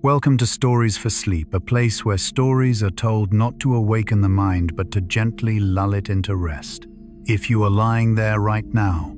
Welcome to Stories for Sleep, a place where stories are told not to awaken the mind but to gently lull it into rest. If you are lying there right now,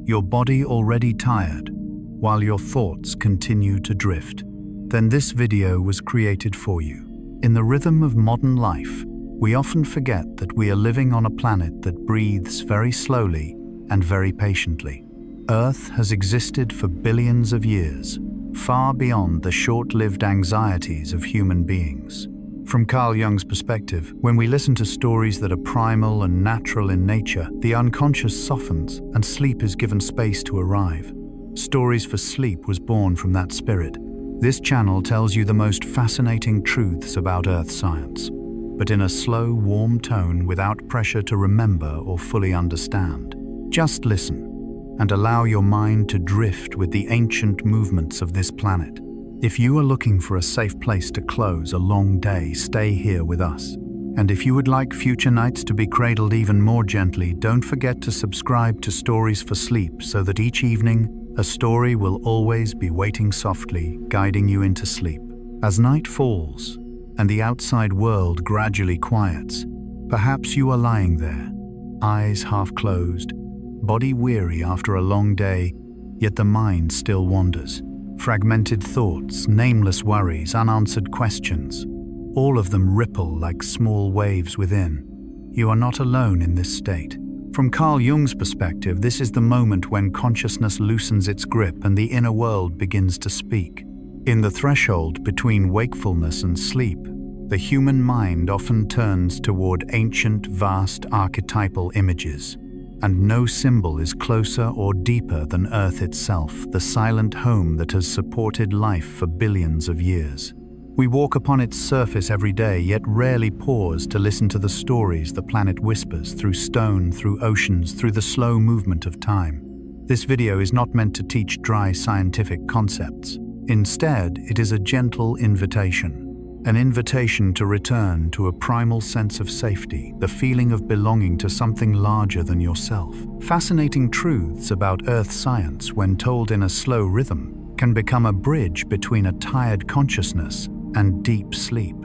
your body already tired, while your thoughts continue to drift, then this video was created for you. In the rhythm of modern life, we often forget that we are living on a planet that breathes very slowly and very patiently. Earth has existed for billions of years, far beyond the short-lived anxieties of human beings. From Carl Jung's perspective, when we listen to stories that are primal and natural in nature, the unconscious softens and sleep is given space to arrive. Stories for Sleep was born from that spirit. This channel tells you the most fascinating truths about Earth science, but in a slow, warm tone without pressure to remember or fully understand. Just listen and allow your mind to drift with the ancient movements of this planet. If you are looking for a safe place to close a long day, stay here with us. And if you would like future nights to be cradled even more gently, don't forget to subscribe to Stories for Sleep so that each evening, a story will always be waiting softly, guiding you into sleep. As night falls and the outside world gradually quiets, perhaps you are lying there, eyes half closed, body weary after a long day, yet the mind still wanders. Fragmented thoughts, nameless worries, unanswered questions, all of them ripple like small waves within. You are not alone in this state. From Carl Jung's perspective, this is the moment when consciousness loosens its grip and the inner world begins to speak. In the threshold between wakefulness and sleep, the human mind often turns toward ancient, vast archetypal images. And no symbol is closer or deeper than Earth itself, the silent home that has supported life for billions of years. We walk upon its surface every day, yet rarely pause to listen to the stories the planet whispers through stone, through oceans, through the slow movement of time. This video is not meant to teach dry scientific concepts. Instead, it is a gentle invitation. An invitation to return to a primal sense of safety, the feeling of belonging to something larger than yourself. Fascinating truths about Earth science, when told in a slow rhythm, can become a bridge between a tired consciousness and deep sleep.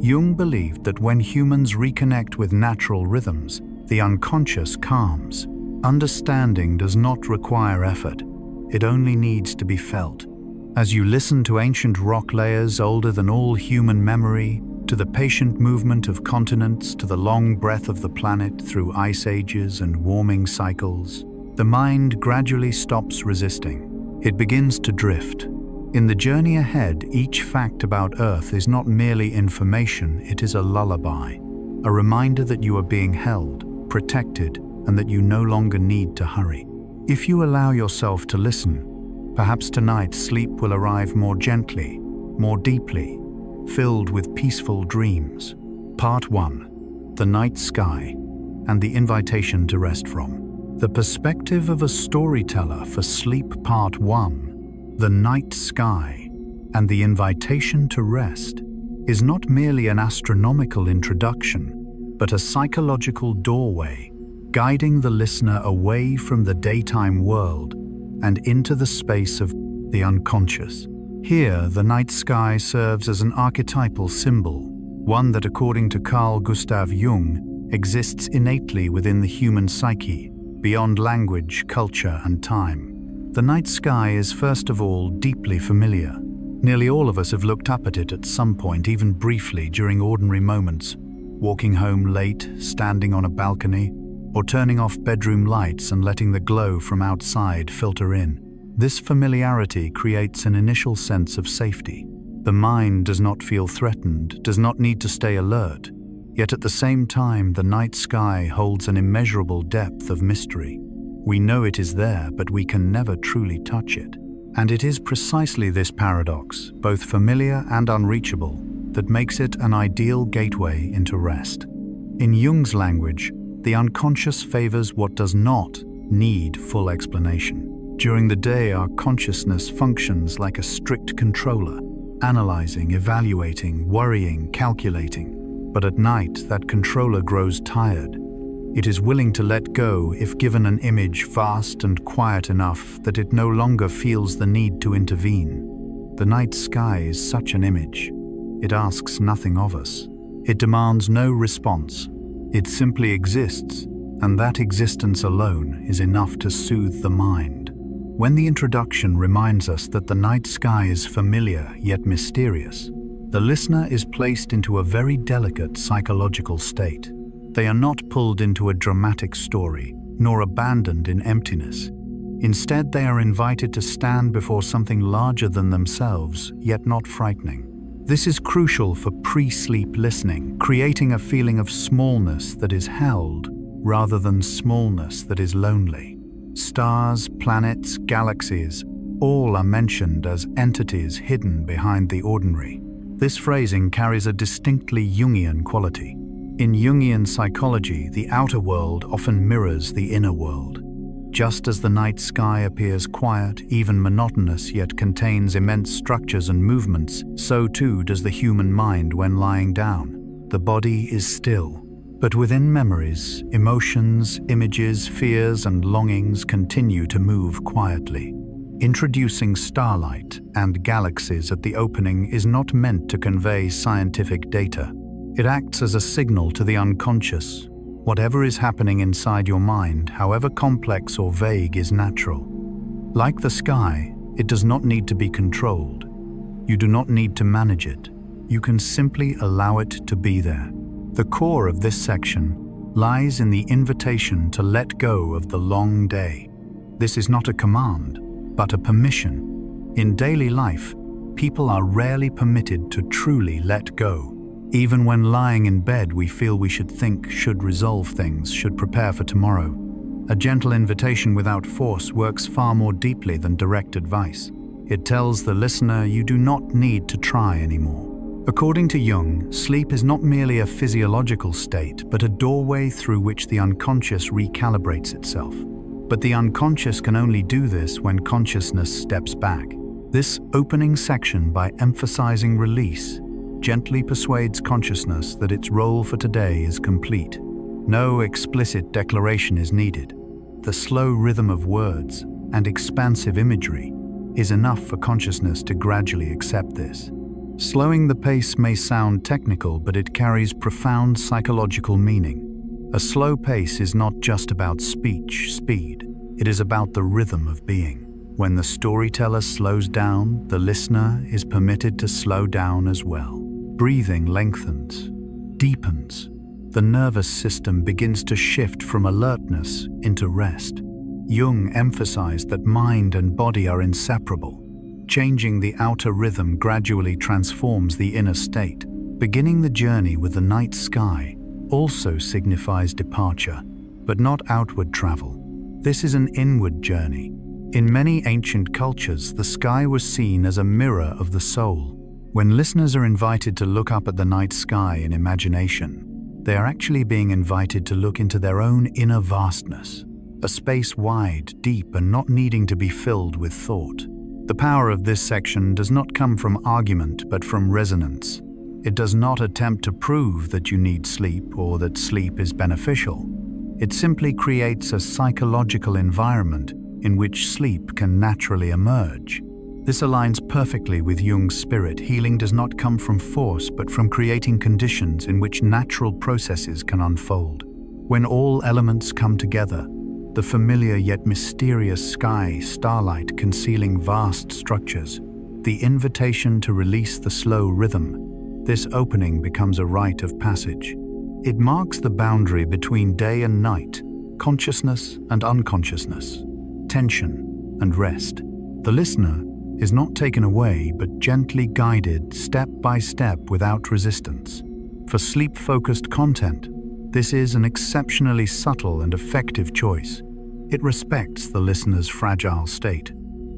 Jung believed that when humans reconnect with natural rhythms, the unconscious calms. Understanding does not require effort. It only needs to be felt. As you listen to ancient rock layers older than all human memory, to the patient movement of continents, to the long breath of the planet through ice ages and warming cycles, the mind gradually stops resisting. It begins to drift. In the journey ahead, each fact about Earth is not merely information, it is a lullaby, a reminder that you are being held, protected, and that you no longer need to hurry. If you allow yourself to listen, perhaps tonight sleep will arrive more gently, more deeply, filled with peaceful dreams. Part 1. The Night Sky and the Invitation to Rest From. The Perspective of a Storyteller for Sleep Part 1. The Night Sky and the Invitation to Rest is not merely an astronomical introduction, but a psychological doorway, guiding the listener away from the daytime world and into the space of the unconscious. Here, the night sky serves as an archetypal symbol, one that, according to Carl Gustav Jung, exists innately within the human psyche, beyond language, culture, and time. The night sky is, first of all, deeply familiar. Nearly all of us have looked up at it at some point, even briefly, during ordinary moments, walking home late, standing on a balcony, or turning off bedroom lights and letting the glow from outside filter in. This familiarity creates an initial sense of safety. The mind does not feel threatened, does not need to stay alert, yet at the same time the night sky holds an immeasurable depth of mystery. We know it is there, but we can never truly touch it. And it is precisely this paradox, both familiar and unreachable, that makes it an ideal gateway into rest. In Jung's language, the unconscious favors what does not need full explanation. During the day, our consciousness functions like a strict controller, analyzing, evaluating, worrying, calculating. But at night, that controller grows tired. It is willing to let go if given an image vast and quiet enough that it no longer feels the need to intervene. The night sky is such an image. It asks nothing of us. It demands no response. It simply exists, and that existence alone is enough to soothe the mind. When the introduction reminds us that the night sky is familiar yet mysterious, the listener is placed into a very delicate psychological state. They are not pulled into a dramatic story, nor abandoned in emptiness. Instead, they are invited to stand before something larger than themselves, yet not frightening. This is crucial for pre-sleep listening, creating a feeling of smallness that is held, rather than smallness that is lonely. Stars, planets, galaxies, all are mentioned as entities hidden behind the ordinary. This phrasing carries a distinctly Jungian quality. In Jungian psychology, the outer world often mirrors the inner world. Just as the night sky appears quiet, even monotonous, yet contains immense structures and movements, so too does the human mind when lying down. The body is still, but within memories, emotions, images, fears, and longings continue to move quietly. Introducing starlight and galaxies at the opening is not meant to convey scientific data. It acts as a signal to the unconscious. Whatever is happening inside your mind, however complex or vague, is natural. Like the sky, it does not need to be controlled. You do not need to manage it. You can simply allow it to be there. The core of this section lies in the invitation to let go of the long day. This is not a command, but a permission. In daily life, people are rarely permitted to truly let go. Even when lying in bed, we feel we should think, should resolve things, should prepare for tomorrow. A gentle invitation without force works far more deeply than direct advice. It tells the listener you do not need to try anymore. According to Jung, sleep is not merely a physiological state, but a doorway through which the unconscious recalibrates itself. But the unconscious can only do this when consciousness steps back. This opening section, by emphasizing release, gently persuades consciousness that its role for today is complete. No explicit declaration is needed. The slow rhythm of words and expansive imagery is enough for consciousness to gradually accept this. Slowing the pace may sound technical, but it carries profound psychological meaning. A slow pace is not just about speed. It is about the rhythm of being. When the storyteller slows down, the listener is permitted to slow down as well. Breathing lengthens, deepens. The nervous system begins to shift from alertness into rest. Jung emphasized that mind and body are inseparable. Changing the outer rhythm gradually transforms the inner state. Beginning the journey with the night sky also signifies departure, but not outward travel. This is an inward journey. In many ancient cultures, the sky was seen as a mirror of the soul. When listeners are invited to look up at the night sky in imagination, they are actually being invited to look into their own inner vastness, a space wide, deep, and not needing to be filled with thought. The power of this section does not come from argument, but from resonance. It does not attempt to prove that you need sleep or that sleep is beneficial. It simply creates a psychological environment in which sleep can naturally emerge. This aligns perfectly with Jung's spirit. Healing does not come from force, but from creating conditions in which natural processes can unfold. When all elements come together, the familiar yet mysterious sky, starlight concealing vast structures, the invitation to release the slow rhythm, this opening becomes a rite of passage. It marks the boundary between day and night, consciousness and unconsciousness, tension and rest. The listener is not taken away, but gently guided step by step without resistance. For sleep-focused content, this is an exceptionally subtle and effective choice. It respects the listener's fragile state,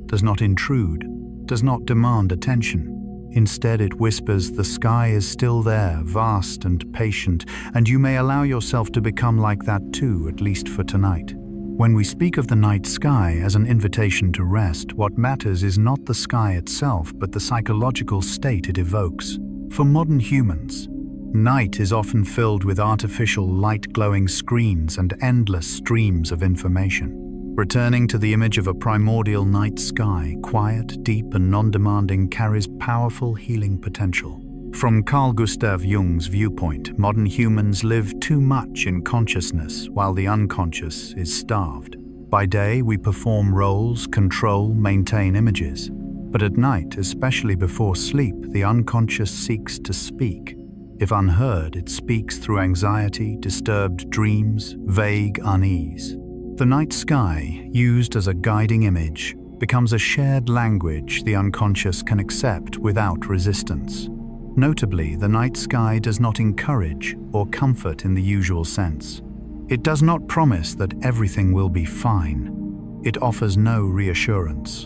does not intrude, does not demand attention. Instead, it whispers, the sky is still there, vast and patient, and you may allow yourself to become like that too, at least for tonight. When we speak of the night sky as an invitation to rest, what matters is not the sky itself, but the psychological state it evokes. For modern humans, night is often filled with artificial light-glowing screens and endless streams of information. Returning to the image of a primordial night sky, quiet, deep, and non-demanding, carries powerful healing potential. From Carl Gustav Jung's viewpoint, modern humans live too much in consciousness while the unconscious is starved. By day, we perform roles, control, maintain images. But at night, especially before sleep, the unconscious seeks to speak. If unheard, it speaks through anxiety, disturbed dreams, vague unease. The night sky, used as a guiding image, becomes a shared language the unconscious can accept without resistance. Notably, the night sky does not encourage or comfort in the usual sense. It does not promise that everything will be fine. It offers no reassurance.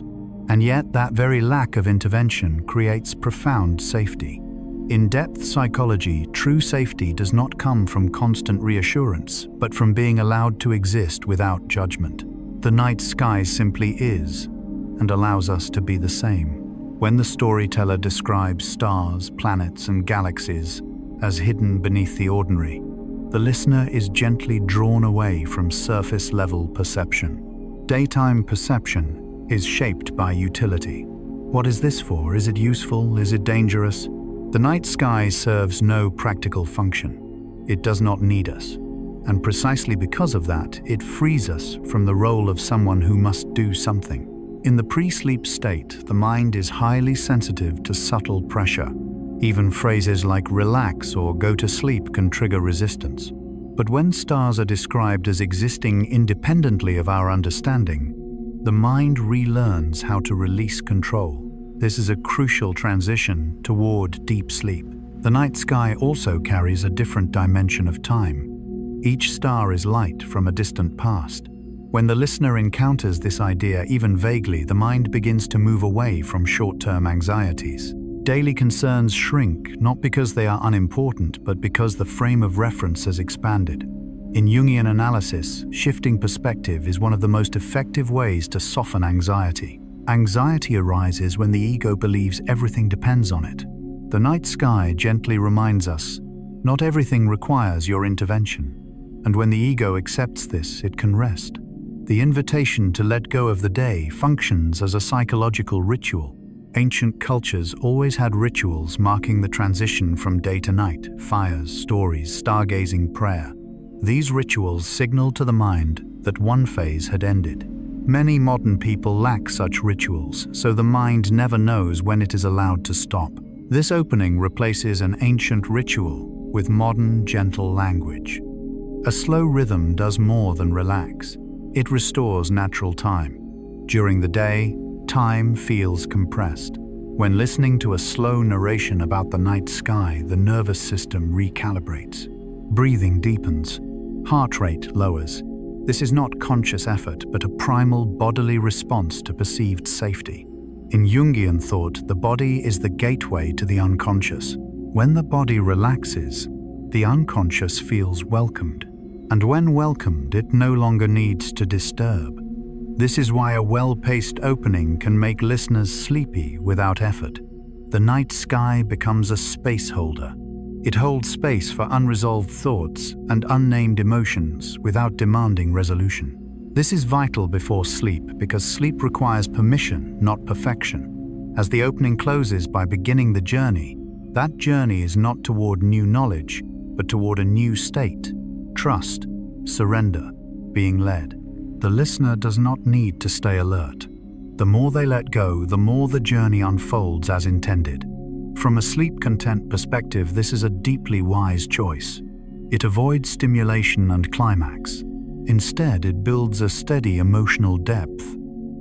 And yet, that very lack of intervention creates profound safety. In depth psychology, true safety does not come from constant reassurance, but from being allowed to exist without judgment. The night sky simply is, and allows us to be the same. When the storyteller describes stars, planets, and galaxies as hidden beneath the ordinary, the listener is gently drawn away from surface-level perception. Daytime perception is shaped by utility. What is this for? Is it useful? Is it dangerous? The night sky serves no practical function. It does not need us. And precisely because of that, it frees us from the role of someone who must do something. In the pre-sleep state, the mind is highly sensitive to subtle pressure. Even phrases like relax or go to sleep can trigger resistance. But when stars are described as existing independently of our understanding, the mind relearns how to release control. This is a crucial transition toward deep sleep. The night sky also carries a different dimension of time. Each star is light from a distant past. When the listener encounters this idea even vaguely, the mind begins to move away from short-term anxieties. Daily concerns shrink, not because they are unimportant, but because the frame of reference has expanded. In Jungian analysis, shifting perspective is one of the most effective ways to soften anxiety. Anxiety arises when the ego believes everything depends on it. The night sky gently reminds us, not everything requires your intervention. And when the ego accepts this, it can rest. The invitation to let go of the day functions as a psychological ritual. Ancient cultures always had rituals marking the transition from day to night: fires, stories, stargazing, prayer. These rituals signal to the mind that one phase had ended. Many modern people lack such rituals, so the mind never knows when it is allowed to stop. This opening replaces an ancient ritual with modern, gentle language. A slow rhythm does more than relax. It restores natural time. During the day, time feels compressed. When listening to a slow narration about the night sky, the nervous system recalibrates. Breathing deepens. Heart rate lowers. This is not conscious effort, but a primal bodily response to perceived safety. In Jungian thought, the body is the gateway to the unconscious. When the body relaxes, the unconscious feels welcomed. And when welcomed, it no longer needs to disturb. This is why a well-paced opening can make listeners sleepy without effort. The night sky becomes a space holder. It holds space for unresolved thoughts and unnamed emotions without demanding resolution. This is vital before sleep because sleep requires permission, not perfection. As the opening closes by beginning the journey, that journey is not toward new knowledge, but toward a new state. Trust, surrender, being led. The listener does not need to stay alert. The more they let go, the more the journey unfolds as intended. From a sleep-content perspective, this is a deeply wise choice. It avoids stimulation and climax. Instead, it builds a steady emotional depth,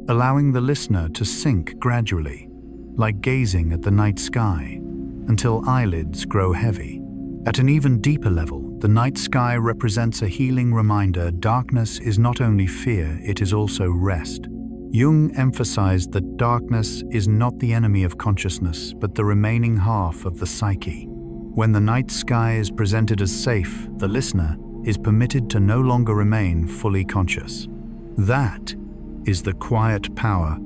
allowing the listener to sink gradually, like gazing at the night sky, until eyelids grow heavy. At an even deeper level, the night sky represents a healing reminder darkness is not only fear, it is also rest. Jung emphasized that darkness is not the enemy of consciousness, but the remaining half of the psyche. When the night sky is presented as safe, the listener is permitted to no longer remain fully conscious. That is the quiet power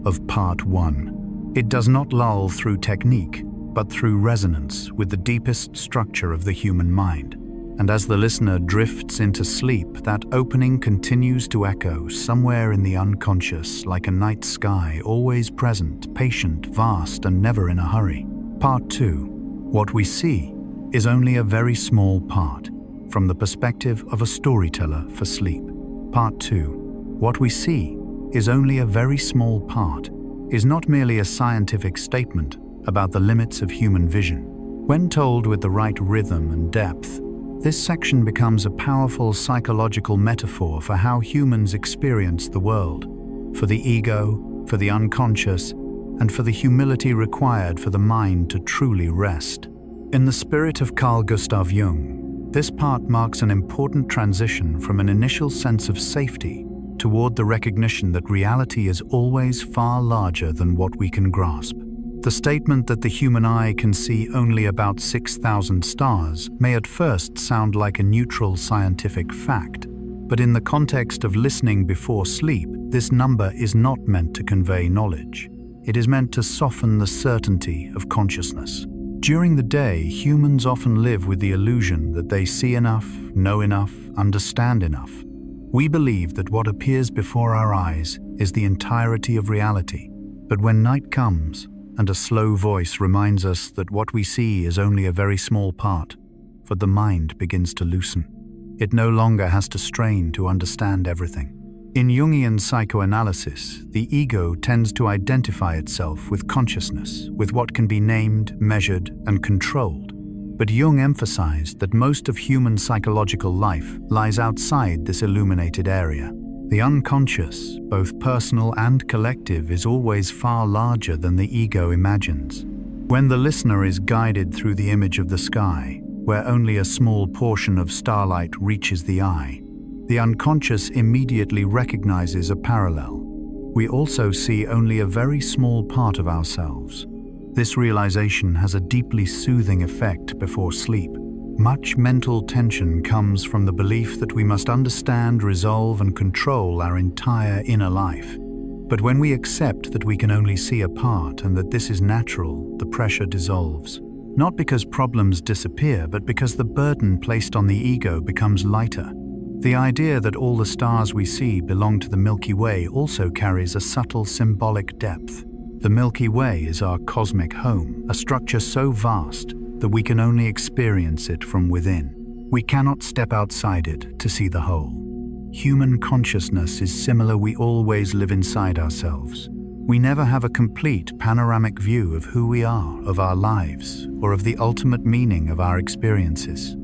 of Part 1. It does not lull through technique, but through resonance with the deepest structure of the human mind. And as the listener drifts into sleep, that opening continues to echo somewhere in the unconscious, like a night sky, always present, patient, vast, and never in a hurry. Part 2. What we see is only a very small part, from the perspective of a storyteller for sleep. Part 2. What we see is only a very small part is not merely a scientific statement about the limits of human vision. When told with the right rhythm and depth, this section becomes a powerful psychological metaphor for how humans experience the world, for the ego, for the unconscious, and for the humility required for the mind to truly rest. In the spirit of Carl Gustav Jung, this part marks an important transition from an initial sense of safety toward the recognition that reality is always far larger than what we can grasp. The statement that the human eye can see only about 6,000 stars may at first sound like a neutral scientific fact, but in the context of listening before sleep, this number is not meant to convey knowledge. It is meant to soften the certainty of consciousness. During the day, humans often live with the illusion that they see enough, know enough, understand enough. We believe that what appears before our eyes is the entirety of reality. But when night comes, and a slow voice reminds us that what we see is only a very small part, for the mind begins to loosen. It no longer has to strain to understand everything. In Jungian psychoanalysis, the ego tends to identify itself with consciousness, with what can be named, measured, and controlled. But Jung emphasized that most of human psychological life lies outside this illuminated area. The unconscious, both personal and collective, is always far larger than the ego imagines. When the listener is guided through the image of the sky, where only a small portion of starlight reaches the eye, the unconscious immediately recognizes a parallel. We also see only a very small part of ourselves. This realization has a deeply soothing effect before sleep. Much mental tension comes from the belief that we must understand, resolve, and control our entire inner life. But when we accept that we can only see a part and that this is natural, the pressure dissolves. Not because problems disappear, but because the burden placed on the ego becomes lighter. The idea that all the stars we see belong to the Milky Way also carries a subtle symbolic depth. The Milky Way is our cosmic home, a structure so vast that we can only experience it from within. We cannot step outside it to see the whole. Human consciousness is similar. We always live inside ourselves. We never have a complete panoramic view of who we are, of our lives, or of the ultimate meaning of our experiences.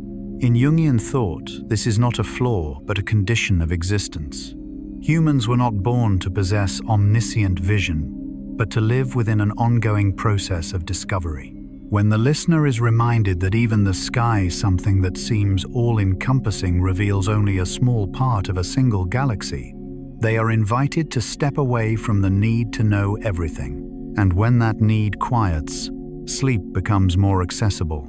In Jungian thought, this is not a flaw, but a condition of existence. Humans were not born to possess omniscient vision, but to live within an ongoing process of discovery. When the listener is reminded that even the sky, something that seems all-encompassing, reveals only a small part of a single galaxy, they are invited to step away from the need to know everything. And when that need quiets, sleep becomes more accessible.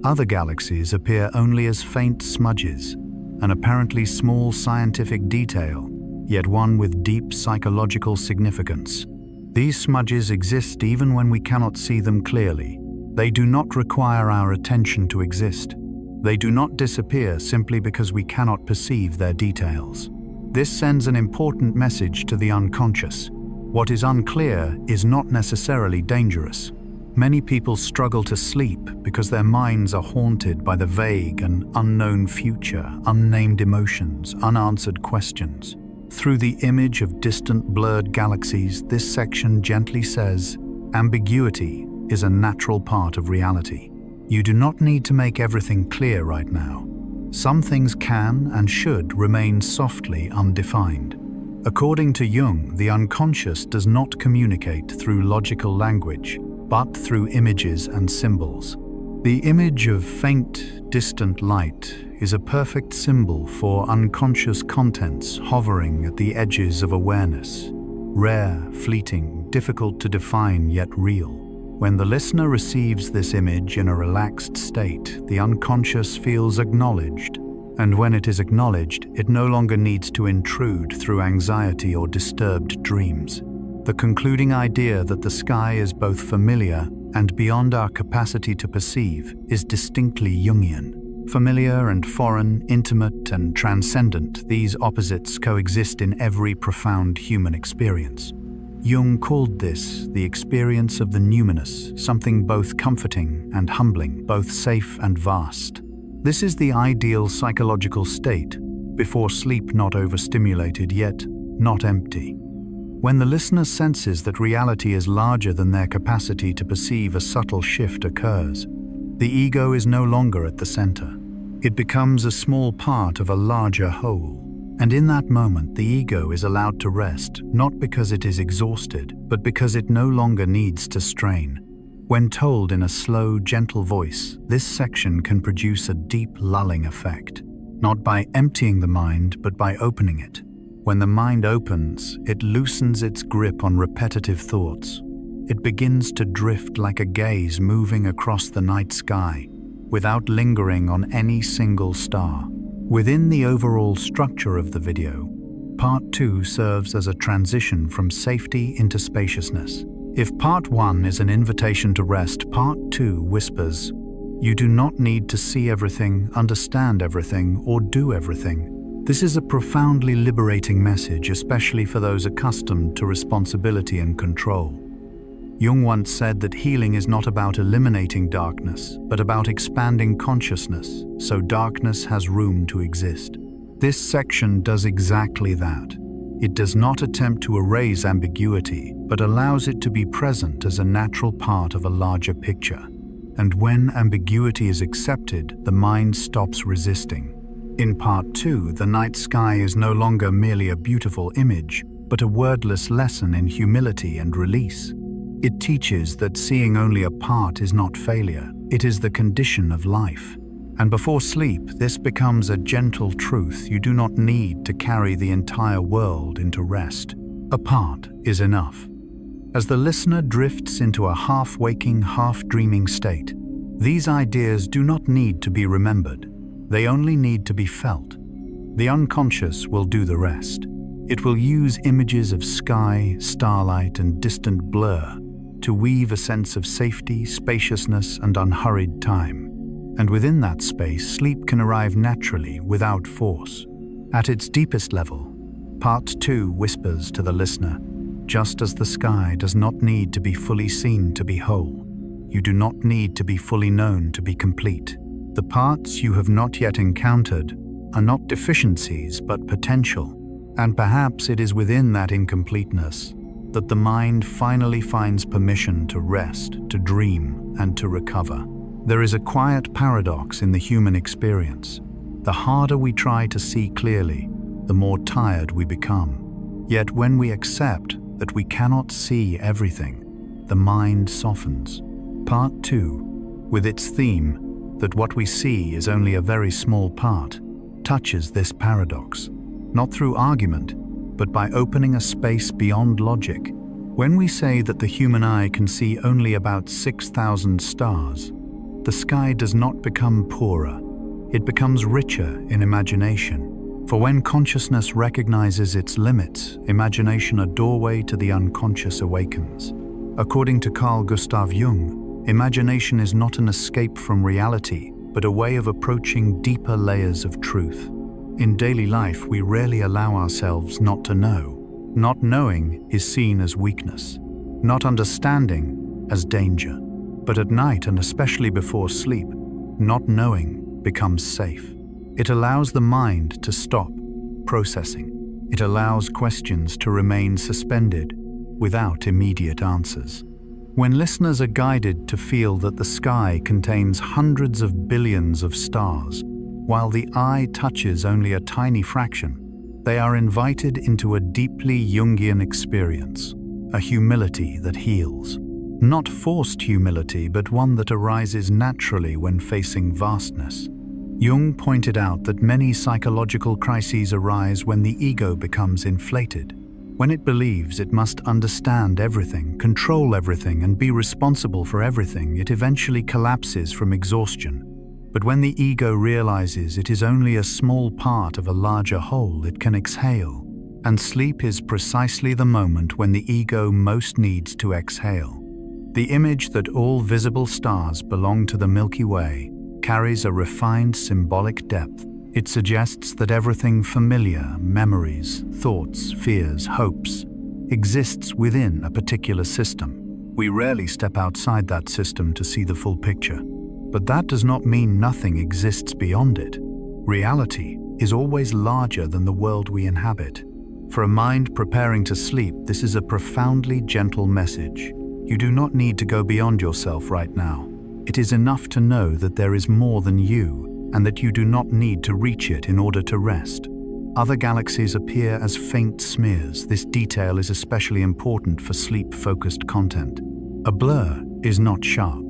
Other galaxies appear only as faint smudges, an apparently small scientific detail, yet one with deep psychological significance. These smudges exist even when we cannot see them clearly. They do not require our attention to exist. They do not disappear simply because we cannot perceive their details. This sends an important message to the unconscious. What is unclear is not necessarily dangerous. Many people struggle to sleep because their minds are haunted by the vague and unknown future, unnamed emotions, unanswered questions. Through the image of distant blurred galaxies, this section gently says, ambiguity is a natural part of reality. You do not need to make everything clear right now. Some things can and should remain softly undefined. According to Jung, the unconscious does not communicate through logical language, but through images and symbols. The image of faint, distant light is a perfect symbol for unconscious contents hovering at the edges of awareness. Rare, fleeting, difficult to define, yet real. When the listener receives this image in a relaxed state, the unconscious feels acknowledged. And when it is acknowledged, it no longer needs to intrude through anxiety or disturbed dreams. The concluding idea that the sky is both familiar and beyond our capacity to perceive is distinctly Jungian. Familiar and foreign, intimate and transcendent, these opposites coexist in every profound human experience. Jung called this the experience of the numinous, something both comforting and humbling, both safe and vast. This is the ideal psychological state, before sleep, not overstimulated yet not empty. When the listener senses that reality is larger than their capacity to perceive, a subtle shift occurs. The ego is no longer at the center. It becomes a small part of a larger whole. And in that moment, the ego is allowed to rest, not because it is exhausted, but because it no longer needs to strain. When told in a slow, gentle voice, this section can produce a deep lulling effect, not by emptying the mind, but by opening it. When the mind opens, it loosens its grip on repetitive thoughts. It begins to drift like a gaze moving across the night sky, without lingering on any single star. Within the overall structure of the video, Part 2 serves as a transition from safety into spaciousness. If Part 1 is an invitation to rest, Part 2 whispers, "You do not need to see everything, understand everything, or do everything." This is a profoundly liberating message, especially for those accustomed to responsibility and control. Jung once said that healing is not about eliminating darkness, but about expanding consciousness, so darkness has room to exist. This section does exactly that. It does not attempt to erase ambiguity, but allows it to be present as a natural part of a larger picture. And when ambiguity is accepted, the mind stops resisting. In Part 2, the night sky is no longer merely a beautiful image, but a wordless lesson in humility and release. It teaches that seeing only a part is not failure, it is the condition of life. And before sleep, this becomes a gentle truth: you do not need to carry the entire world into rest. A part is enough. As the listener drifts into a half-waking, half-dreaming state, these ideas do not need to be remembered. They only need to be felt. The unconscious will do the rest. It will use images of sky, starlight, and distant blur to weave a sense of safety, spaciousness, and unhurried time. And within that space, sleep can arrive naturally, without force. At its deepest level, Part 2 whispers to the listener, just as the sky does not need to be fully seen to be whole, you do not need to be fully known to be complete. The parts you have not yet encountered are not deficiencies, but potential. And perhaps it is within that incompleteness that the mind finally finds permission to rest, to dream, and to recover. There is a quiet paradox in the human experience. The harder we try to see clearly, the more tired we become. Yet when we accept that we cannot see everything, the mind softens. Part 2, with its theme that what we see is only a very small part, touches this paradox, not through argument, but by opening a space beyond logic. When we say that the human eye can see only about 6,000 stars, the sky does not become poorer, it becomes richer in imagination. For when consciousness recognizes its limits, imagination, a doorway to the unconscious, awakens. According to Carl Gustav Jung, imagination is not an escape from reality, but a way of approaching deeper layers of truth. In daily life, we rarely allow ourselves not to know. Not knowing is seen as weakness, not understanding as danger. But at night, and especially before sleep, not knowing becomes safe. It allows the mind to stop processing. It allows questions to remain suspended without immediate answers. When listeners are guided to feel that the sky contains hundreds of billions of stars, while the eye touches only a tiny fraction, they are invited into a deeply Jungian experience, a humility that heals. Not forced humility, but one that arises naturally when facing vastness. Jung pointed out that many psychological crises arise when the ego becomes inflated. When it believes it must understand everything, control everything, and be responsible for everything, it eventually collapses from exhaustion. But when the ego realizes it is only a small part of a larger whole, it can exhale. And sleep is precisely the moment when the ego most needs to exhale. The image that all visible stars belong to the Milky Way carries a refined symbolic depth. It suggests that everything familiar, memories, thoughts, fears, hopes, exists within a particular system. We rarely step outside that system to see the full picture, but that does not mean nothing exists beyond it. Reality is always larger than the world we inhabit. For a mind preparing to sleep, this is a profoundly gentle message. You do not need to go beyond yourself right now. It is enough to know that there is more than you, and that you do not need to reach it in order to rest. Other galaxies appear as faint smears. This detail is especially important for sleep-focused content. A blur is not sharp.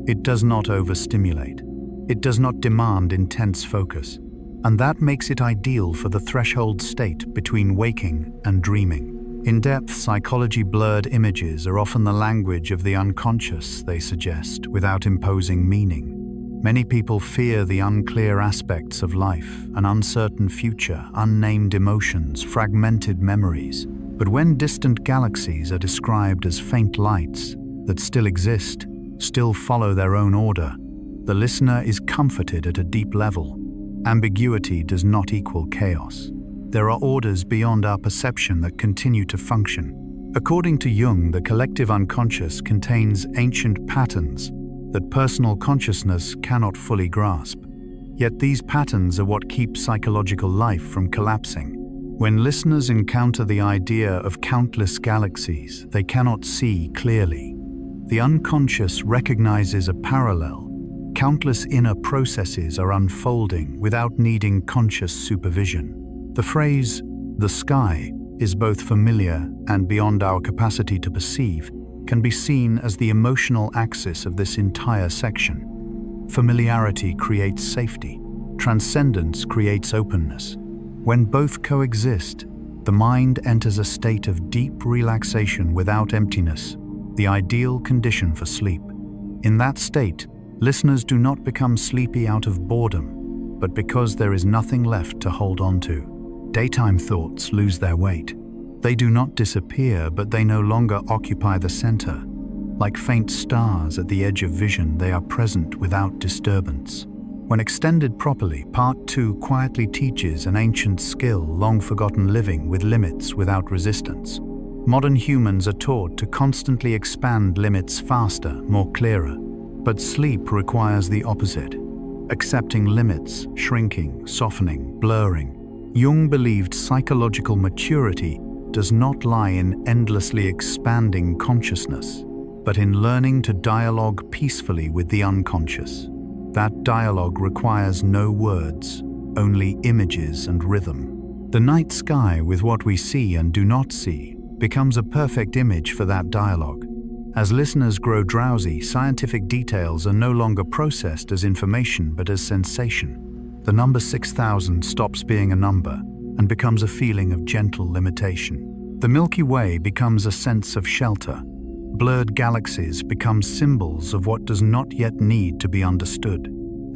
It does not overstimulate. It does not demand intense focus. And that makes it ideal for the threshold state between waking and dreaming. In-depth psychology blurred images are often the language of the unconscious, they suggest, without imposing meaning. Many people fear the unclear aspects of life, an uncertain future, unnamed emotions, fragmented memories. But when distant galaxies are described as faint lights that still exist, still follow their own order, the listener is comforted at a deep level. Ambiguity does not equal chaos. There are orders beyond our perception that continue to function. According to Jung, the collective unconscious contains ancient patterns that personal consciousness cannot fully grasp. Yet these patterns are what keep psychological life from collapsing. When listeners encounter the idea of countless galaxies, they cannot see clearly. The unconscious recognizes a parallel. Countless inner processes are unfolding without needing conscious supervision. The phrase, "the sky," is both familiar and beyond our capacity to perceive, can be seen as the emotional axis of this entire section. Familiarity creates safety. Transcendence creates openness. When both coexist, the mind enters a state of deep relaxation without emptiness, the ideal condition for sleep. In that state, listeners do not become sleepy out of boredom, but because there is nothing left to hold on to. Daytime thoughts lose their weight. They do not disappear, but they no longer occupy the center. Like faint stars at the edge of vision, they are present without disturbance. When extended properly, Part 2 quietly teaches an ancient skill, long forgotten: living with limits without resistance. Modern humans are taught to constantly expand limits faster, more clearer. But sleep requires the opposite. Accepting limits, shrinking, softening, blurring. Jung believed psychological maturity does not lie in endlessly expanding consciousness, but in learning to dialogue peacefully with the unconscious. That dialogue requires no words, only images and rhythm. The night sky, with what we see and do not see, becomes a perfect image for that dialogue. As listeners grow drowsy, scientific details are no longer processed as information but as sensation. The number 6000 stops being a number and becomes a feeling of gentle limitation. The Milky Way becomes a sense of shelter. Blurred galaxies become symbols of what does not yet need to be understood.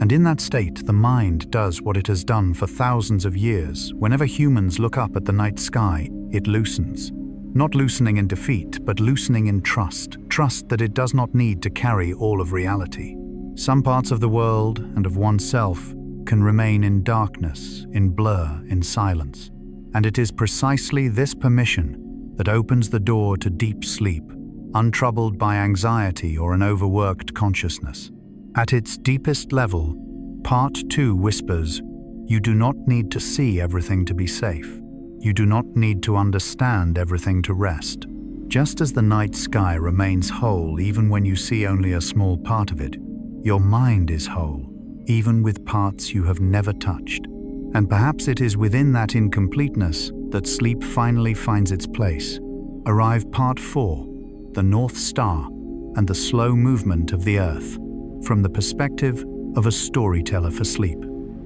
And in that state, the mind does what it has done for thousands of years. Whenever humans look up at the night sky, it loosens. Not loosening in defeat, but loosening in trust. Trust that it does not need to carry all of reality. Some parts of the world and of oneself can remain in darkness, in blur, in silence. And it is precisely this permission that opens the door to deep sleep, untroubled by anxiety or an overworked consciousness. At its deepest level, Part 2 whispers, you do not need to see everything to be safe. You do not need to understand everything to rest. Just as the night sky remains whole even when you see only a small part of it, your mind is whole, even with parts you have never touched. And perhaps it is within that incompleteness that sleep finally finds its place. Arrive Part 4, the North Star and the slow movement of the Earth, from the perspective of a storyteller for sleep.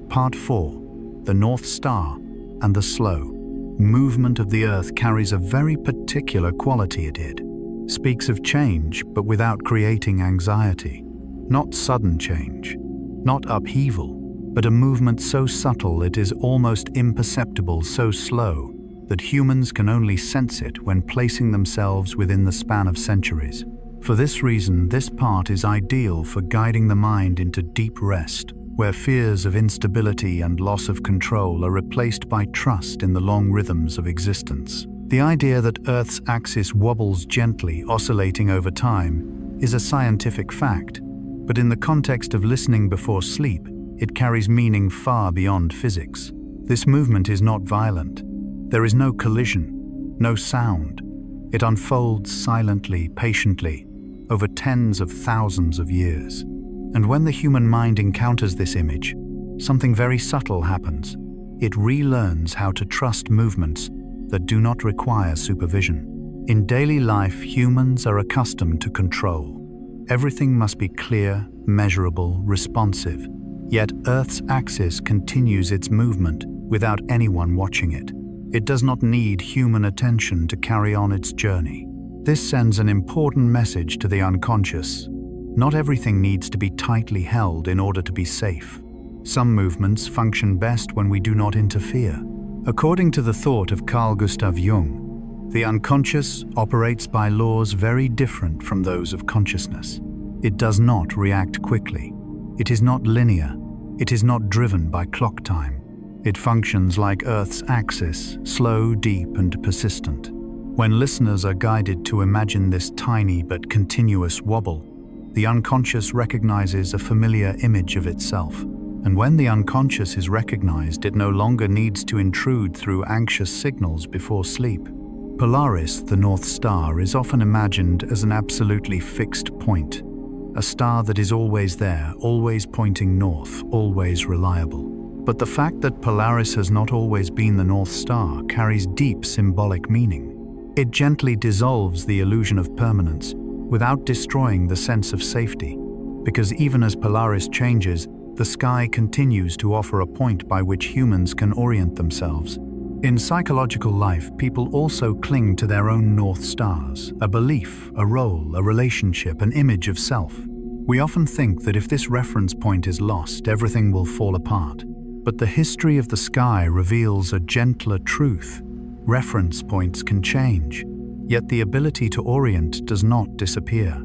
Part 4, the North Star and the slow movement of the Earth carries a very particular quality. It speaks of change, but without creating anxiety. Not sudden change, not upheaval, but a movement so subtle it is almost imperceptible, so slow that humans can only sense it when placing themselves within the span of centuries. For this reason, this part is ideal for guiding the mind into deep rest, where fears of instability and loss of control are replaced by trust in the long rhythms of existence. The idea that Earth's axis wobbles gently, oscillating over time, is a scientific fact, but in the context of listening before sleep, it carries meaning far beyond physics. This movement is not violent. There is no collision, no sound. It unfolds silently, patiently, over tens of thousands of years. And when the human mind encounters this image, something very subtle happens. It relearns how to trust movements that do not require supervision. In daily life, humans are accustomed to control. Everything must be clear, measurable, responsive. Yet Earth's axis continues its movement without anyone watching it. It does not need human attention to carry on its journey. This sends an important message to the unconscious. Not everything needs to be tightly held in order to be safe. Some movements function best when we do not interfere. According to the thought of Carl Gustav Jung, the unconscious operates by laws very different from those of consciousness. It does not react quickly. It is not linear. It is not driven by clock time. It functions like Earth's axis, slow, deep, and persistent. When listeners are guided to imagine this tiny but continuous wobble, the unconscious recognizes a familiar image of itself. And when the unconscious is recognized, it no longer needs to intrude through anxious signals before sleep. Polaris, the North Star, is often imagined as an absolutely fixed point, a star that is always there, always pointing north, always reliable. But the fact that Polaris has not always been the North Star carries deep symbolic meaning. It gently dissolves the illusion of permanence without destroying the sense of safety, because even as Polaris changes, the sky continues to offer a point by which humans can orient themselves. In psychological life, people also cling to their own North Stars, a belief, a role, a relationship, an image of self. We often think that if this reference point is lost, everything will fall apart. But the history of the sky reveals a gentler truth. Reference points can change, yet the ability to orient does not disappear.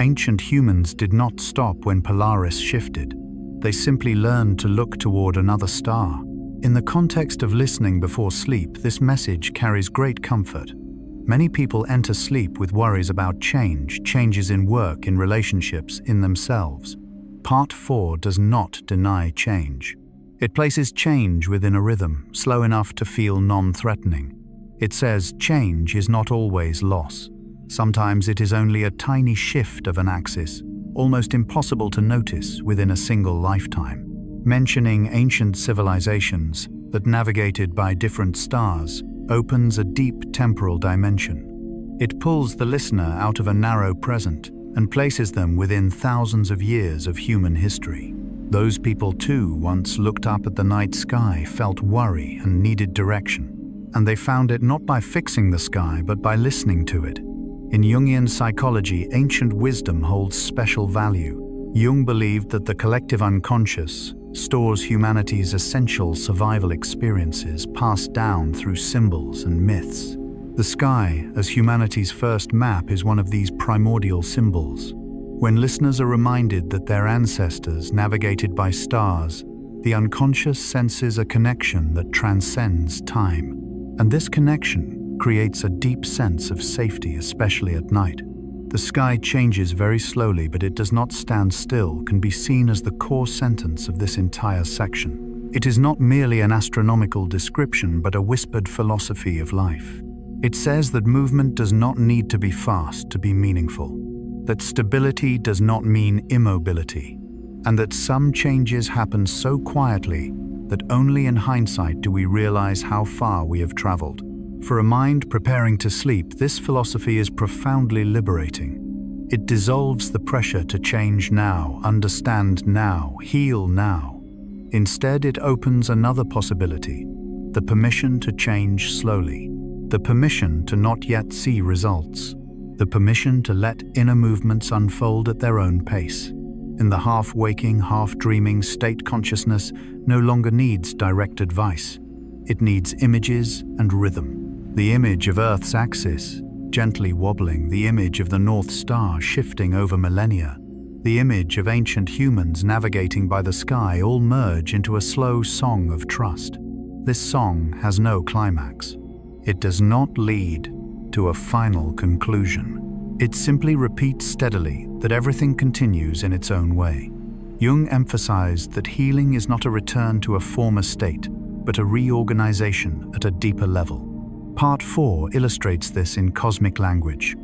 Ancient humans did not stop when Polaris shifted. They simply learned to look toward another star. In the context of listening before sleep, this message carries great comfort. Many people enter sleep with worries about changes in work, in relationships, in themselves. Part 4 does not deny change. It places change within a rhythm, slow enough to feel non-threatening. It says change is not always loss. Sometimes it is only a tiny shift of an axis, almost impossible to notice within a single lifetime. Mentioning ancient civilizations that navigated by different stars opens a deep temporal dimension. It pulls the listener out of a narrow present and places them within thousands of years of human history. Those people too once looked up at the night sky, felt worry and needed direction. And they found it not by fixing the sky, but by listening to it. In Jungian psychology, ancient wisdom holds special value. Jung believed that the collective unconscious stores humanity's essential survival experiences passed down through symbols and myths. The sky, as humanity's first map, is one of these primordial symbols. When listeners are reminded that their ancestors navigated by stars, the unconscious senses a connection that transcends time. And this connection creates a deep sense of safety, especially at night. The sky changes very slowly, but it does not stand still, can be seen as the core sentence of this entire section. It is not merely an astronomical description, but a whispered philosophy of life. It says that movement does not need to be fast to be meaningful, that stability does not mean immobility, and that some changes happen so quietly that only in hindsight do we realize how far we have traveled. For a mind preparing to sleep, this philosophy is profoundly liberating. It dissolves the pressure to change now, understand now, heal now. Instead, it opens another possibility, the permission to change slowly, the permission to not yet see results, the permission to let inner movements unfold at their own pace. In the half-waking, half-dreaming state, consciousness no longer needs direct advice. It needs images and rhythm. The image of Earth's axis, gently wobbling, the image of the North Star shifting over millennia, the image of ancient humans navigating by the sky all merge into a slow song of trust. This song has no climax. It does not lead to a final conclusion. It simply repeats steadily that everything continues in its own way. Jung emphasized that healing is not a return to a former state, but a reorganization at a deeper level. Part 4 illustrates this in cosmic language.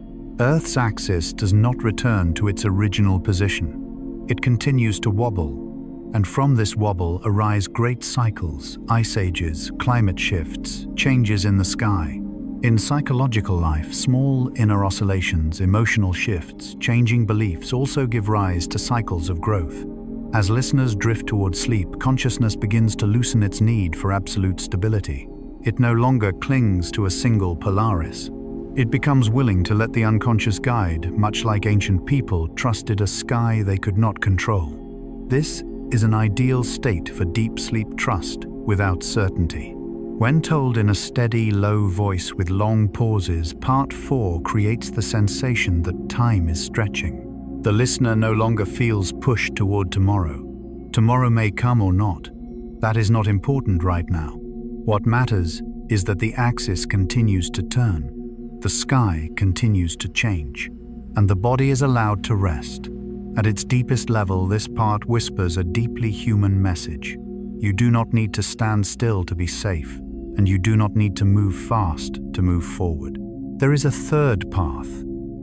Earth's axis does not return to its original position. It continues to wobble, and from this wobble arise great cycles, ice ages, climate shifts, changes in the sky. In psychological life, small inner oscillations, emotional shifts, changing beliefs also give rise to cycles of growth. As listeners drift toward sleep, consciousness begins to loosen its need for absolute stability. It no longer clings to a single Polaris. It becomes willing to let the unconscious guide, much like ancient people trusted a sky they could not control. This is an ideal state for deep sleep trust without certainty. When told in a steady, low voice with long pauses, Part 4 creates the sensation that time is stretching. The listener no longer feels pushed toward tomorrow. Tomorrow may come or not. That is not important right now. What matters is that the axis continues to turn. The sky continues to change, and the body is allowed to rest. At its deepest level, this part whispers a deeply human message. You do not need to stand still to be safe, and you do not need to move fast to move forward. There is a third path,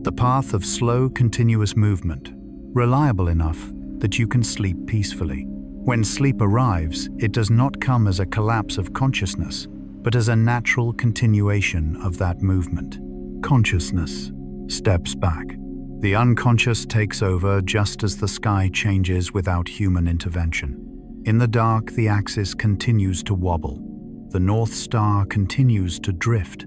the path of slow, continuous movement, reliable enough that you can sleep peacefully. When sleep arrives, it does not come as a collapse of consciousness, but as a natural continuation of that movement. Consciousness steps back. The unconscious takes over just as the sky changes without human intervention. In the dark, the axis continues to wobble. The North Star continues to drift,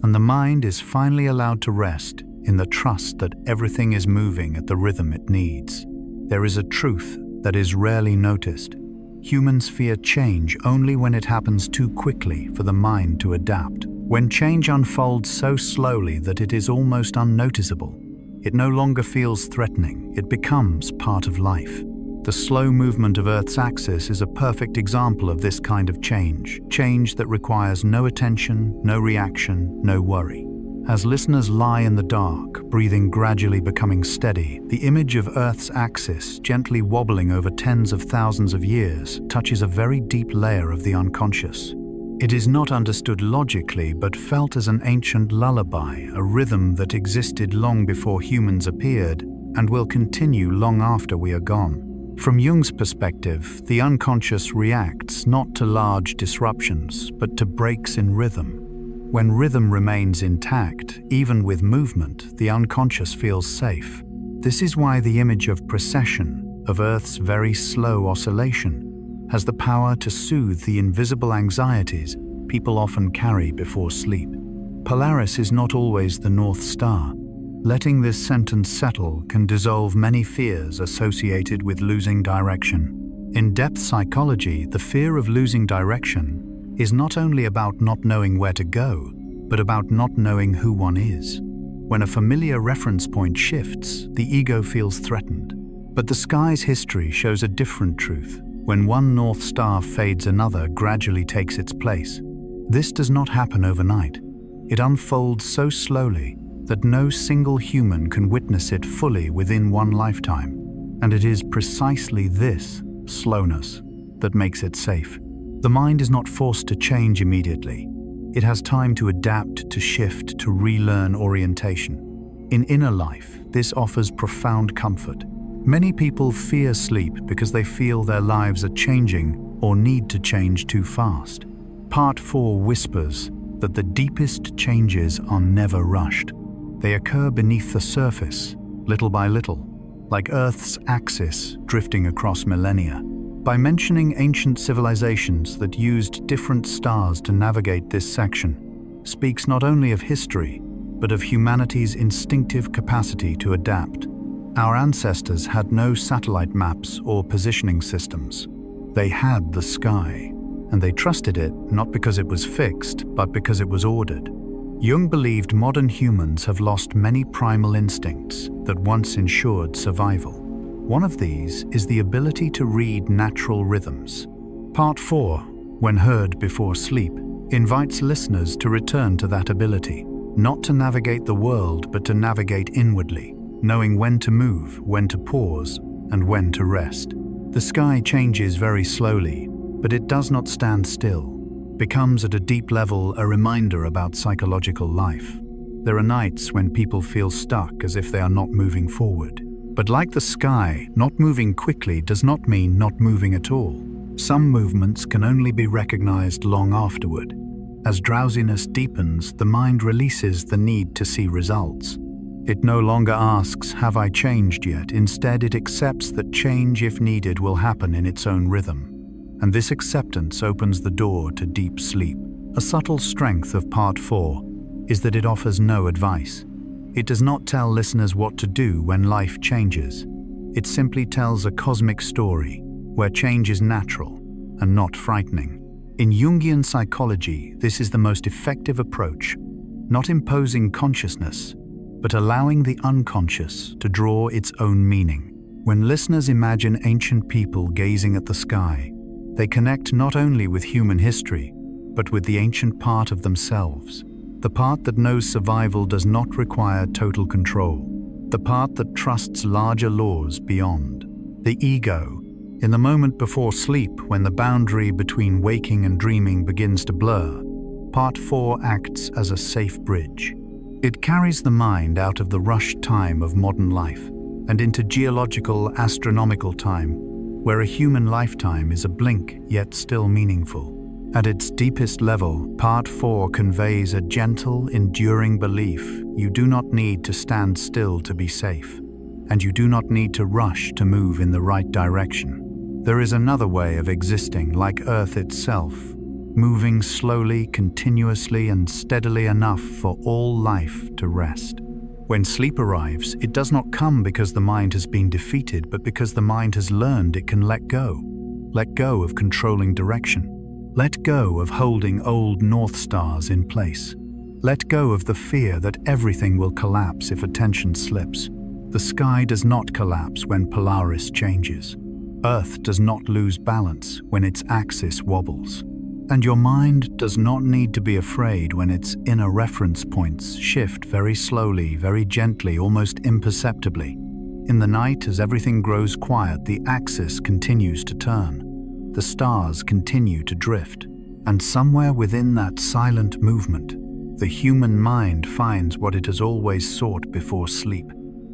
and the mind is finally allowed to rest in the trust that everything is moving at the rhythm it needs. There is a truth that is rarely noticed. Humans fear change only when it happens too quickly for the mind to adapt. When change unfolds so slowly that it is almost unnoticeable, it no longer feels threatening, it becomes part of life. The slow movement of Earth's axis is a perfect example of this kind of change that requires no attention, no reaction, no worry. As listeners lie in the dark, breathing gradually becoming steady, the image of Earth's axis, gently wobbling over tens of thousands of years, touches a very deep layer of the unconscious. It is not understood logically, but felt as an ancient lullaby, a rhythm that existed long before humans appeared and will continue long after we are gone. From Jung's perspective, the unconscious reacts not to large disruptions, but to breaks in rhythm. When rhythm remains intact, even with movement, the unconscious feels safe. This is why the image of precession, of Earth's very slow oscillation, has the power to soothe the invisible anxieties people often carry before sleep. Polaris is not always the North Star. Letting this sentence settle can dissolve many fears associated with losing direction. In depth psychology, the fear of losing direction is not only about not knowing where to go, but about not knowing who one is. When a familiar reference point shifts, the ego feels threatened. But the sky's history shows a different truth. When one North Star fades, another gradually takes its place. This does not happen overnight. It unfolds so slowly that no single human can witness it fully within one lifetime. And it is precisely this slowness that makes it safe. The mind is not forced to change immediately. It has time to adapt, to shift, to relearn orientation. In inner life, this offers profound comfort. Many people fear sleep because they feel their lives are changing or need to change too fast. Part 4 whispers that the deepest changes are never rushed. They occur beneath the surface, little by little, like Earth's axis drifting across millennia. By mentioning ancient civilizations that used different stars to navigate this section, speaks not only of history, but of humanity's instinctive capacity to adapt. Our ancestors had no satellite maps or positioning systems. They had the sky, and they trusted it not because it was fixed, but because it was ordered. Jung believed modern humans have lost many primal instincts that once ensured survival. One of these is the ability to read natural rhythms. Part 4, when heard before sleep, invites listeners to return to that ability, not to navigate the world but to navigate inwardly, knowing when to move, when to pause, and when to rest. The sky changes very slowly, but it does not stand still. Becomes at a deep level a reminder about psychological life. There are nights when people feel stuck as if they are not moving forward. But like the sky, not moving quickly does not mean not moving at all. Some movements can only be recognized long afterward. As drowsiness deepens, the mind releases the need to see results. It no longer asks, "Have I changed yet?" Instead, it accepts that change, if needed, will happen in its own rhythm. And this acceptance opens the door to deep sleep. A subtle strength of Part 4 is that it offers no advice. It does not tell listeners what to do when life changes. It simply tells a cosmic story where change is natural and not frightening. In Jungian psychology, this is the most effective approach, not imposing consciousness, but allowing the unconscious to draw its own meaning. When listeners imagine ancient people gazing at the sky, they connect not only with human history, but with the ancient part of themselves. The part that knows survival does not require total control. The part that trusts larger laws beyond. The ego. In the moment before sleep, when the boundary between waking and dreaming begins to blur, Part 4 acts as a safe bridge. It carries the mind out of the rushed time of modern life and into geological, astronomical time, where a human lifetime is a blink yet still meaningful. At its deepest level, Part 4 conveys a gentle, enduring belief: you do not need to stand still to be safe, and you do not need to rush to move in the right direction. There is another way of existing, like Earth itself, moving slowly, continuously, and steadily enough for all life to rest. When sleep arrives, it does not come because the mind has been defeated, but because the mind has learned it can let go. Let go of controlling direction. Let go of holding old North Stars in place. Let go of the fear that everything will collapse if attention slips. The sky does not collapse when Polaris changes. Earth does not lose balance when its axis wobbles. And your mind does not need to be afraid when its inner reference points shift very slowly, very gently, almost imperceptibly. In the night, as everything grows quiet, the axis continues to turn. The stars continue to drift. And somewhere within that silent movement, the human mind finds what it has always sought before sleep.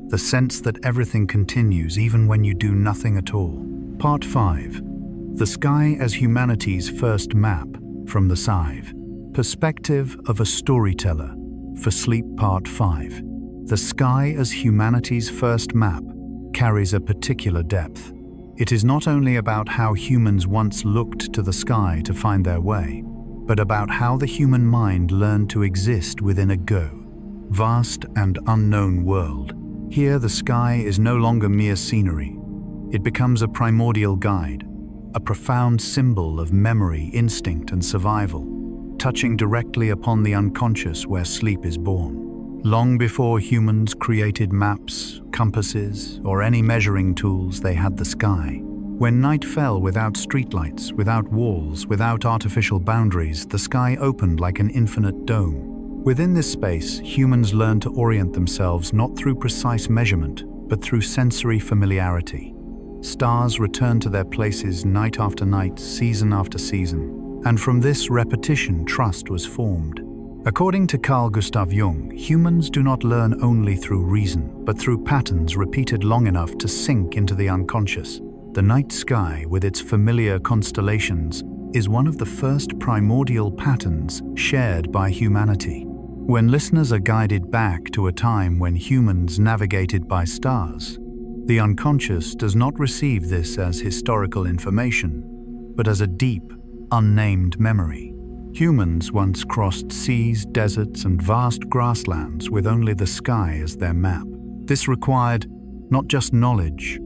The sense that everything continues even when you do nothing at all. Part 5. The sky as humanity's first map, from the Scythe. Perspective of a storyteller, for Sleep Part 5. The sky as humanity's first map carries a particular depth. It is not only about how humans once looked to the sky to find their way, but about how the human mind learned to exist within a vast and unknown world. Here, the sky is no longer mere scenery. It becomes a primordial guide, a profound symbol of memory, instinct, and survival, touching directly upon the unconscious where sleep is born. Long before humans created maps, compasses, or any measuring tools, they had the sky. When night fell without streetlights, without walls, without artificial boundaries, the sky opened like an infinite dome. Within this space, humans learned to orient themselves not through precise measurement, but through sensory familiarity. Stars returned to their places night after night, season after season, and from this repetition, trust was formed. According to Carl Gustav Jung, humans do not learn only through reason, but through patterns repeated long enough to sink into the unconscious. The night sky, with its familiar constellations, is one of the first primordial patterns shared by humanity. When listeners are guided back to a time when humans navigated by stars, the unconscious does not receive this as historical information, but as a deep, unnamed memory. Humans once crossed seas, deserts, and vast grasslands with only the sky as their map. This required not just knowledge,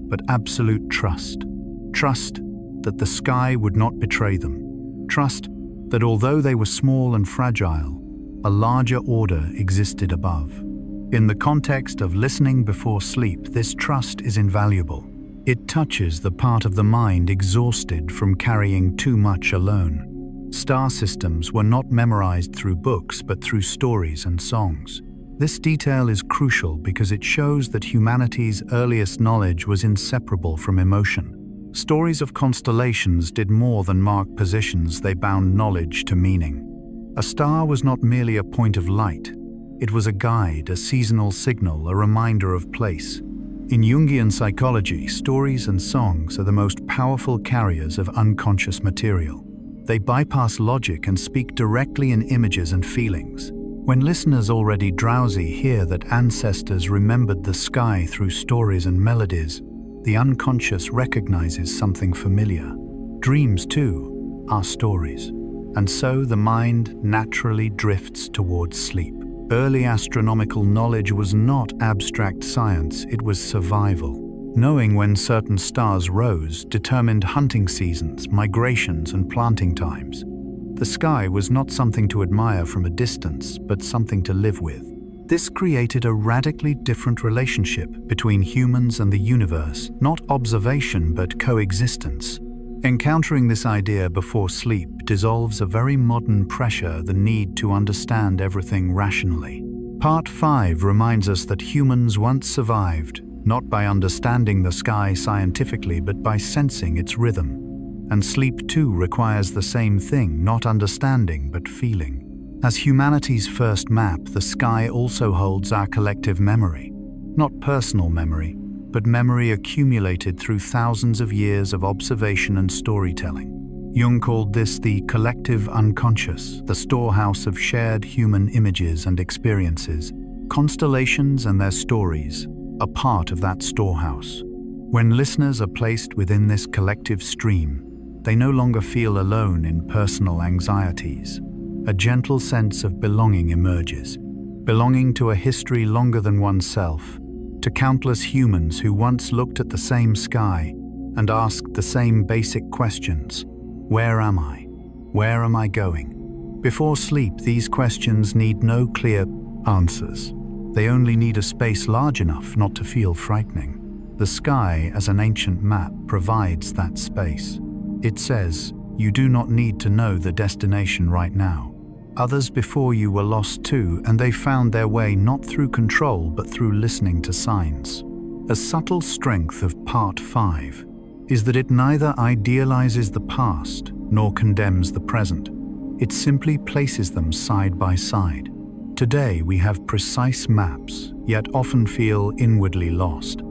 but absolute trust. Trust that the sky would not betray them. Trust that although they were small and fragile, a larger order existed above. In the context of listening before sleep, this trust is invaluable. It touches the part of the mind exhausted from carrying too much alone. Star systems were not memorized through books but through stories and songs. This detail is crucial because it shows that humanity's earliest knowledge was inseparable from emotion. Stories of constellations did more than mark positions, they bound knowledge to meaning. A star was not merely a point of light. It was a guide, a seasonal signal, a reminder of place. In Jungian psychology, stories and songs are the most powerful carriers of unconscious material. They bypass logic and speak directly in images and feelings. When listeners already drowsy hear that ancestors remembered the sky through stories and melodies, the unconscious recognizes something familiar. Dreams, too, are stories, and so the mind naturally drifts towards sleep. Early astronomical knowledge was not abstract science, it was survival. Knowing when certain stars rose determined hunting seasons, migrations, and planting times. The sky was not something to admire from a distance, but something to live with. This created a radically different relationship between humans and the universe, not observation but coexistence. Encountering this idea before sleep dissolves a very modern pressure, the need to understand everything rationally. Part 5 reminds us that humans once survived, not by understanding the sky scientifically but by sensing its rhythm. And sleep too requires the same thing, not understanding but feeling. As humanity's first map, the sky also holds our collective memory. Not personal memory, but memory accumulated through thousands of years of observation and storytelling. Jung called this the collective unconscious, the storehouse of shared human images and experiences. Constellations and their stories are part of that storehouse. When listeners are placed within this collective stream, they no longer feel alone in personal anxieties. A gentle sense of belonging emerges, belonging to a history longer than oneself, to countless humans who once looked at the same sky and asked the same basic questions. Where am I? Where am I going? Before sleep, these questions need no clear answers. They only need a space large enough not to feel frightening. The sky, as an ancient map, provides that space. It says, you do not need to know the destination right now. Others before you were lost too, and they found their way not through control but through listening to signs. A subtle strength of Part 5 is that it neither idealizes the past nor condemns the present. It simply places them side by side. Today we have precise maps, yet often feel inwardly lost.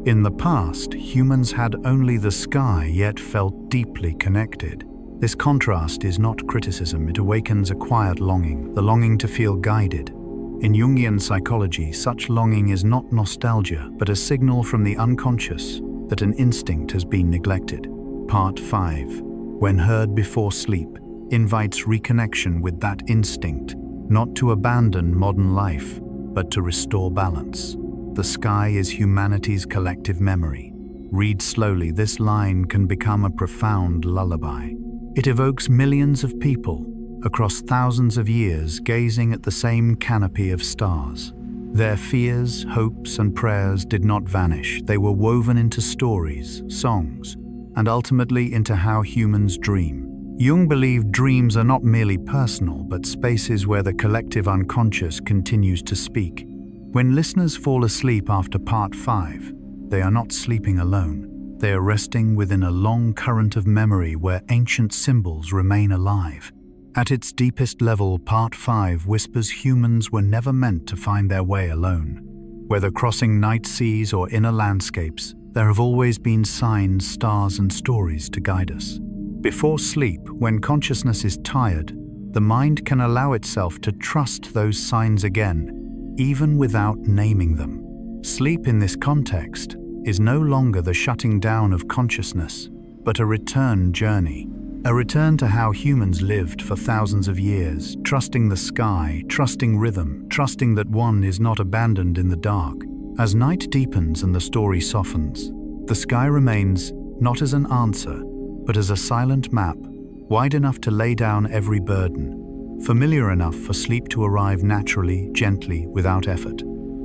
In the past, humans had only the sky, yet felt deeply connected. This contrast is not criticism, it awakens a quiet longing, the longing to feel guided. In Jungian psychology, such longing is not nostalgia, but a signal from the unconscious that an instinct has been neglected. Part 5, when heard before sleep, invites reconnection with that instinct, not to abandon modern life, but to restore balance. The sky is humanity's collective memory. Read slowly, this line can become a profound lullaby. It evokes millions of people across thousands of years gazing at the same canopy of stars. Their fears, hopes, and prayers did not vanish. They were woven into stories, songs, and ultimately into how humans dream. Jung believed dreams are not merely personal, but spaces where the collective unconscious continues to speak. When listeners fall asleep after Part 5, they are not sleeping alone. They are resting within a long current of memory where ancient symbols remain alive. At its deepest level, Part 5 whispers humans were never meant to find their way alone. Whether crossing night seas or inner landscapes, there have always been signs, stars, and stories to guide us. Before sleep, when consciousness is tired, the mind can allow itself to trust those signs again, even without naming them. Sleep in this context is no longer the shutting down of consciousness, but a return journey. A return to how humans lived for thousands of years, trusting the sky, trusting rhythm, trusting that one is not abandoned in the dark. As night deepens and the story softens, the sky remains not as an answer, but as a silent map, wide enough to lay down every burden, familiar enough for sleep to arrive naturally, gently, without effort.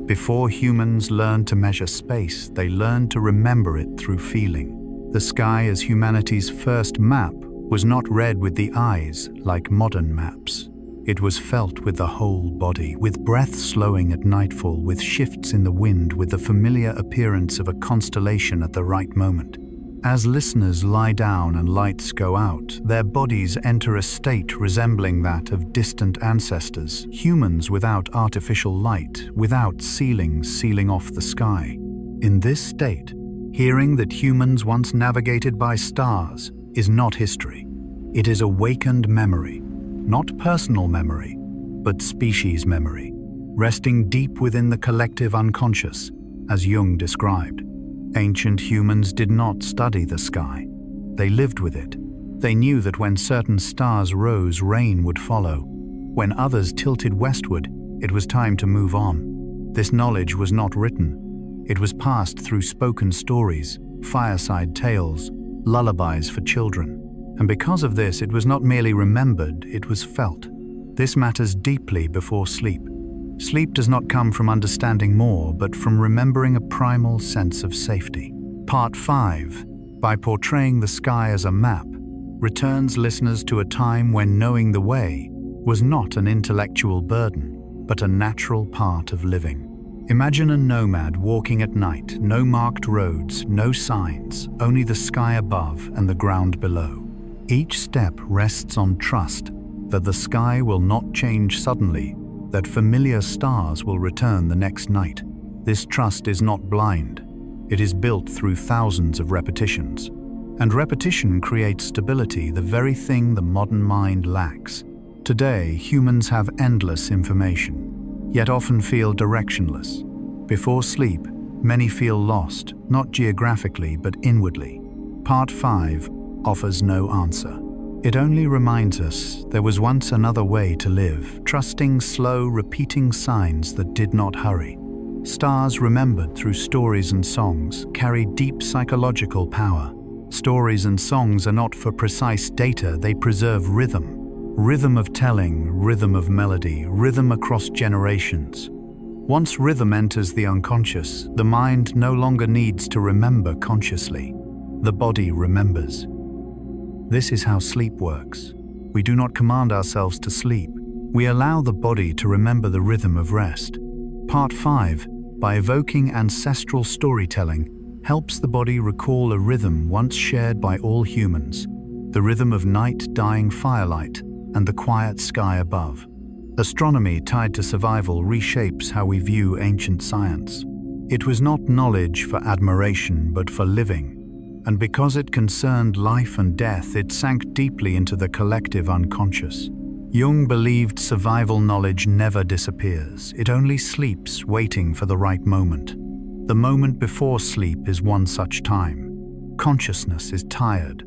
Before humans learned to measure space, they learned to remember it through feeling. The sky as humanity's first map was not read with the eyes like modern maps. It was felt with the whole body, with breath slowing at nightfall, with shifts in the wind, with the familiar appearance of a constellation at the right moment. As listeners lie down and lights go out, their bodies enter a state resembling that of distant ancestors, humans without artificial light, without ceilings sealing off the sky. In this state, hearing that humans once navigated by stars is not history. It is awakened memory, not personal memory, but species memory, resting deep within the collective unconscious, as Jung described. Ancient humans did not study the sky. They lived with it. They knew that when certain stars rose, rain would follow. When others tilted westward, it was time to move on. This knowledge was not written. It was passed through spoken stories, fireside tales, lullabies for children. And because of this, it was not merely remembered, it was felt. This matters deeply before sleep. Sleep does not come from understanding more, but from remembering a primal sense of safety. Part 5, by portraying the sky as a map, returns listeners to a time when knowing the way was not an intellectual burden, but a natural part of living. Imagine a nomad walking at night, no marked roads, no signs, only the sky above and the ground below. Each step rests on trust that the sky will not change suddenly, that familiar stars will return the next night. This trust is not blind. It is built through thousands of repetitions. And repetition creates stability, the very thing the modern mind lacks. Today, humans have endless information, yet often feel directionless. Before sleep, many feel lost, not geographically but inwardly. Part 5 offers no answer. It only reminds us there was once another way to live, trusting slow, repeating signs that did not hurry. Stars remembered through stories and songs carry deep psychological power. Stories and songs are not for precise data, they preserve rhythm. Rhythm of telling, rhythm of melody, rhythm across generations. Once rhythm enters the unconscious, the mind no longer needs to remember consciously. The body remembers. This is how sleep works. We do not command ourselves to sleep. We allow the body to remember the rhythm of rest. Part 5, by evoking ancestral storytelling, helps the body recall a rhythm once shared by all humans, the rhythm of night dying firelight and the quiet sky above. Astronomy tied to survival reshapes how we view ancient science. It was not knowledge for admiration but for living. And because it concerned life and death, it sank deeply into the collective unconscious. Jung believed survival knowledge never disappears. It only sleeps, waiting for the right moment. The moment before sleep is one such time. Consciousness is tired.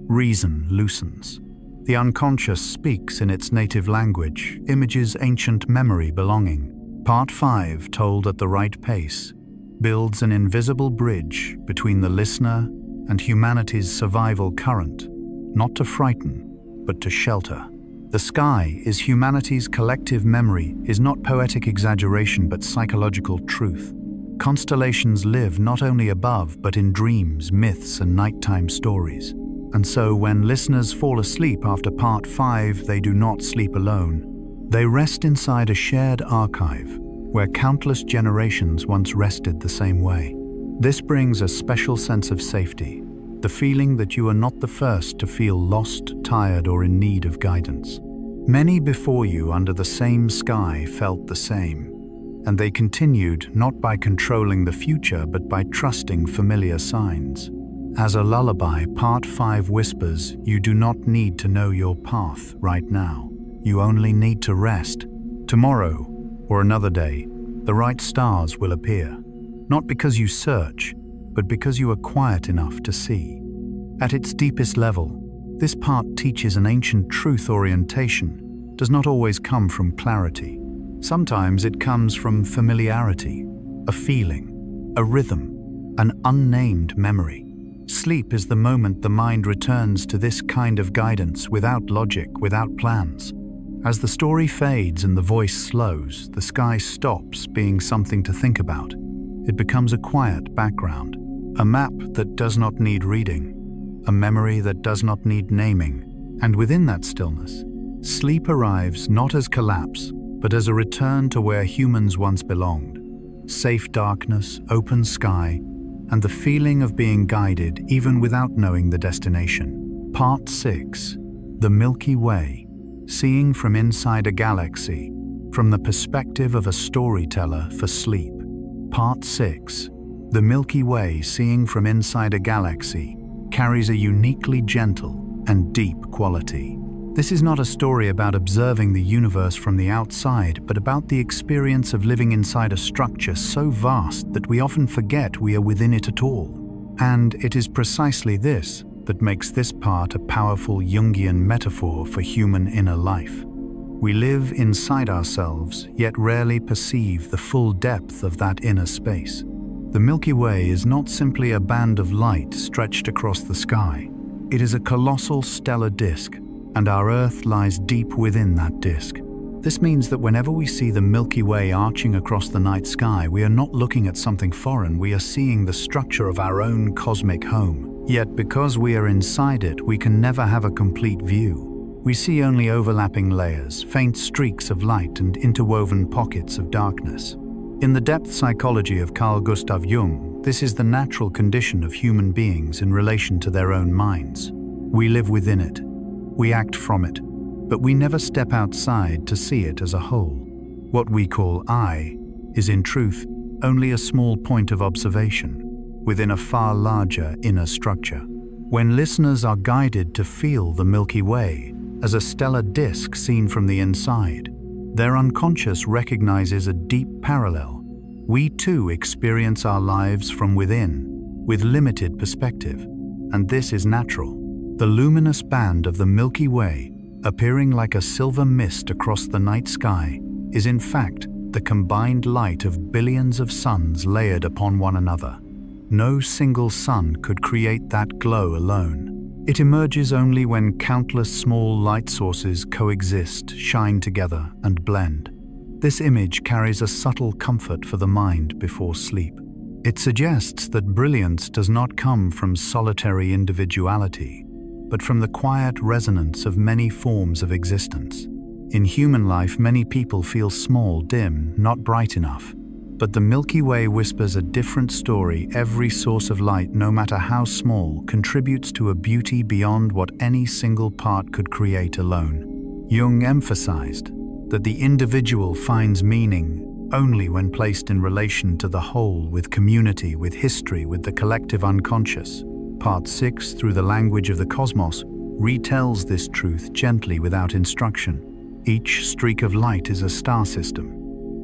Reason loosens. The unconscious speaks in its native language, images ancient memory belonging. Part 5, told at the right pace, builds an invisible bridge between the listener and humanity's survival current, not to frighten, but to shelter. The sky is humanity's collective memory, is not poetic exaggeration but psychological truth. Constellations live not only above but in dreams, myths and nighttime stories. And so when listeners fall asleep after Part 5, they do not sleep alone. They rest inside a shared archive where countless generations once rested the same way. This brings a special sense of safety, the feeling that you are not the first to feel lost, tired, or in need of guidance. Many before you under the same sky felt the same, and they continued not by controlling the future but by trusting familiar signs. As a lullaby, Part 5 whispers, you do not need to know your path right now. You only need to rest. Tomorrow, or another day, the right stars will appear. Not because you search, but because you are quiet enough to see. At its deepest level, this part teaches an ancient truth. Orientation does not always come from clarity. Sometimes it comes from familiarity, a feeling, a rhythm, an unnamed memory. Sleep is the moment the mind returns to this kind of guidance without logic, without plans. As the story fades and the voice slows, the sky stops being something to think about. It becomes a quiet background, a map that does not need reading, a memory that does not need naming. And within that stillness, sleep arrives not as collapse, but as a return to where humans once belonged. Safe darkness, open sky, and the feeling of being guided even without knowing the destination. Part 6. The Milky Way. Seeing from inside a galaxy, from the perspective of a storyteller for sleep. Part 6. The Milky Way, seeing from inside a galaxy, carries a uniquely gentle and deep quality. This is not a story about observing the universe from the outside, but about the experience of living inside a structure so vast that we often forget we are within it at all. And it is precisely this that makes this part a powerful Jungian metaphor for human inner life. We live inside ourselves, yet rarely perceive the full depth of that inner space. The Milky Way is not simply a band of light stretched across the sky. It is a colossal stellar disk, and our Earth lies deep within that disk. This means that whenever we see the Milky Way arching across the night sky, we are not looking at something foreign, we are seeing the structure of our own cosmic home. Yet because we are inside it, we can never have a complete view. We see only overlapping layers, faint streaks of light and interwoven pockets of darkness. In the depth psychology of Carl Gustav Jung, this is the natural condition of human beings in relation to their own minds. We live within it. We act from it, but we never step outside to see it as a whole. What we call I is in truth only a small point of observation within a far larger inner structure. When listeners are guided to feel the Milky Way as a stellar disk seen from the inside, their unconscious recognizes a deep parallel. We too experience our lives from within, with limited perspective, and this is natural. The luminous band of the Milky Way, appearing like a silver mist across the night sky, is in fact the combined light of billions of suns layered upon one another. No single sun could create that glow alone. It emerges only when countless small light sources coexist, shine together, and blend. This image carries a subtle comfort for the mind before sleep. It suggests that brilliance does not come from solitary individuality, but from the quiet resonance of many forms of existence. In human life, many people feel small, dim, not bright enough. But the Milky Way whispers a different story. Every source of light, no matter how small, contributes to a beauty beyond what any single part could create alone. Jung emphasized that the individual finds meaning only when placed in relation to the whole, with community, with history, with the collective unconscious. Part 6, Through the Language of the Cosmos, retells this truth gently without instruction. Each streak of light is a star system.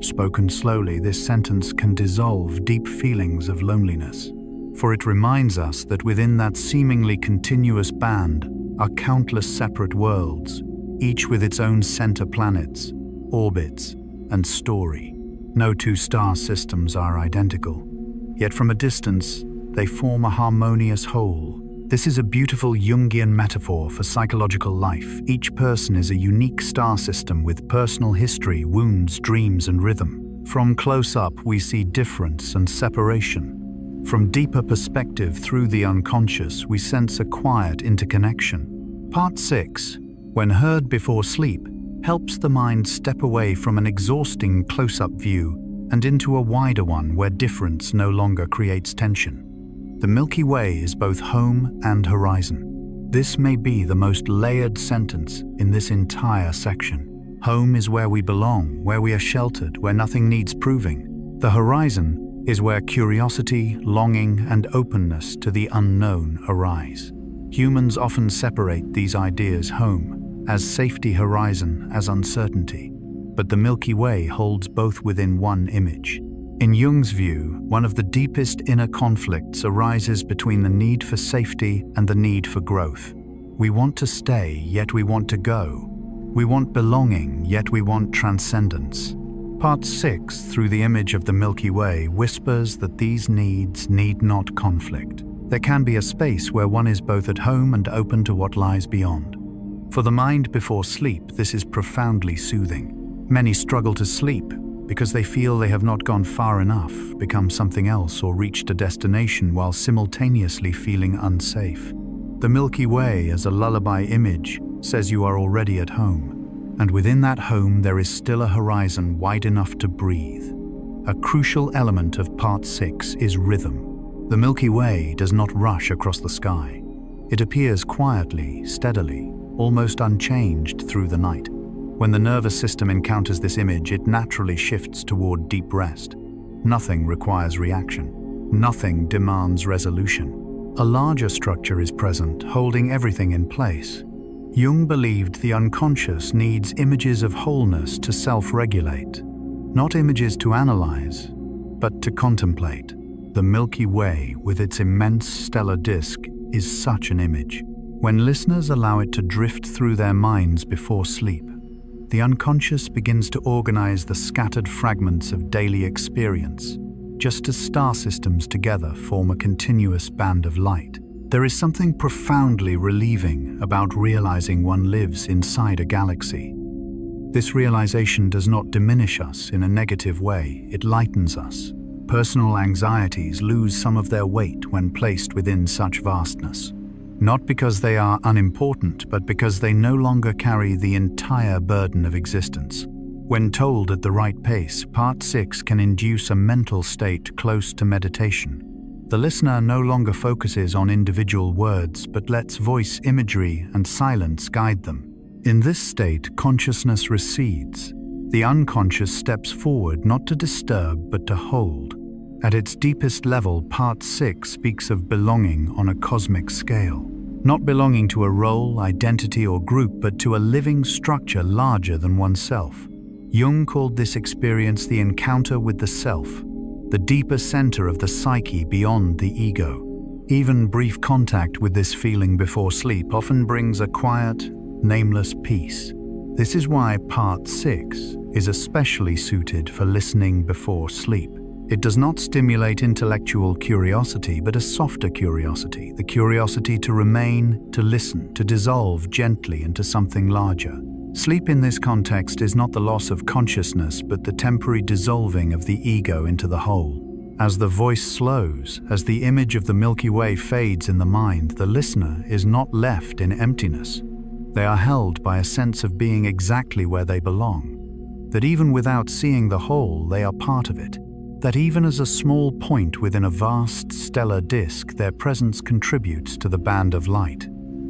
Spoken slowly, this sentence can dissolve deep feelings of loneliness, for it reminds us that within that seemingly continuous band are countless separate worlds, each with its own center planets, orbits, and story. No two star systems are identical, yet from a distance, they form a harmonious whole. This is a beautiful Jungian metaphor for psychological life. Each person is a unique star system with personal history, wounds, dreams, and rhythm. From close up, we see difference and separation. From deeper perspective through the unconscious, we sense a quiet interconnection. Part 6, when heard before sleep, helps the mind step away from an exhausting close-up view and into a wider one where difference no longer creates tension. The Milky Way is both home and horizon. This may be the most layered sentence in this entire section. Home is where we belong, where we are sheltered, where nothing needs proving. The horizon is where curiosity, longing, and openness to the unknown arise. Humans often separate these ideas: home as safety, horizon as uncertainty. But the Milky Way holds both within one image. In Jung's view, one of the deepest inner conflicts arises between the need for safety and the need for growth. We want to stay, yet we want to go. We want belonging, yet we want transcendence. Part 6, Through the Image of the Milky Way, whispers that these needs need not conflict. There can be a space where one is both at home and open to what lies beyond. For the mind before sleep, this is profoundly soothing. Many struggle to sleep because they feel they have not gone far enough, become something else, or reached a destination while simultaneously feeling unsafe. The Milky Way, as a lullaby image, says you are already at home, and within that home there is still a horizon wide enough to breathe. A crucial element of Part 6 is rhythm. The Milky Way does not rush across the sky. It appears quietly, steadily, almost unchanged through the night. When the nervous system encounters this image, it naturally shifts toward deep rest. Nothing requires reaction. Nothing demands resolution. A larger structure is present, holding everything in place. Jung believed the unconscious needs images of wholeness to self-regulate, not images to analyze, but to contemplate. The Milky Way, with its immense stellar disk, is such an image. When listeners allow it to drift through their minds before sleep, the unconscious begins to organize the scattered fragments of daily experience, just as star systems together form a continuous band of light. There is something profoundly relieving about realizing one lives inside a galaxy. This realization does not diminish us in a negative way, it lightens us. Personal anxieties lose some of their weight when placed within such vastness. Not because they are unimportant, but because they no longer carry the entire burden of existence. When told at the right pace, Part 6 can induce a mental state close to meditation. The listener no longer focuses on individual words, but lets voice imagery and silence guide them. In this state, consciousness recedes. The unconscious steps forward, not to disturb, but to hold. At its deepest level, Part 6 speaks of belonging on a cosmic scale. Not belonging to a role, identity, or group, but to a living structure larger than oneself. Jung called this experience the encounter with the self, the deeper center of the psyche beyond the ego. Even brief contact with this feeling before sleep often brings a quiet, nameless peace. This is why Part 6 is especially suited for listening before sleep. It does not stimulate intellectual curiosity, but a softer curiosity, the curiosity to remain, to listen, to dissolve gently into something larger. Sleep in this context is not the loss of consciousness, but the temporary dissolving of the ego into the whole. As the voice slows, as the image of the Milky Way fades in the mind, the listener is not left in emptiness. They are held by a sense of being exactly where they belong. That even without seeing the whole, they are part of it. That even as a small point within a vast stellar disk, their presence contributes to the band of light.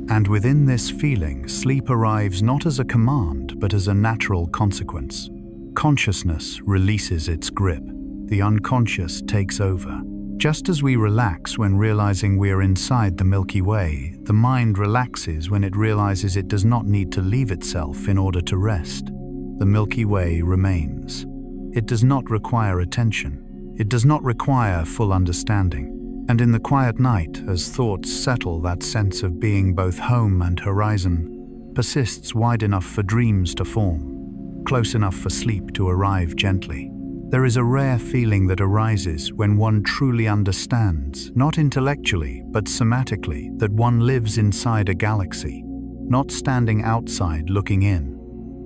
And within this feeling, sleep arrives not as a command, but as a natural consequence. Consciousness releases its grip. The unconscious takes over. Just as we relax when realizing we are inside the Milky Way, the mind relaxes when it realizes it does not need to leave itself in order to rest. The Milky Way remains. It does not require attention. It does not require full understanding. And in the quiet night, as thoughts settle, that sense of being both home and horizon persists wide enough for dreams to form, close enough for sleep to arrive gently. There is a rare feeling that arises when one truly understands, not intellectually, but somatically, that one lives inside a galaxy, not standing outside looking in,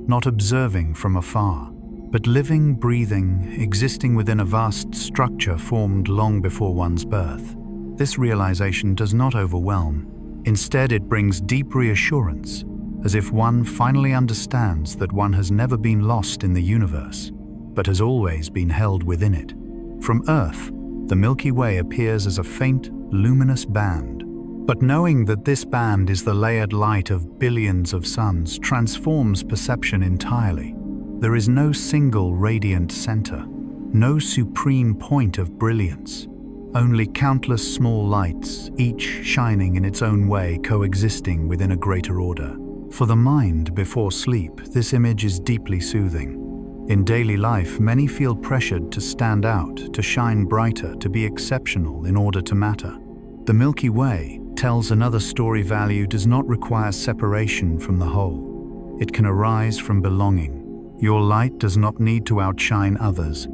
not observing from afar, but living, breathing, existing within a vast structure formed long before one's birth. This realization does not overwhelm. Instead, it brings deep reassurance, as if one finally understands that one has never been lost in the universe, but has always been held within it. From Earth, the Milky Way appears as a faint, luminous band. But knowing that this band is the layered light of billions of suns transforms perception entirely. There is no single radiant center, no supreme point of brilliance, only countless small lights, each shining in its own way, coexisting within a greater order. For the mind before sleep, this image is deeply soothing. In daily life, many feel pressured to stand out, to shine brighter, to be exceptional in order to matter. The Milky Way tells another story. Value does not require separation from the whole. It can arise from belonging. Your light does not need to outshine others.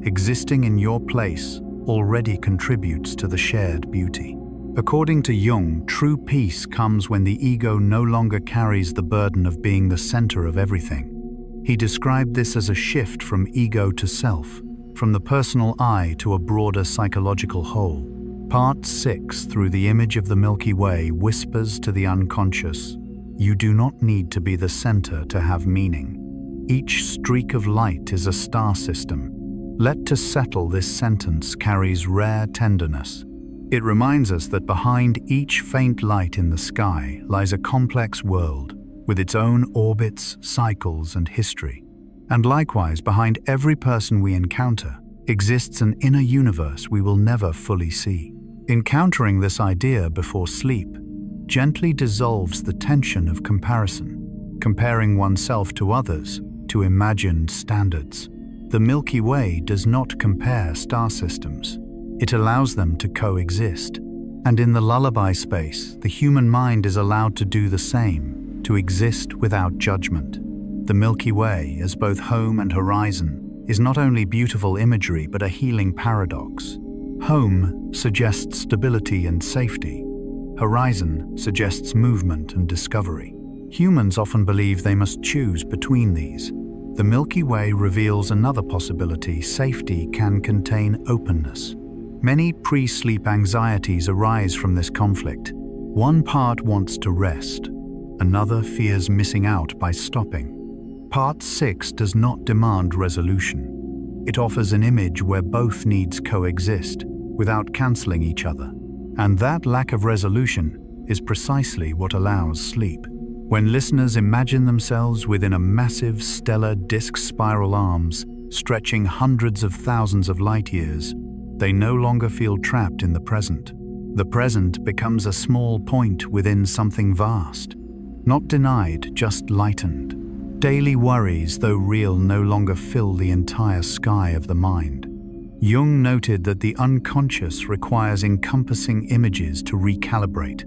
Existing in your place already contributes to the shared beauty. According to Jung, true peace comes when the ego no longer carries the burden of being the center of everything. He described this as a shift from ego to self, from the personal I to a broader psychological whole. Part 6, through the image of the Milky Way, whispers to the unconscious, "You do not need to be the center to have meaning. Each streak of light is a star system." Let to settle this sentence carries rare tenderness. It reminds us that behind each faint light in the sky lies a complex world, with its own orbits, cycles, and history. And likewise, behind every person we encounter exists an inner universe we will never fully see. Encountering this idea before sleep gently dissolves the tension of comparison, comparing oneself to others, to imagined standards. The Milky Way does not compare star systems. It allows them to coexist. And in the lullaby space, the human mind is allowed to do the same, to exist without judgment. The Milky Way, as both home and horizon, is not only beautiful imagery but a healing paradox. Home suggests stability and safety. Horizon suggests movement and discovery. Humans often believe they must choose between these. The Milky Way reveals another possibility: safety can contain openness. Many pre-sleep anxieties arise from this conflict. One part wants to rest, another fears missing out by stopping. Part 6 does not demand resolution. It offers an image where both needs coexist, without cancelling each other. And that lack of resolution is precisely what allows sleep. When listeners imagine themselves within a massive stellar disk spiral arms, stretching hundreds of thousands of light years, they no longer feel trapped in the present. The present becomes a small point within something vast, not denied, just lightened. Daily worries, though real, no longer fill the entire sky of the mind. Jung noted that the unconscious requires encompassing images to recalibrate,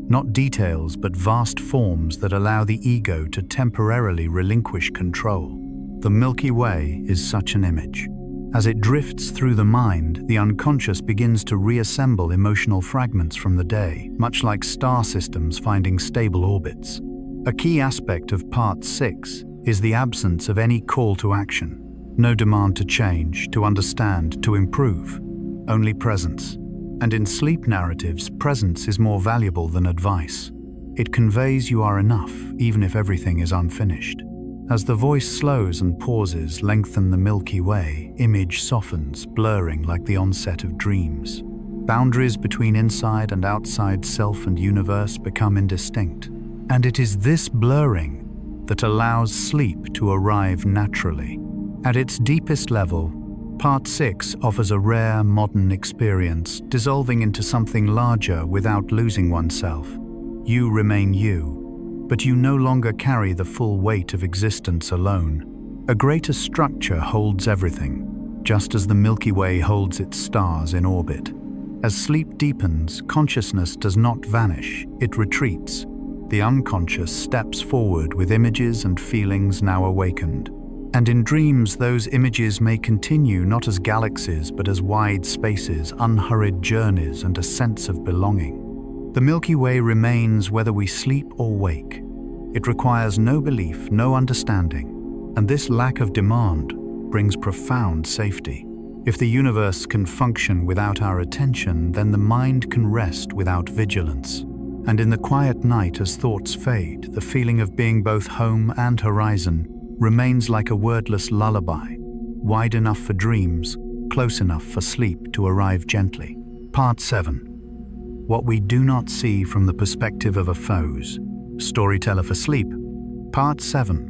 not details but vast forms that allow the ego to temporarily relinquish control. The Milky Way is such an image. As it drifts through the mind, the unconscious begins to reassemble emotional fragments from the day, much like star systems finding stable orbits. A key aspect of Part 6 is the absence of any call to action. No demand to change, to understand, to improve. Only presence. And in sleep narratives, presence is more valuable than advice. It conveys you are enough, even if everything is unfinished. As the voice slows and pauses lengthen the Milky Way, image softens, blurring like the onset of dreams. Boundaries between inside and outside self and universe become indistinct. And it is this blurring that allows sleep to arrive naturally. At its deepest level, Part 6 offers a rare modern experience, dissolving into something larger without losing oneself. You remain you, but you no longer carry the full weight of existence alone. A greater structure holds everything, just as the Milky Way holds its stars in orbit. As sleep deepens, consciousness does not vanish, it retreats. The unconscious steps forward with images and feelings now awakened. And in dreams, those images may continue not as galaxies but as wide spaces, unhurried journeys, and a sense of belonging. The Milky Way remains whether we sleep or wake. It requires no belief, no understanding, and this lack of demand brings profound safety. If the universe can function without our attention, then the mind can rest without vigilance. And in the quiet night, as thoughts fade, the feeling of being both home and horizon remains like a wordless lullaby, wide enough for dreams, close enough for sleep to arrive gently. Part 7. What we do not see from the perspective of a foe's storyteller for sleep. Part 7.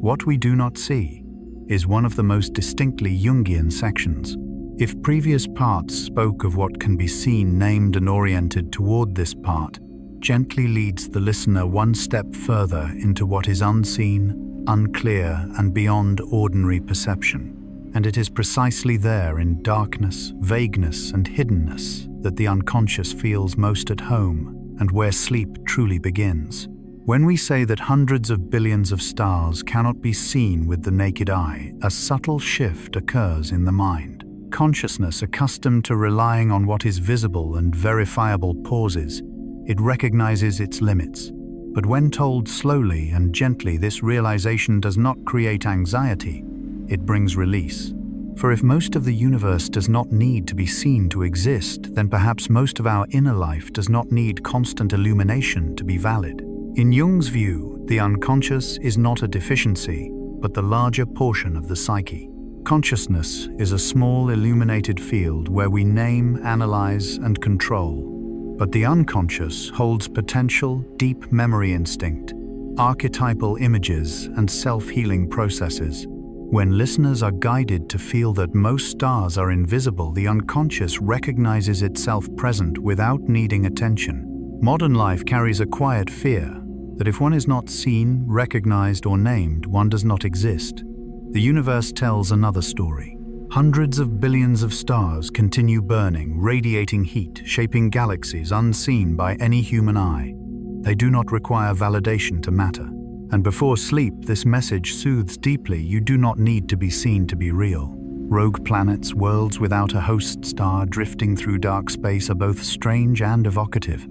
What we do not see is one of the most distinctly Jungian sections. If previous parts spoke of what can be seen, named and oriented toward this part, gently leads the listener one step further into what is unseen, unclear, and beyond ordinary perception. And it is precisely there, in darkness, vagueness, and hiddenness, that the unconscious feels most at home, and where sleep truly begins. When we say that hundreds of billions of stars cannot be seen with the naked eye, a subtle shift occurs in the mind. consciousness, accustomed to relying on what is visible and verifiable, pauses. It recognizes its limits. But when told slowly and gently, this realization does not create anxiety, it brings release. For if most of the universe does not need to be seen to exist, then perhaps most of our inner life does not need constant illumination to be valid. In Jung's view, the unconscious is not a deficiency, but the larger portion of the psyche. Consciousness is a small illuminated field where we name, analyze, and control. But the unconscious holds potential, deep memory instinct, archetypal images, and self-healing processes. When listeners are guided to feel that most stars are invisible, the unconscious recognizes itself present without needing attention. Modern life carries a quiet fear that if one is not seen, recognized, or named, one does not exist. The universe tells another story. Hundreds of billions of stars continue burning, radiating heat, shaping galaxies unseen by any human eye. They do not require validation to matter. And before sleep, this message soothes deeply: you do not need to be seen to be real. Rogue planets, worlds without a host star drifting through dark space, are both strange and evocative.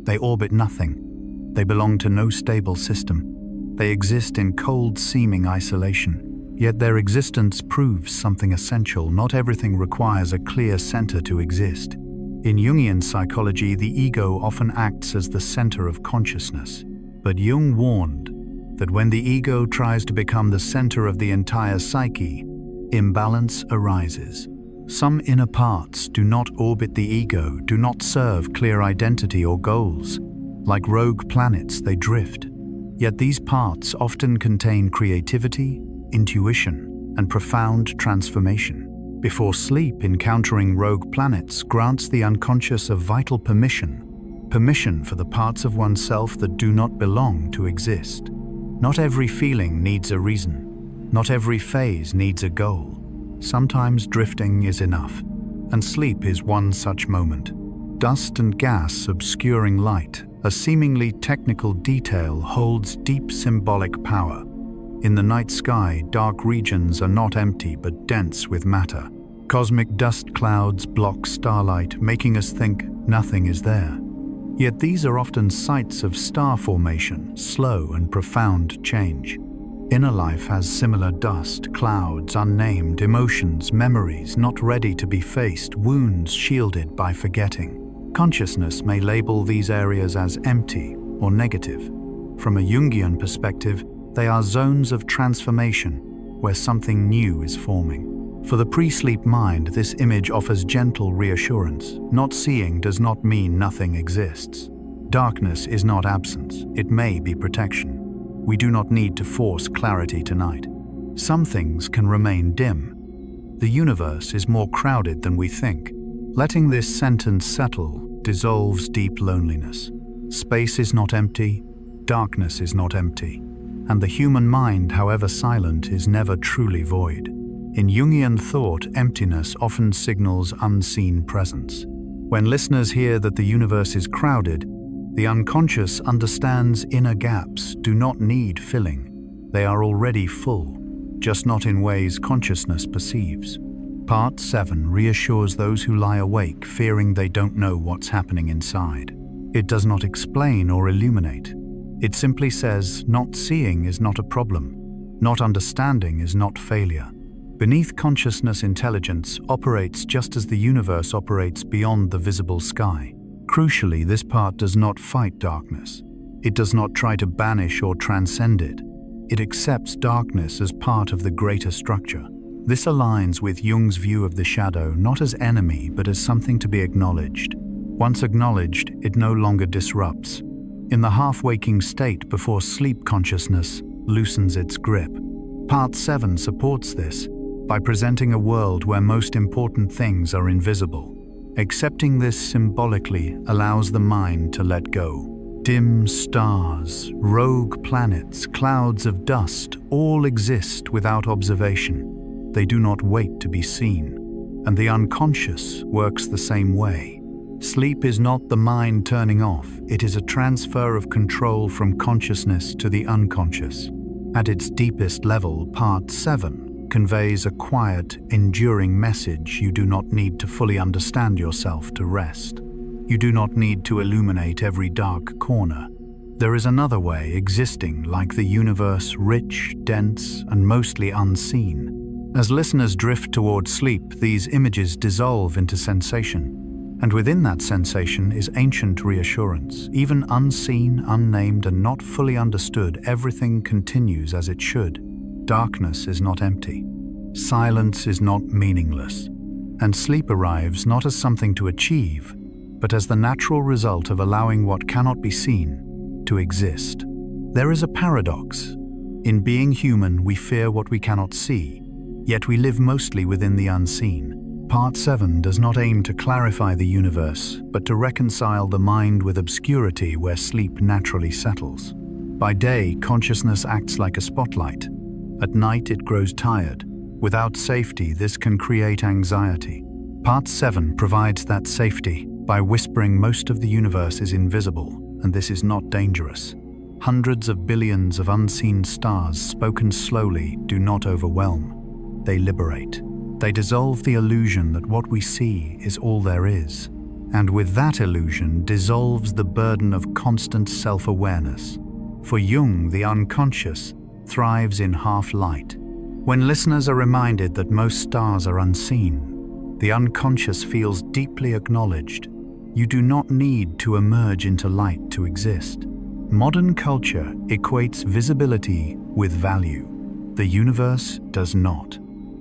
They orbit nothing. They belong to no stable system. They exist in cold-seeming isolation. Yet their existence proves something essential. Not everything requires a clear center to exist. In Jungian psychology, the ego often acts as the center of consciousness. But Jung warned that when the ego tries to become the center of the entire psyche, imbalance arises. Some inner parts do not orbit the ego, do not serve clear identity or goals. Like rogue planets, they drift. Yet these parts often contain creativity, intuition, and profound transformation. Before sleep, encountering rogue planets grants the unconscious a vital permission for the parts of oneself that do not belong to exist. Not every feeling needs a reason. Not every phase needs a goal. Sometimes drifting is enough, and sleep is one such moment. Dust and gas obscuring light, a seemingly technical detail, holds deep symbolic power. In the night sky, dark regions are not empty but dense with matter. Cosmic dust clouds block starlight, making us think nothing is there. Yet these are often sites of star formation, slow and profound change. Inner life has similar dust, clouds, unnamed emotions, memories not ready to be faced, wounds shielded by forgetting. Consciousness may label these areas as empty or negative. From a Jungian perspective, they are zones of transformation where something new is forming. For the pre-sleep mind, this image offers gentle reassurance. Not seeing does not mean nothing exists. Darkness is not absence, it may be protection. We do not need to force clarity tonight. Some things can remain dim. The universe is more crowded than we think. Letting this sentence settle dissolves deep loneliness. Space is not empty, darkness is not empty, and the human mind, however silent, is never truly void. In Jungian thought, emptiness often signals unseen presence. When listeners hear that the universe is crowded, the unconscious understands inner gaps do not need filling. They are already full, just not in ways consciousness perceives. Part 7 reassures those who lie awake, fearing they don't know what's happening inside. It does not explain or illuminate. It simply says, not seeing is not a problem. Not understanding is not failure. Beneath consciousness, intelligence operates just as the universe operates beyond the visible sky. Crucially, this part does not fight darkness. It does not try to banish or transcend it. It accepts darkness as part of the greater structure. This aligns with Jung's view of the shadow, not as enemy, but as something to be acknowledged. Once acknowledged, it no longer disrupts. In the half-waking state before sleep, consciousness loosens its grip. Part 7 supports this by presenting a world where most important things are invisible. Accepting this symbolically allows the mind to let go. Dim stars, rogue planets, clouds of dust all exist without observation. They do not wait to be seen, and the unconscious works the same way. Sleep is not the mind turning off, it is a transfer of control from consciousness to the unconscious. At its deepest level, Part 7 conveys a quiet, enduring message: you do not need to fully understand yourself to rest. You do not need to illuminate every dark corner. There is another way existing like the universe, rich, dense, and mostly unseen. As listeners drift toward sleep, these images dissolve into sensation. And within that sensation is ancient reassurance. Even unseen, unnamed, and not fully understood, everything continues as it should. Darkness is not empty. Silence is not meaningless. And sleep arrives not as something to achieve, but as the natural result of allowing what cannot be seen to exist. There is a paradox. In being human, we fear what we cannot see, yet we live mostly within the unseen. Part 7 does not aim to clarify the universe, but to reconcile the mind with obscurity where sleep naturally settles. By day, consciousness acts like a spotlight. At night, it grows tired. Without safety, this can create anxiety. Part 7 provides that safety by whispering most of the universe is invisible, and this is not dangerous. Hundreds of billions of unseen stars, spoken slowly, do not overwhelm. They liberate. They dissolve the illusion that what we see is all there is. And with that illusion dissolves the burden of constant self-awareness. For Jung, the unconscious thrives in half-light. When listeners are reminded that most stars are unseen, the unconscious feels deeply acknowledged. You do not need to emerge into light to exist. Modern culture equates visibility with value. The universe does not.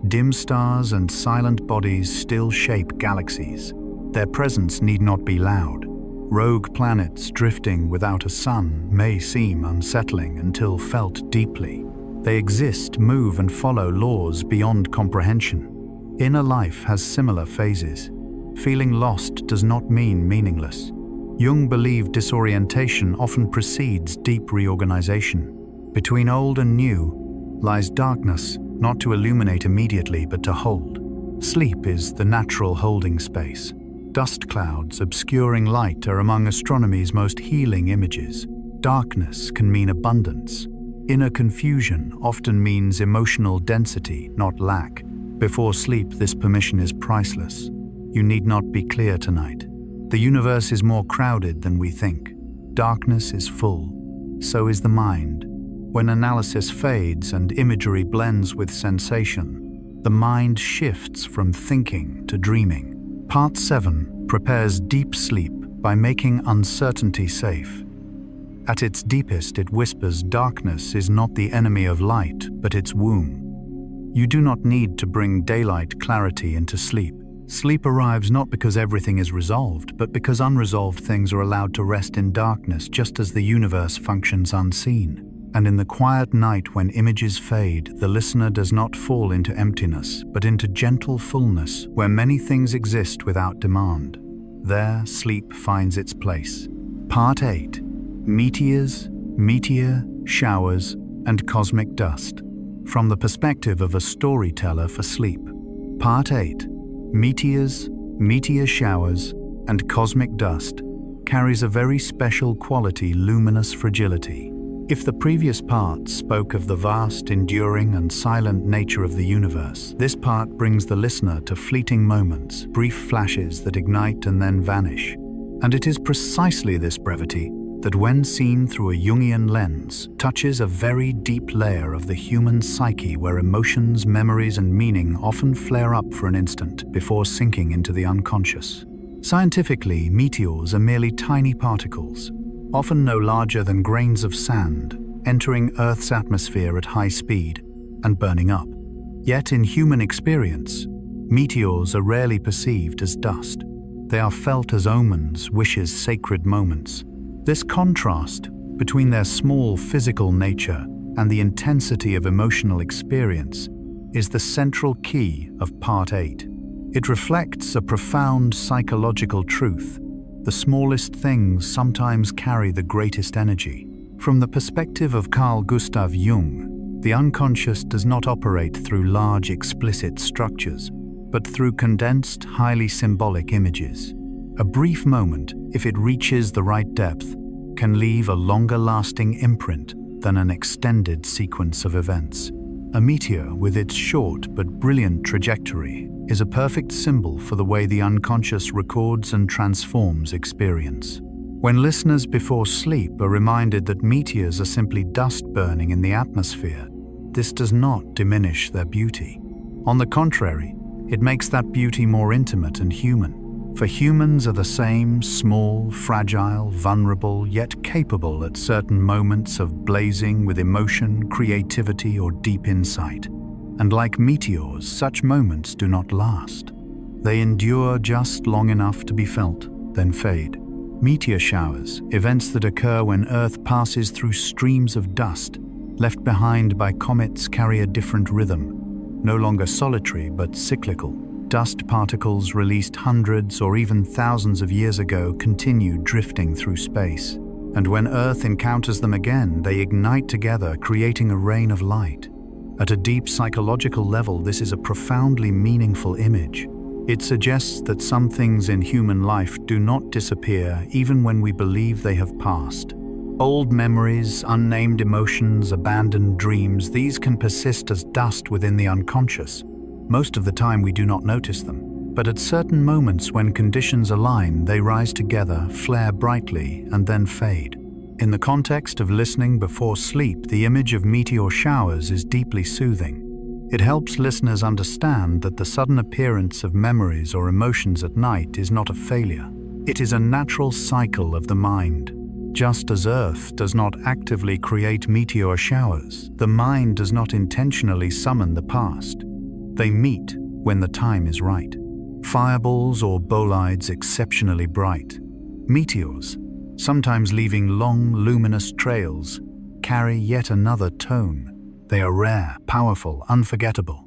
Dim stars and silent bodies still shape galaxies. Their presence need not be loud. Rogue planets drifting without a sun may seem unsettling until felt deeply. They exist, move, and follow laws beyond comprehension. Inner life has similar phases. Feeling lost does not mean meaningless. Jung believed disorientation often precedes deep reorganization. Between old and new lies darkness, not to illuminate immediately but to hold. Sleep is the natural holding space. Dust clouds obscuring light are among astronomy's most healing images. Darkness can mean abundance. Inner confusion often means emotional density, not lack. Before sleep, this permission is priceless. You need not be clear tonight. The universe is more crowded than we think. Darkness is full. So is the mind. When analysis fades and imagery blends with sensation, the mind shifts from thinking to dreaming. Part 7 prepares deep sleep by making uncertainty safe. At its deepest, it whispers darkness is not the enemy of light, but its womb. You do not need to bring daylight clarity into sleep. Sleep arrives not because everything is resolved, but because unresolved things are allowed to rest in darkness, just as the universe functions unseen. And in the quiet night when images fade, the listener does not fall into emptiness, but into gentle fullness, where many things exist without demand. There, sleep finds its place. Part 8. Meteors, meteor, showers, and cosmic dust. From the perspective of a storyteller for sleep. Part 8. Meteors, meteor showers, and cosmic dust carries a very special quality: luminous fragility. If the previous part spoke of the vast, enduring, and silent nature of the universe, this part brings the listener to fleeting moments, brief flashes that ignite and then vanish. And it is precisely this brevity that, when seen through a Jungian lens, touches a very deep layer of the human psyche where emotions, memories, and meaning often flare up for an instant before sinking into the unconscious. Scientifically, meteors are merely tiny particles, often no larger than grains of sand, entering Earth's atmosphere at high speed and burning up. Yet in human experience, meteors are rarely perceived as dust. They are felt as omens, wishes, sacred moments. This contrast between their small physical nature and the intensity of emotional experience is the central key of Part 8. It reflects a profound psychological truth. The smallest things sometimes carry the greatest energy. From the perspective of Carl Gustav Jung, the unconscious does not operate through large, explicit structures, but through condensed, highly symbolic images. A brief moment, if it reaches the right depth, can leave a longer-lasting imprint than an extended sequence of events. A meteor, with its short but brilliant trajectory, is a perfect symbol for the way the unconscious records and transforms experience. When listeners before sleep are reminded that meteors are simply dust burning in the atmosphere, this does not diminish their beauty. On the contrary, it makes that beauty more intimate and human. For humans are the same, small, fragile, vulnerable, yet capable at certain moments of blazing with emotion, creativity, or deep insight. And like meteors, such moments do not last. They endure just long enough to be felt, then fade. Meteor showers, events that occur when Earth passes through streams of dust, left behind by comets, carry a different rhythm, no longer solitary but cyclical. Dust particles released hundreds or even thousands of years ago continue drifting through space. And when Earth encounters them again, they ignite together, creating a rain of light. At a deep psychological level, this is a profoundly meaningful image. It suggests that some things in human life do not disappear even when we believe they have passed. Old memories, unnamed emotions, abandoned dreams, these can persist as dust within the unconscious. Most of the time we do not notice them, but at certain moments when conditions align, they rise together, flare brightly, and then fade. In the context of listening before sleep, the image of meteor showers is deeply soothing. It helps listeners understand that the sudden appearance of memories or emotions at night is not a failure. It is a natural cycle of the mind. Just as Earth does not actively create meteor showers, the mind does not intentionally summon the past. They meet when the time is right. Fireballs or bolides exceptionally bright. Meteors, sometimes leaving long, luminous trails, carry yet another tone. They are rare, powerful, unforgettable.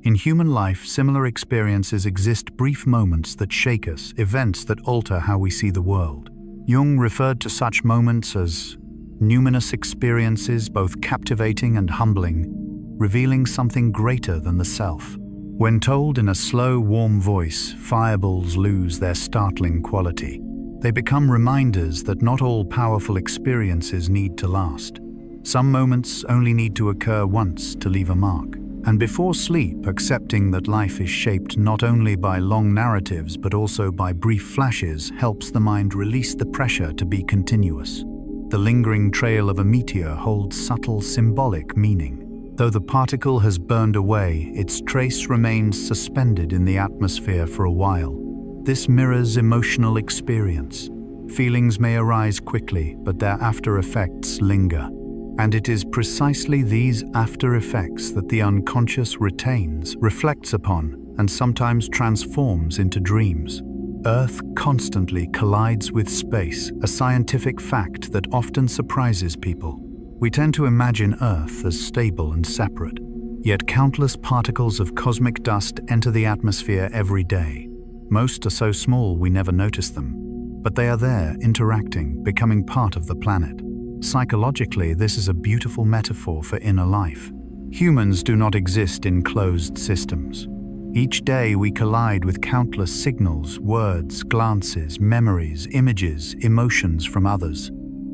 In human life, similar experiences exist, brief moments that shake us, events that alter how we see the world. Jung referred to such moments as numinous experiences, both captivating and humbling, revealing something greater than the self. When told in a slow, warm voice, fireballs lose their startling quality. They become reminders that not all powerful experiences need to last. Some moments only need to occur once to leave a mark. And before sleep, accepting that life is shaped not only by long narratives but also by brief flashes helps the mind release the pressure to be continuous. The lingering trail of a meteor holds subtle symbolic meaning. Though the particle has burned away, its trace remains suspended in the atmosphere for a while. This mirrors emotional experience. Feelings may arise quickly, but their after effects linger. And it is precisely these after effects that the unconscious retains, reflects upon, and sometimes transforms into dreams. Earth constantly collides with space, a scientific fact that often surprises people. We tend to imagine Earth as stable and separate, yet countless particles of cosmic dust enter the atmosphere every day. Most are so small we never notice them, but they are there, interacting, becoming part of the planet. Psychologically, this is a beautiful metaphor for inner life. Humans do not exist in closed systems. Each day we collide with countless signals, words, glances, memories, images, emotions from others.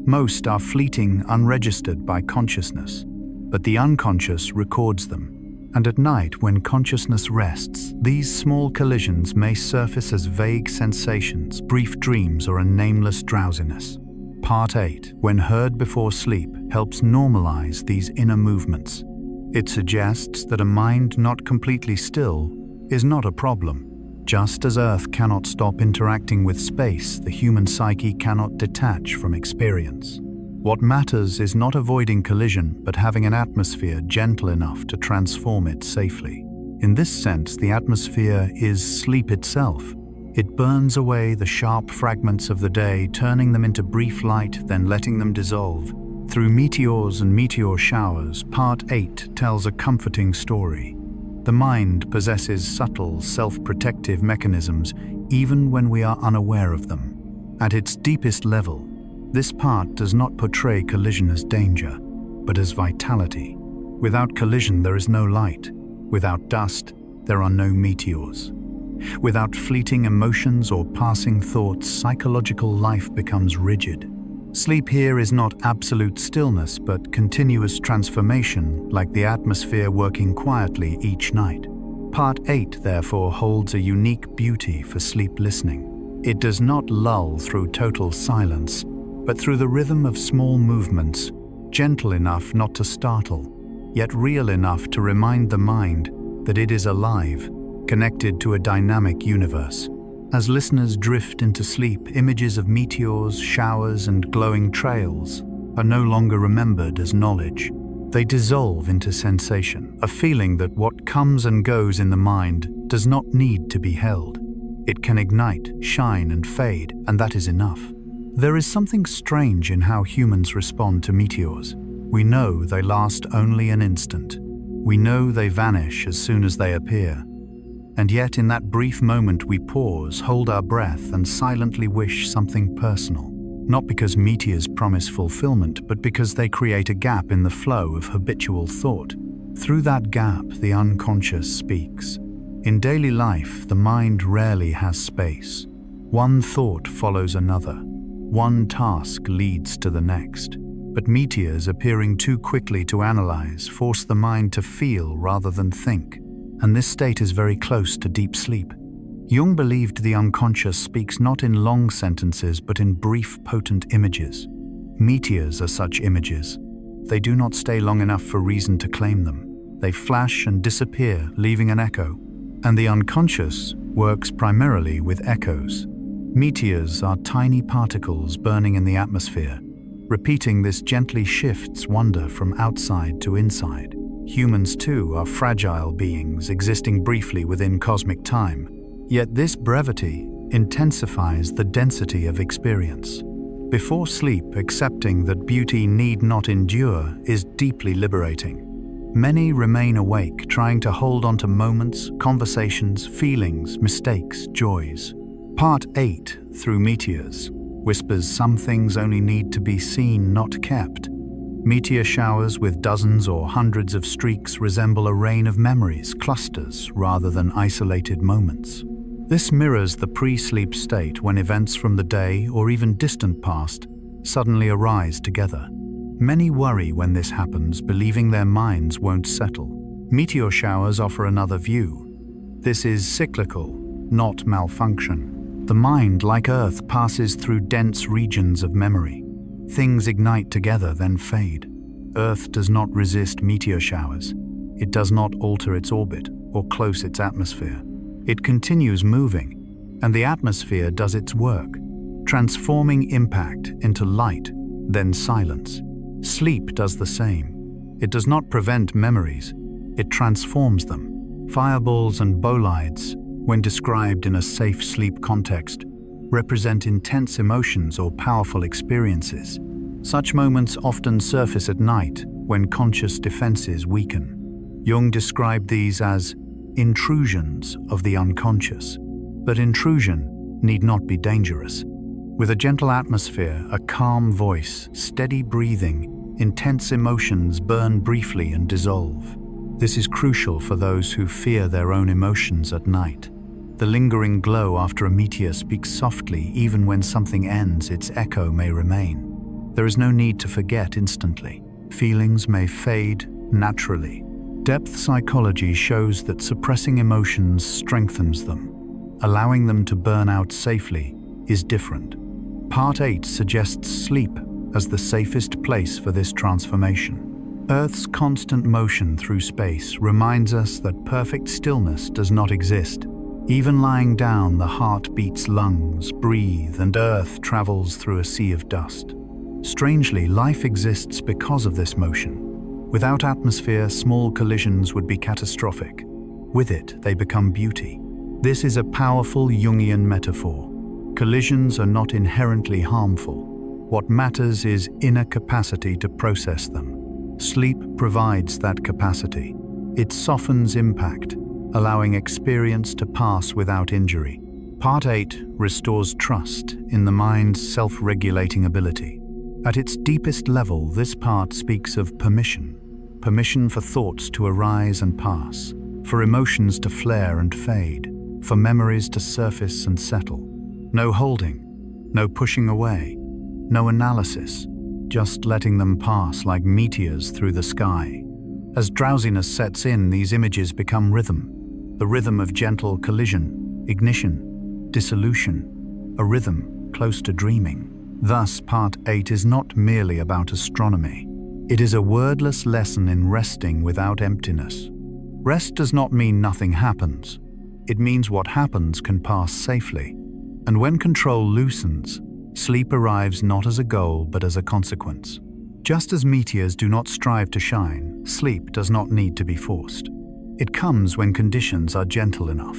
Most are fleeting, unregistered by consciousness, but the unconscious records them. And at night, when consciousness rests, these small collisions may surface as vague sensations, brief dreams, or a nameless drowsiness. Part 8, when heard before sleep, helps normalize these inner movements. It suggests that a mind not completely still is not a problem. Just as Earth cannot stop interacting with space, the human psyche cannot detach from experience. What matters is not avoiding collision, but having an atmosphere gentle enough to transform it safely. In this sense, the atmosphere is sleep itself. It burns away the sharp fragments of the day, turning them into brief light, then letting them dissolve. Through meteors and meteor showers, Part 8 tells a comforting story. The mind possesses subtle, self-protective mechanisms even when we are unaware of them. At its deepest level, this part does not portray collision as danger, but as vitality. Without collision, there is no light. Without dust, there are no meteors. Without fleeting emotions or passing thoughts, psychological life becomes rigid. Sleep here is not absolute stillness, but continuous transformation, like the atmosphere working quietly each night. Part 8, therefore, holds a unique beauty for sleep listening. It does not lull through total silence, but through the rhythm of small movements, gentle enough not to startle, yet real enough to remind the mind that it is alive, connected to a dynamic universe. As listeners drift into sleep, images of meteors, showers, and glowing trails are no longer remembered as knowledge. They dissolve into sensation, a feeling that what comes and goes in the mind does not need to be held. It can ignite, shine, and fade, and that is enough. There is something strange in how humans respond to meteors. We know they last only an instant. We know they vanish as soon as they appear. And yet in that brief moment we pause, hold our breath, and silently wish something personal. Not because meteors promise fulfillment, but because they create a gap in the flow of habitual thought. Through that gap, the unconscious speaks. In daily life, the mind rarely has space. One thought follows another. One task leads to the next. But meteors, appearing too quickly to analyze, force the mind to feel rather than think. And this state is very close to deep sleep. Jung believed the unconscious speaks not in long sentences but in brief, potent images. Meteors are such images. They do not stay long enough for reason to claim them. They flash and disappear, leaving an echo. And the unconscious works primarily with echoes. Meteors are tiny particles burning in the atmosphere. Repeating this gently shifts wonder from outside to inside. Humans, too, are fragile beings existing briefly within cosmic time. Yet this brevity intensifies the density of experience. Before sleep, accepting that beauty need not endure is deeply liberating. Many remain awake, trying to hold on to moments, conversations, feelings, mistakes, joys. Part 8, Through Meteors, whispers some things only need to be seen, not kept. Meteor showers with dozens or hundreds of streaks resemble a rain of memories, clusters, rather than isolated moments. This mirrors the pre-sleep state when events from the day or even distant past suddenly arise together. Many worry when this happens, believing their minds won't settle. Meteor showers offer another view. This is cyclical, not malfunction. The mind, like Earth, passes through dense regions of memory. Things ignite together, then fade. Earth does not resist meteor showers. It does not alter its orbit or close its atmosphere. It continues moving, and the atmosphere does its work, transforming impact into light, then silence. Sleep does the same. It does not prevent memories, it transforms them. Fireballs and bolides, when described in a safe sleep context, represent intense emotions or powerful experiences. Such moments often surface at night when conscious defenses weaken. Jung described these as intrusions of the unconscious. But intrusion need not be dangerous. With a gentle atmosphere, a calm voice, steady breathing, intense emotions burn briefly and dissolve. This is crucial for those who fear their own emotions at night. The lingering glow after a meteor speaks softly. Even when something ends, its echo may remain. There is no need to forget instantly. Feelings may fade naturally. Depth psychology shows that suppressing emotions strengthens them. Allowing them to burn out safely is different. Part 8 suggests sleep as the safest place for this transformation. Earth's constant motion through space reminds us that perfect stillness does not exist. Even lying down, the heart beats, lungs breathe, and Earth travels through a sea of dust. Strangely, life exists because of this motion. Without atmosphere, small collisions would be catastrophic. With it, they become beauty. This is a powerful Jungian metaphor. Collisions are not inherently harmful. What matters is inner capacity to process them. Sleep provides that capacity. It softens impact, allowing experience to pass without injury. Part 8 restores trust in the mind's self-regulating ability. At its deepest level, this part speaks of permission. Permission for thoughts to arise and pass, for emotions to flare and fade, for memories to surface and settle. No holding, no pushing away, no analysis, just letting them pass like meteors through the sky. As drowsiness sets in, these images become rhythm, the rhythm of gentle collision, ignition, dissolution, a rhythm close to dreaming. Thus, Part 8 is not merely about astronomy. It is a wordless lesson in resting without emptiness. Rest does not mean nothing happens. It means what happens can pass safely. And when control loosens, sleep arrives not as a goal but as a consequence. Just as meteors do not strive to shine, sleep does not need to be forced. It comes when conditions are gentle enough.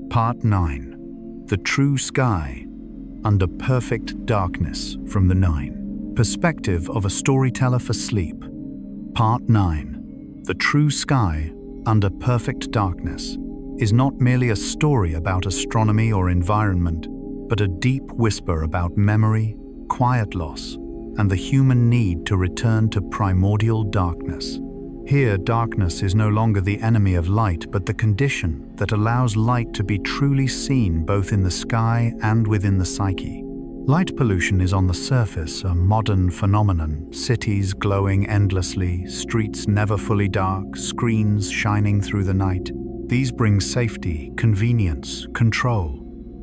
Part 9. The True Sky Under Perfect Darkness from the 9. Perspective of a Storyteller for Sleep. Part 9. The True Sky Under Perfect Darkness is not merely a story about astronomy or environment, but a deep whisper about memory, quiet loss, and the human need to return to primordial darkness. Here, darkness is no longer the enemy of light, but the condition that allows light to be truly seen both in the sky and within the psyche. Light pollution is on the surface a modern phenomenon, cities glowing endlessly, streets never fully dark, screens shining through the night. These bring safety, convenience, control.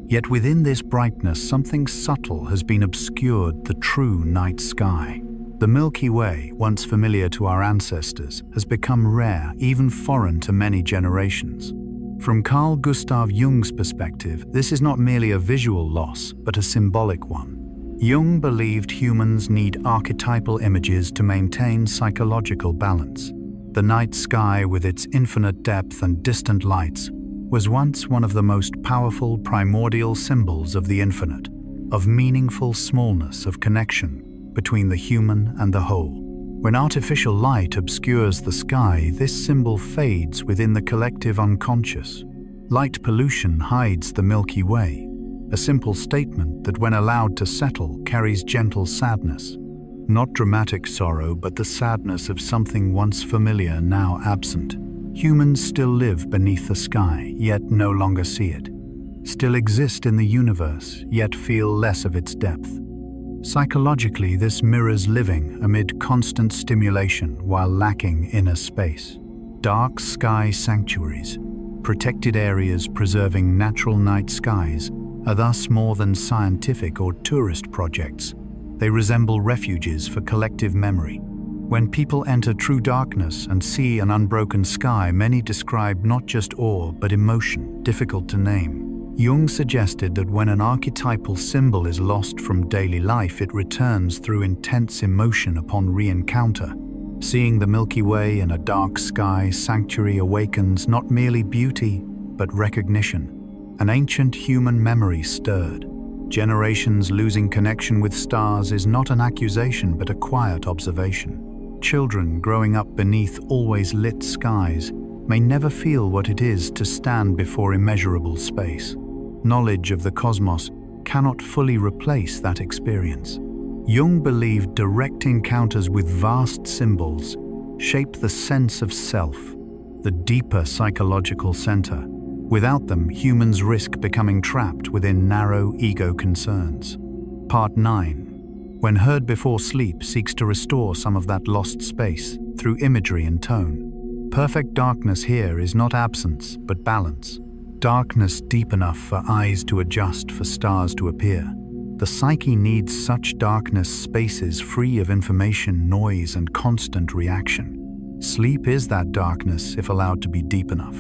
Yet within this brightness, something subtle has been obscured: the true night sky. The Milky Way, once familiar to our ancestors, has become rare, even foreign to many generations. From Carl Gustav Jung's perspective, this is not merely a visual loss, but a symbolic one. Jung believed humans need archetypal images to maintain psychological balance. The night sky, with its infinite depth and distant lights, was once one of the most powerful primordial symbols of the infinite, of meaningful smallness, of connection between the human and the whole. When artificial light obscures the sky, this symbol fades within the collective unconscious. Light pollution hides the Milky Way, a simple statement that, when allowed to settle, carries gentle sadness. Not dramatic sorrow, but the sadness of something once familiar, now absent. Humans still live beneath the sky, yet no longer see it. Still exist in the universe, yet feel less of its depth. Psychologically, this mirrors living amid constant stimulation while lacking inner space. Dark sky sanctuaries, protected areas preserving natural night skies, are thus more than scientific or tourist projects. They resemble refuges for collective memory. When people enter true darkness and see an unbroken sky, many describe not just awe but emotion, difficult to name. Jung suggested that when an archetypal symbol is lost from daily life, it returns through intense emotion upon re-encounter. Seeing the Milky Way in a dark sky sanctuary awakens not merely beauty, but recognition. An ancient human memory stirred. Generations losing connection with stars is not an accusation but a quiet observation. Children growing up beneath always lit skies may never feel what it is to stand before immeasurable space. Knowledge of the cosmos cannot fully replace that experience. Jung believed direct encounters with vast symbols shape the sense of self, the deeper psychological center. Without them, humans risk becoming trapped within narrow ego concerns. Part 9. When Heard Before Sleep seeks to restore some of that lost space through imagery and tone. Perfect darkness here is not absence, but balance. Darkness deep enough for eyes to adjust, for stars to appear. The psyche needs such darkness spaces free of information, noise, and constant reaction. Sleep is that darkness if allowed to be deep enough.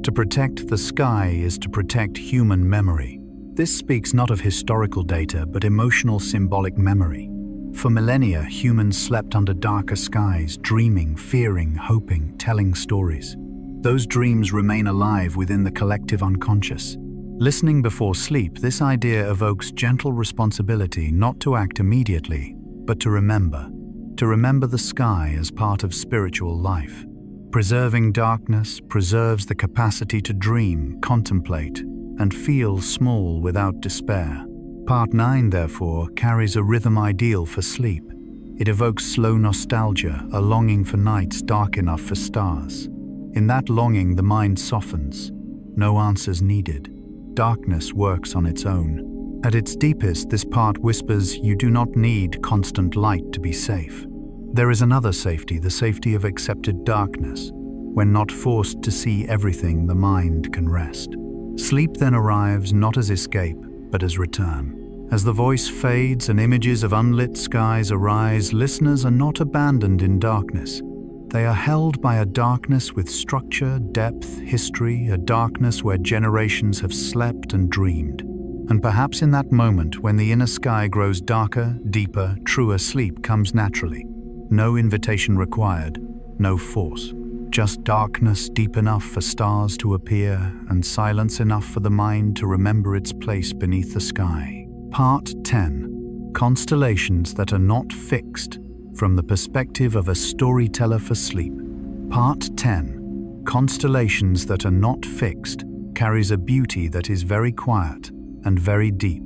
To protect the sky is to protect human memory. This speaks not of historical data, but emotional symbolic memory. For millennia, humans slept under darker skies, dreaming, fearing, hoping, telling stories. Those dreams remain alive within the collective unconscious. Listening before sleep, this idea evokes gentle responsibility not to act immediately, but to remember. To remember the sky as part of spiritual life. Preserving darkness preserves the capacity to dream, contemplate, and feel small without despair. Part 9, therefore, carries a rhythm ideal for sleep. It evokes slow nostalgia, a longing for nights dark enough for stars. In that longing, the mind softens. No answers needed. Darkness works on its own. At its deepest, this part whispers you do not need constant light to be safe. There is another safety, the safety of accepted darkness. When not forced to see everything, the mind can rest. Sleep then arrives not as escape, but as return. As the voice fades and images of unlit skies arise, listeners are not abandoned in darkness. They are held by a darkness with structure, depth, history, a darkness where generations have slept and dreamed. And perhaps in that moment, when the inner sky grows darker, deeper, truer, sleep comes naturally. No invitation required, no force. Just darkness deep enough for stars to appear and silence enough for the mind to remember its place beneath the sky. Part 10. Constellations that are not fixed, from the perspective of a storyteller for sleep. Part 10. Constellations that are not fixed carries a beauty that is very quiet and very deep.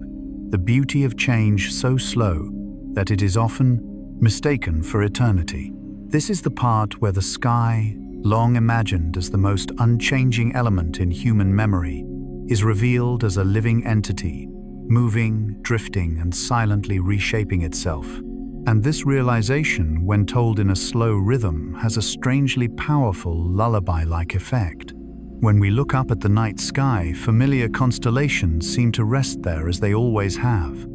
The beauty of change so slow that it is often mistaken for eternity. This is the part where the sky, long imagined as the most unchanging element in human memory, is revealed as a living entity, moving, drifting, and silently reshaping itself. And this realization, when told in a slow rhythm, has a strangely powerful lullaby-like effect. When we look up at the night sky, familiar constellations seem to rest there as they always have.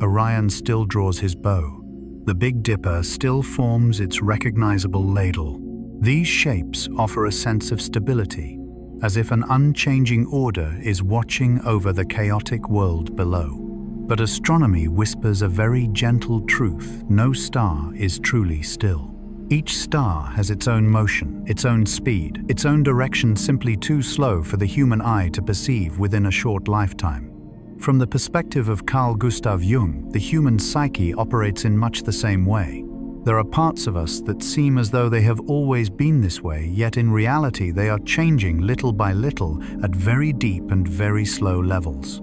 Orion still draws his bow. The Big Dipper still forms its recognizable ladle. These shapes offer a sense of stability, as if an unchanging order is watching over the chaotic world below. But astronomy whispers a very gentle truth: no star is truly still. Each star has its own motion, its own speed, its own direction, simply too slow for the human eye to perceive within a short lifetime. From the perspective of Carl Gustav Jung, the human psyche operates in much the same way. There are parts of us that seem as though they have always been this way, yet in reality they are changing little by little at very deep and very slow levels.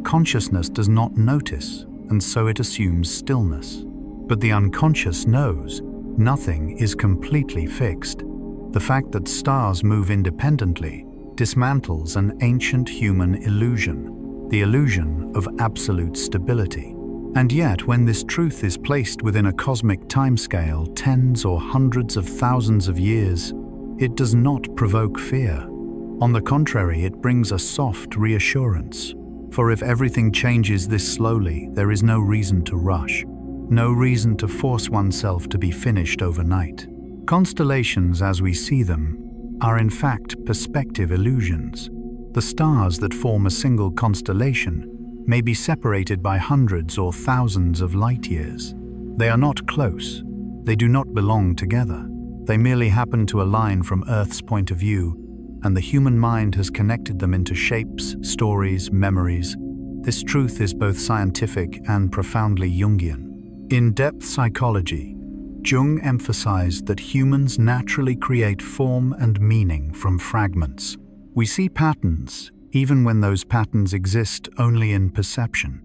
Consciousness does not notice, and so it assumes stillness. But the unconscious knows nothing is completely fixed. The fact that stars move independently dismantles an ancient human illusion, the illusion of absolute stability. And yet, when this truth is placed within a cosmic timescale, tens or hundreds of thousands of years, it does not provoke fear. On the contrary, it brings a soft reassurance. For if everything changes this slowly, there is no reason to rush, no reason to force oneself to be finished overnight. Constellations, as we see them, are in fact perspective illusions. The stars that form a single constellation may be separated by hundreds or thousands of light years. They are not close. They do not belong together. They merely happen to align from Earth's point of view, and the human mind has connected them into shapes, stories, memories. This truth is both scientific and profoundly Jungian. In depth psychology, Jung emphasized that humans naturally create form and meaning from fragments. We see patterns, even when those patterns exist only in perception.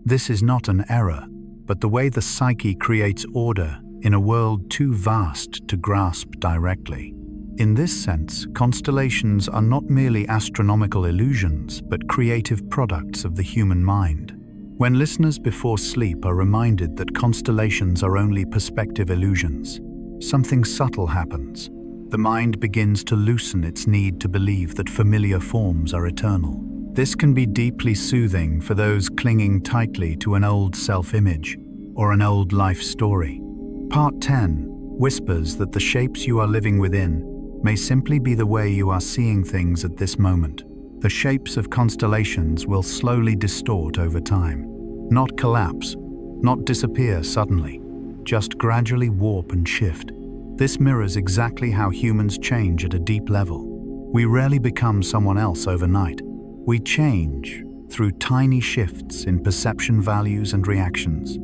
This is not an error, but the way the psyche creates order in a world too vast to grasp directly. In this sense, constellations are not merely astronomical illusions, but creative products of the human mind. When listeners before sleep are reminded that constellations are only perspective illusions, something subtle happens. The mind begins to loosen its need to believe that familiar forms are eternal. This can be deeply soothing for those clinging tightly to an old self-image or an old life story. Part 10 whispers that the shapes you are living within may simply be the way you are seeing things at this moment. The shapes of constellations will slowly distort over time, not collapse, not disappear suddenly, just gradually warp and shift. This mirrors exactly how humans change at a deep level. We rarely become someone else overnight. We change through tiny shifts in perception values and reactions.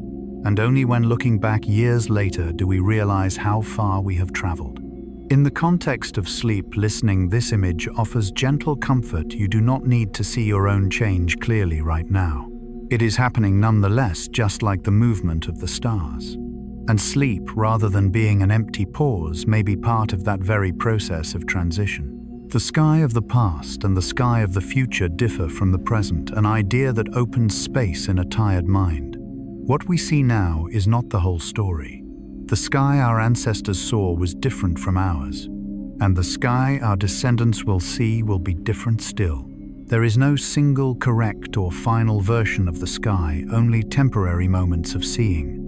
And only when looking back years later do we realize how far we have traveled. In the context of sleep, listening, this image offers gentle comfort. You do not need to see your own change clearly right now. It is happening nonetheless, just like the movement of the stars. And sleep, rather than being an empty pause, may be part of that very process of transition. The sky of the past and the sky of the future differ from the present, an idea that opens space in a tired mind. What we see now is not the whole story. The sky our ancestors saw was different from ours, and the sky our descendants will see will be different still. There is no single correct or final version of the sky, only temporary moments of seeing.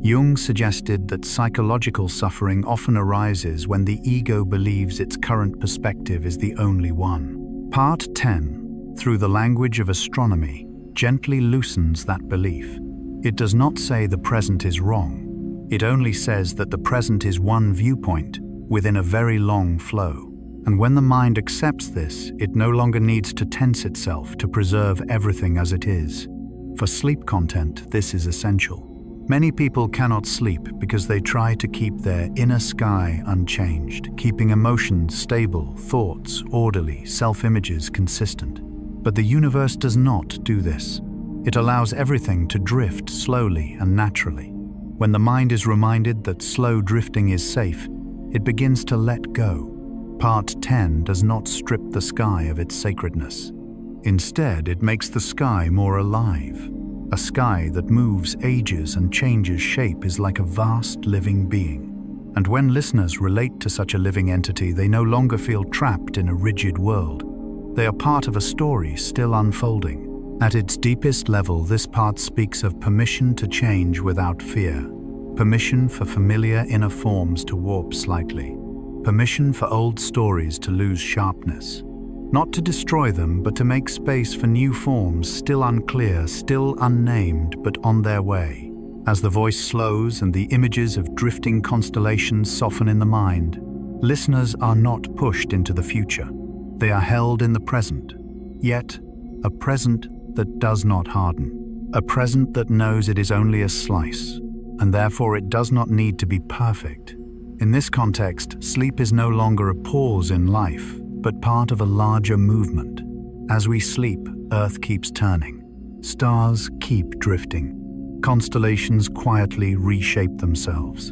Jung suggested that psychological suffering often arises when the ego believes its current perspective is the only one. Part 10, through the language of astronomy, gently loosens that belief. It does not say the present is wrong. It only says that the present is one viewpoint within a very long flow. And when the mind accepts this, it no longer needs to tense itself to preserve everything as it is. For sleep content, this is essential. Many people cannot sleep because they try to keep their inner sky unchanged, keeping emotions stable, thoughts orderly, self-images consistent. But the universe does not do this. It allows everything to drift slowly and naturally. When the mind is reminded that slow drifting is safe, it begins to let go. Part 10 does not strip the sky of its sacredness. Instead, it makes the sky more alive. A sky that moves, ages, and changes shape is like a vast living being. And when listeners relate to such a living entity, they no longer feel trapped in a rigid world. They are part of a story still unfolding. At its deepest level, this part speaks of permission to change without fear, permission for familiar inner forms to warp slightly, permission for old stories to lose sharpness. Not to destroy them, but to make space for new forms, still unclear, still unnamed, but on their way. As the voice slows and the images of drifting constellations soften in the mind, listeners are not pushed into the future. They are held in the present, yet a present that does not harden, a present that knows it is only a slice, and therefore it does not need to be perfect. In this context, sleep is no longer a pause in life, but part of a larger movement. As we sleep, Earth keeps turning. Stars keep drifting. Constellations quietly reshape themselves.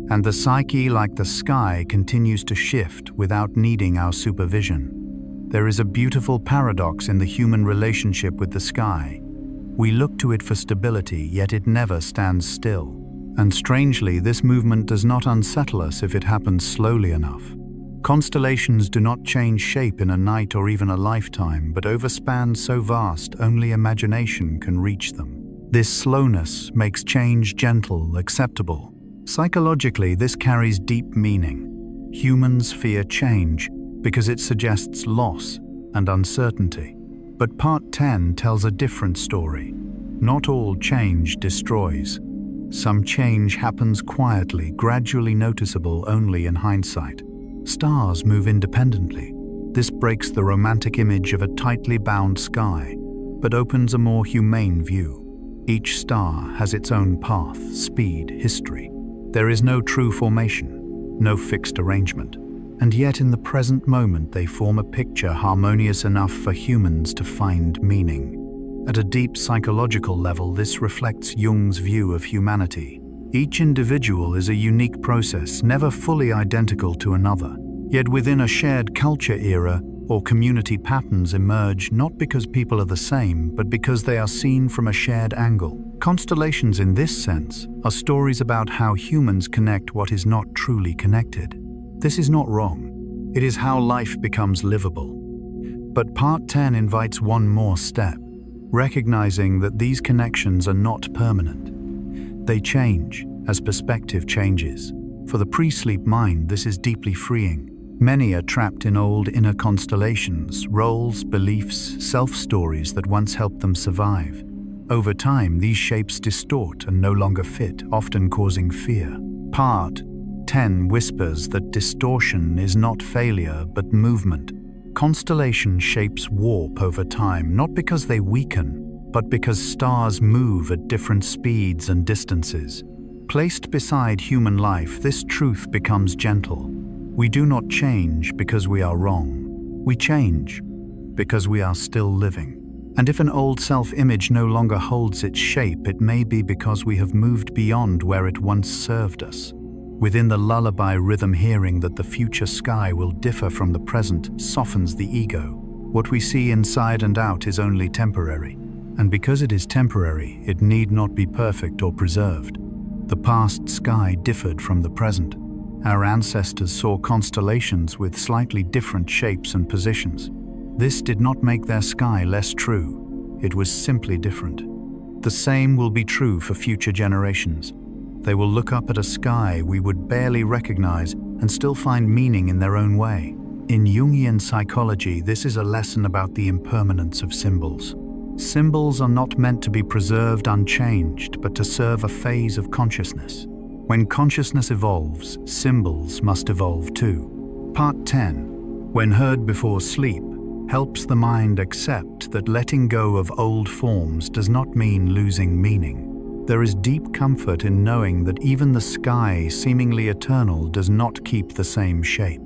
And the psyche, like the sky, continues to shift without needing our supervision. There is a beautiful paradox in the human relationship with the sky. We look to it for stability, yet it never stands still. And strangely, this movement does not unsettle us if it happens slowly enough. Constellations do not change shape in a night or even a lifetime, but over spans so vast only imagination can reach them. This slowness makes change gentle, acceptable. Psychologically, this carries deep meaning. Humans fear change because it suggests loss and uncertainty. But Part 10 tells a different story. Not all change destroys. Some change happens quietly, gradually noticeable only in hindsight. Stars move independently. This breaks the romantic image of a tightly bound sky, but opens a more humane view. Each star has its own path, speed, history. There is no true formation, no fixed arrangement. And yet in the present moment they form a picture harmonious enough for humans to find meaning. At a deep psychological level, this reflects Jung's view of humanity. Each individual is a unique process, never fully identical to another. Yet within a shared culture era or community, patterns emerge not because people are the same, but because they are seen from a shared angle. Constellations in this sense are stories about how humans connect what is not truly connected. This is not wrong. It is how life becomes livable. But Part 10 invites one more step, recognizing that these connections are not permanent. They change as perspective changes. For the pre-sleep mind, this is deeply freeing. Many are trapped in old inner constellations, roles, beliefs, self-stories that once helped them survive. Over time, these shapes distort and no longer fit, often causing fear. Part 10 whispers that distortion is not failure, but movement. Constellation shapes warp over time, not because they weaken, but because stars move at different speeds and distances. Placed beside human life, this truth becomes gentle. We do not change because we are wrong. We change because we are still living. And if an old self-image no longer holds its shape, it may be because we have moved beyond where it once served us. Within the lullaby rhythm, hearing that the future sky will differ from the present softens the ego. What we see inside and out is only temporary, and because it is temporary, it need not be perfect or preserved. The past sky differed from the present. Our ancestors saw constellations with slightly different shapes and positions. This did not make their sky less true. It was simply different. The same will be true for future generations. They will look up at a sky we would barely recognize and still find meaning in their own way. In Jungian psychology, this is a lesson about the impermanence of symbols. Symbols are not meant to be preserved unchanged, but to serve a phase of consciousness. When consciousness evolves, symbols must evolve too. Part 10, when heard before sleep, helps the mind accept that letting go of old forms does not mean losing meaning. There is deep comfort in knowing that even the sky, seemingly eternal, does not keep the same shape.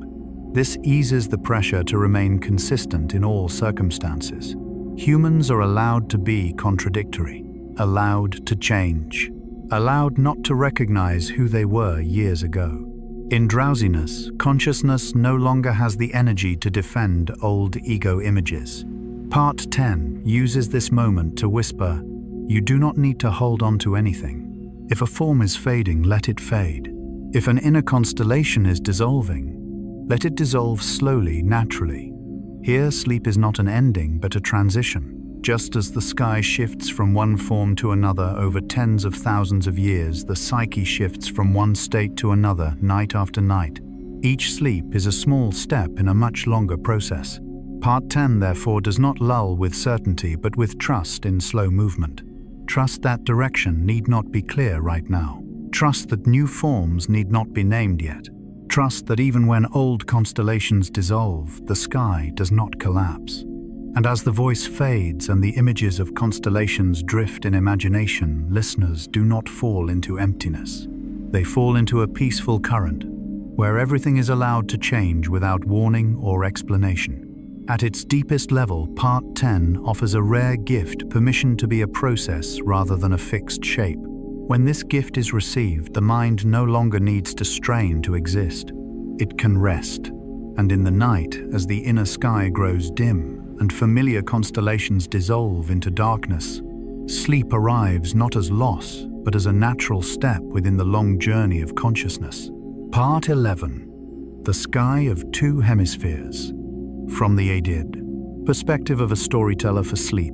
This eases the pressure to remain consistent in all circumstances. Humans are allowed to be contradictory, allowed to change, allowed not to recognize who they were years ago. In drowsiness, consciousness no longer has the energy to defend old ego images. Part 10 uses this moment to whisper, you do not need to hold on to anything. If a form is fading, let it fade. If an inner constellation is dissolving, let it dissolve slowly, naturally. Here, sleep is not an ending, but a transition. Just as the sky shifts from one form to another over tens of thousands of years, the psyche shifts from one state to another, night after night. Each sleep is a small step in a much longer process. Part 10, therefore, does not lull with certainty, but with trust in slow movement. Trust that direction need not be clear right now. Trust that new forms need not be named yet. Trust that even when old constellations dissolve, the sky does not collapse. And as the voice fades and the images of constellations drift in imagination, listeners do not fall into emptiness. They fall into a peaceful current, where everything is allowed to change without warning or explanation. At its deepest level, Part 10 offers a rare gift, permission to be a process rather than a fixed shape. When this gift is received, the mind no longer needs to strain to exist. It can rest. And in the night, as the inner sky grows dim and familiar constellations dissolve into darkness, sleep arrives not as loss, but as a natural step within the long journey of consciousness. Part 11. The Sky of Two Hemispheres. From the Adid, Perspective of a Storyteller for Sleep.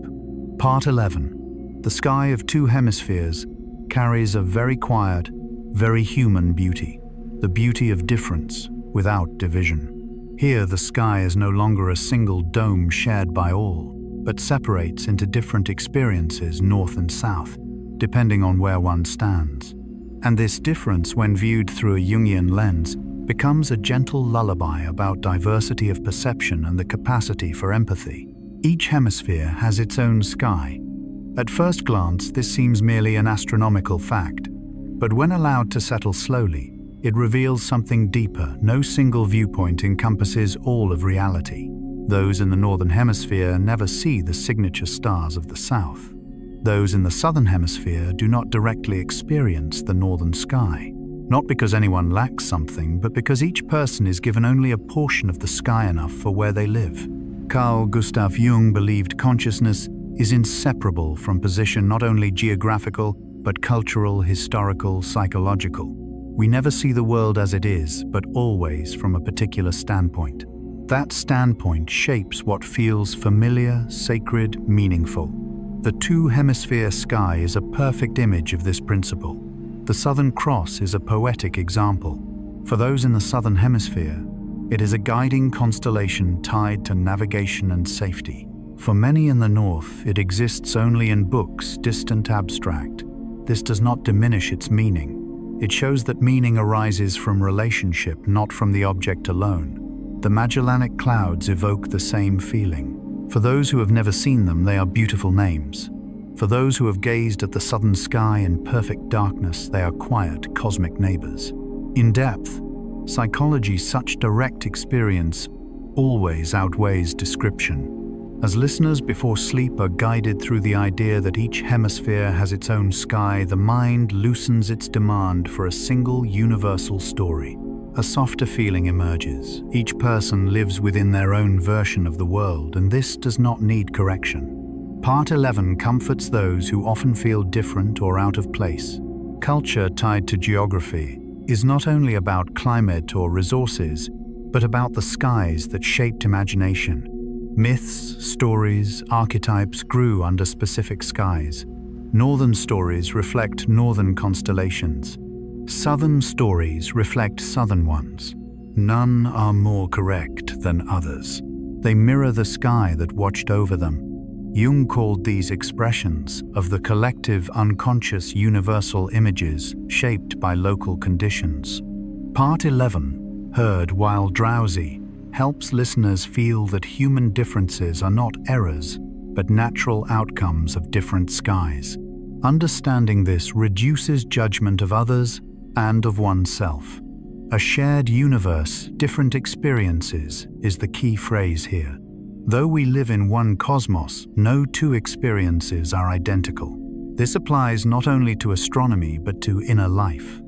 Part 11. The Sky of Two Hemispheres carries a very quiet, very human beauty, the beauty of difference without division. Here the sky is no longer a single dome shared by all, but separates into different experiences north and south, depending on where one stands. And this difference, when viewed through a Jungian lens, becomes a gentle lullaby about diversity of perception and the capacity for empathy. Each hemisphere has its own sky. At first glance, this seems merely an astronomical fact, but when allowed to settle slowly, it reveals something deeper. No single viewpoint encompasses all of reality. Those in the northern hemisphere never see the signature stars of the south. Those in the southern hemisphere do not directly experience the northern sky. Not because anyone lacks something, but because each person is given only a portion of the sky enough for where they live. Carl Gustav Jung believed consciousness is inseparable from position, not only geographical, but cultural, historical, psychological. We never see the world as it is, but always from a particular standpoint. That standpoint shapes what feels familiar, sacred, meaningful. The two-hemisphere sky is a perfect image of this principle. The Southern Cross is a poetic example. For those in the Southern Hemisphere, it is a guiding constellation tied to navigation and safety. For many in the North, it exists only in books, distant, abstract. This does not diminish its meaning. It shows that meaning arises from relationship, not from the object alone. The Magellanic Clouds evoke the same feeling. For those who have never seen them, they are beautiful names. For those who have gazed at the southern sky in perfect darkness, they are quiet, cosmic neighbors. In depth, psychology's such direct experience always outweighs description. As listeners before sleep are guided through the idea that each hemisphere has its own sky, the mind loosens its demand for a single universal story. A softer feeling emerges. Each person lives within their own version of the world, and this does not need correction. Part 11 comforts those who often feel different or out of place. Culture tied to geography is not only about climate or resources, but about the skies that shaped imagination. Myths, stories, archetypes grew under specific skies. Northern stories reflect northern constellations. Southern stories reflect southern ones. None are more correct than others. They mirror the sky that watched over them. Jung called these expressions of the collective unconscious universal images shaped by local conditions. Part 11, heard while drowsy, helps listeners feel that human differences are not errors, but natural outcomes of different skies. Understanding this reduces judgment of others and of oneself. A shared universe, different experiences, is the key phrase here. Though we live in one cosmos, no two experiences are identical. This applies not only to astronomy but to inner life.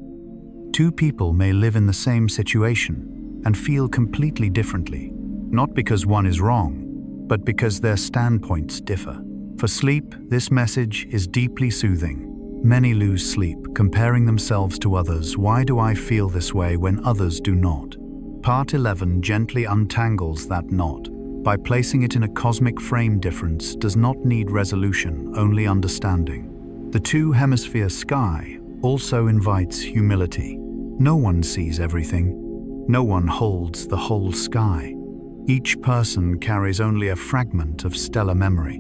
Two people may live in the same situation and feel completely differently, not because one is wrong, but because their standpoints differ. For sleep, this message is deeply soothing. Many lose sleep, comparing themselves to others. Why do I feel this way when others do not? Part 11 gently untangles that knot. By placing it in a cosmic frame, difference does not need resolution, only understanding. The two-hemisphere sky also invites humility. No one sees everything. No one holds the whole sky. Each person carries only a fragment of stellar memory,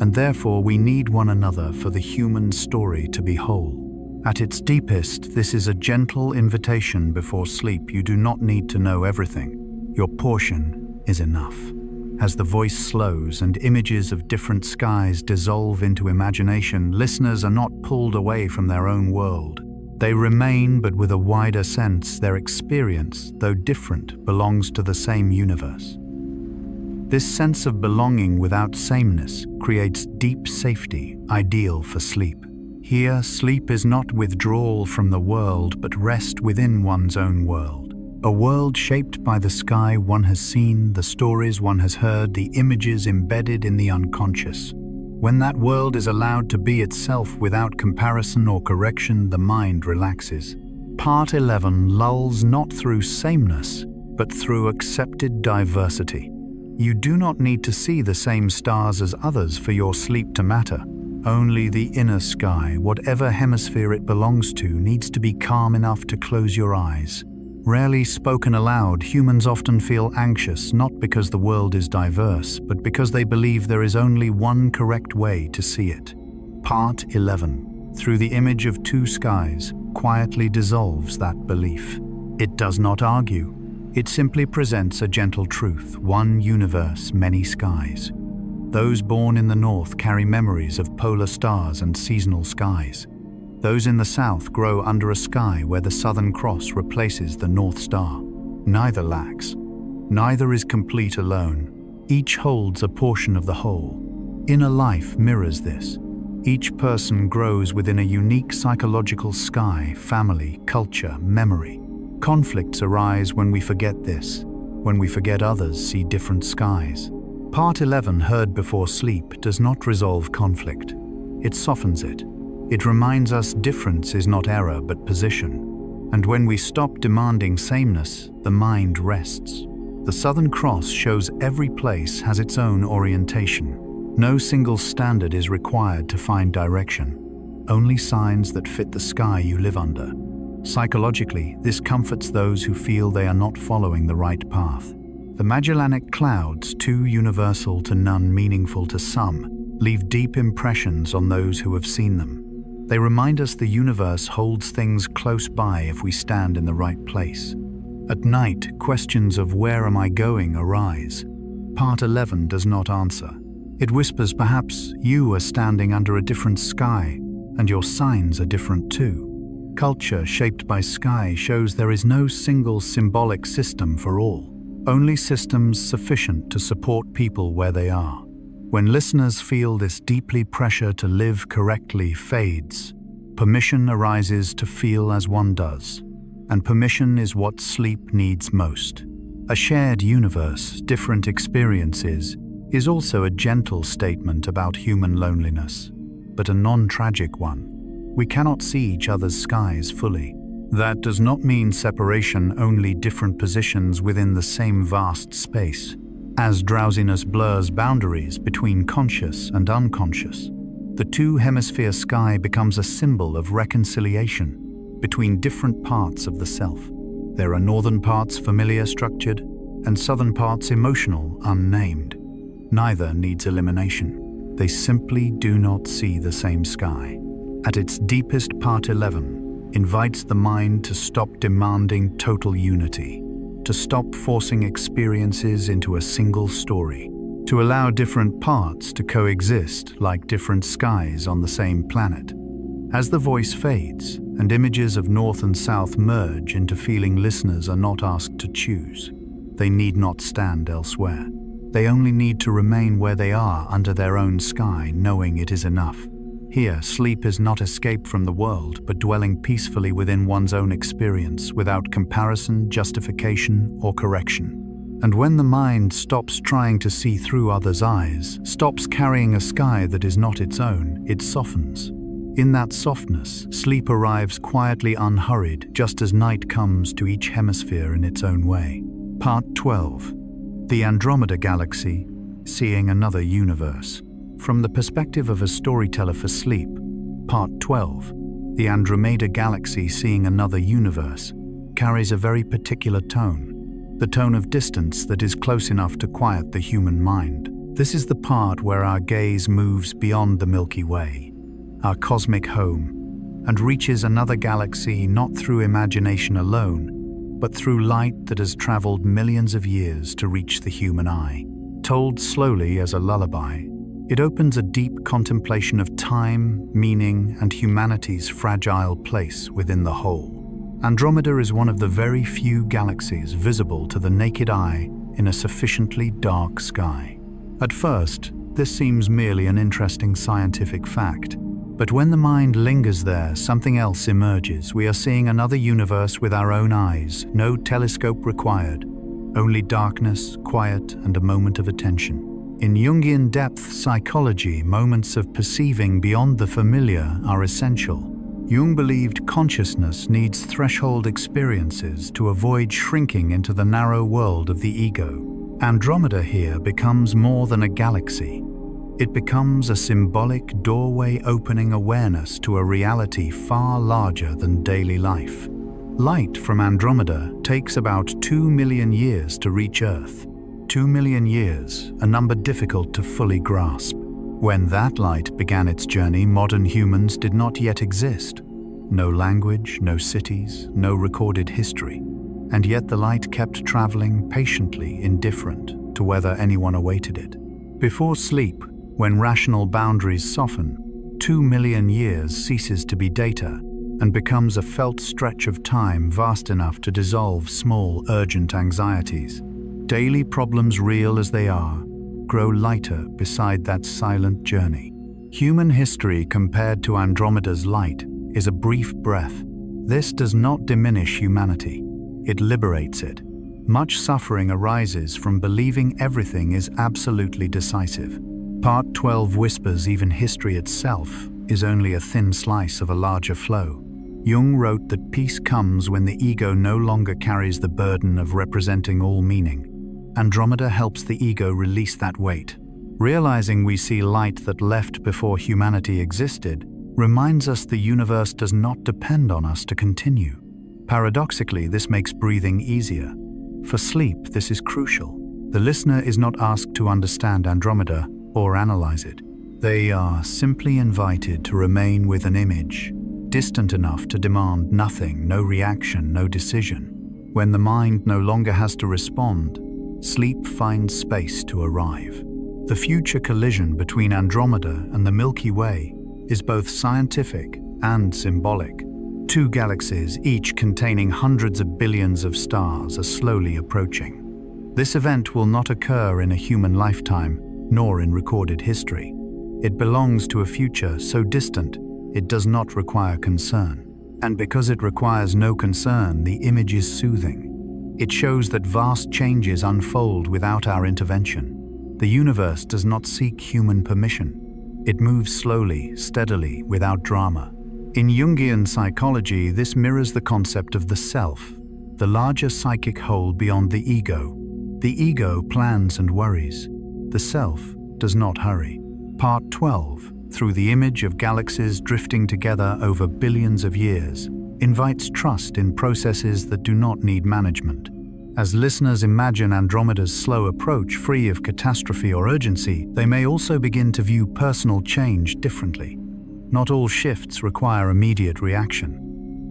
and therefore we need one another for the human story to be whole. At its deepest, this is a gentle invitation before sleep. You do not need to know everything. Your portion is enough. As the voice slows and images of different skies dissolve into imagination, listeners are not pulled away from their own world. They remain, but with a wider sense. Their experience, though different, belongs to the same universe. This sense of belonging without sameness creates deep safety, ideal for sleep. Here, sleep is not withdrawal from the world, but rest within one's own world. A world shaped by the sky one has seen, the stories one has heard, the images embedded in the unconscious. When that world is allowed to be itself without comparison or correction, the mind relaxes. Part 11 lulls not through sameness, but through accepted diversity. You do not need to see the same stars as others for your sleep to matter. Only the inner sky, whatever hemisphere it belongs to, needs to be calm enough to close your eyes. Rarely spoken aloud, humans often feel anxious, not because the world is diverse, but because they believe there is only one correct way to see it. Part 11, through the image of two skies, quietly dissolves that belief. It does not argue. It simply presents a gentle truth: one universe, many skies. Those born in the north carry memories of polar stars and seasonal skies. Those in the south grow under a sky where the Southern Cross replaces the North Star. Neither lacks. Neither is complete alone. Each holds a portion of the whole. Inner life mirrors this. Each person grows within a unique psychological sky, family, culture, memory. Conflicts arise when we forget this, when we forget others see different skies. Part 11, heard before sleep, does not resolve conflict. It softens it. It reminds us difference is not error but position. And when we stop demanding sameness, the mind rests. The Southern Cross shows every place has its own orientation. No single standard is required to find direction. Only signs that fit the sky you live under. Psychologically, this comforts those who feel they are not following the right path. The Magellanic Clouds, too universal to none, meaningful to some, leave deep impressions on those who have seen them. They remind us the universe holds things close by if we stand in the right place. At night, questions of where am I going arise. Part 11 does not answer. It whispers perhaps you are standing under a different sky, and your signs are different too. Culture shaped by sky shows there is no single symbolic system for all, only systems sufficient to support people where they are. When listeners feel this deeply pressure to live correctly fades, permission arises to feel as one does, and permission is what sleep needs most. A shared universe, different experiences, is also a gentle statement about human loneliness, but a non-tragic one. We cannot see each other's skies fully. That does not mean separation, only different positions within the same vast space. As drowsiness blurs boundaries between conscious and unconscious, the two-hemisphere sky becomes a symbol of reconciliation between different parts of the self. There are northern parts familiar, structured, and southern parts emotional, unnamed. Neither needs elimination. They simply do not see the same sky. At its deepest, Part 11 invites the mind to stop demanding total unity, to stop forcing experiences into a single story, to allow different parts to coexist like different skies on the same planet. As the voice fades and images of north and south merge into feeling, listeners are not asked to choose. They need not stand elsewhere. They only need to remain where they are under their own sky, knowing it is enough. Here, sleep is not escape from the world, but dwelling peacefully within one's own experience, without comparison, justification, or correction. And when the mind stops trying to see through others' eyes, stops carrying a sky that is not its own, it softens. In that softness, sleep arrives quietly, unhurried, just as night comes to each hemisphere in its own way. Part 12. The Andromeda Galaxy, Seeing Another Universe. From the perspective of a storyteller for sleep, Part 12, The Andromeda Galaxy, Seeing Another Universe, carries a very particular tone, the tone of distance that is close enough to quiet the human mind. This is the part where our gaze moves beyond the Milky Way, our cosmic home, and reaches another galaxy not through imagination alone, but through light that has traveled millions of years to reach the human eye. Told slowly as a lullaby, it opens a deep contemplation of time, meaning, and humanity's fragile place within the whole. Andromeda is one of the very few galaxies visible to the naked eye in a sufficiently dark sky. At first, this seems merely an interesting scientific fact. But when the mind lingers there, something else emerges. We are seeing another universe with our own eyes, no telescope required, only darkness, quiet, and a moment of attention. In Jungian depth psychology, moments of perceiving beyond the familiar are essential. Jung believed consciousness needs threshold experiences to avoid shrinking into the narrow world of the ego. Andromeda here becomes more than a galaxy. It becomes a symbolic doorway opening awareness to a reality far larger than daily life. Light from Andromeda takes about 2 million years to reach Earth. 2 million years, a number difficult to fully grasp. When that light began its journey, modern humans did not yet exist. No language, no cities, no recorded history. And yet the light kept traveling patiently, indifferent to whether anyone awaited it. Before sleep, when rational boundaries soften, 2 million years ceases to be data and becomes a felt stretch of time vast enough to dissolve small, urgent anxieties. Daily problems, real as they are, grow lighter beside that silent journey. Human history compared to Andromeda's light is a brief breath. This does not diminish humanity. It liberates it. Much suffering arises from believing everything is absolutely decisive. Part 12 whispers even history itself is only a thin slice of a larger flow. Jung wrote that peace comes when the ego no longer carries the burden of representing all meaning. Andromeda helps the ego release that weight. Realizing we see light that left before humanity existed reminds us the universe does not depend on us to continue. Paradoxically, this makes breathing easier. For sleep, this is crucial. The listener is not asked to understand Andromeda or analyze it. They are simply invited to remain with an image, distant enough to demand nothing, no reaction, no decision. When the mind no longer has to respond, sleep finds space to arrive. The future collision between Andromeda and the Milky Way is both scientific and symbolic. Two galaxies, each containing hundreds of billions of stars, are slowly approaching. This event will not occur in a human lifetime, nor in recorded history. It belongs to a future so distant, it does not require concern. And because it requires no concern, the image is soothing. It shows that vast changes unfold without our intervention. The universe does not seek human permission. It moves slowly, steadily, without drama. In Jungian psychology, this mirrors the concept of the self, the larger psychic whole beyond the ego. The ego plans and worries. The self does not hurry. Part 12, through the image of galaxies drifting together over billions of years, invites trust in processes that do not need management. As listeners imagine Andromeda's slow approach free of catastrophe or urgency, they may also begin to view personal change differently. Not all shifts require immediate reaction.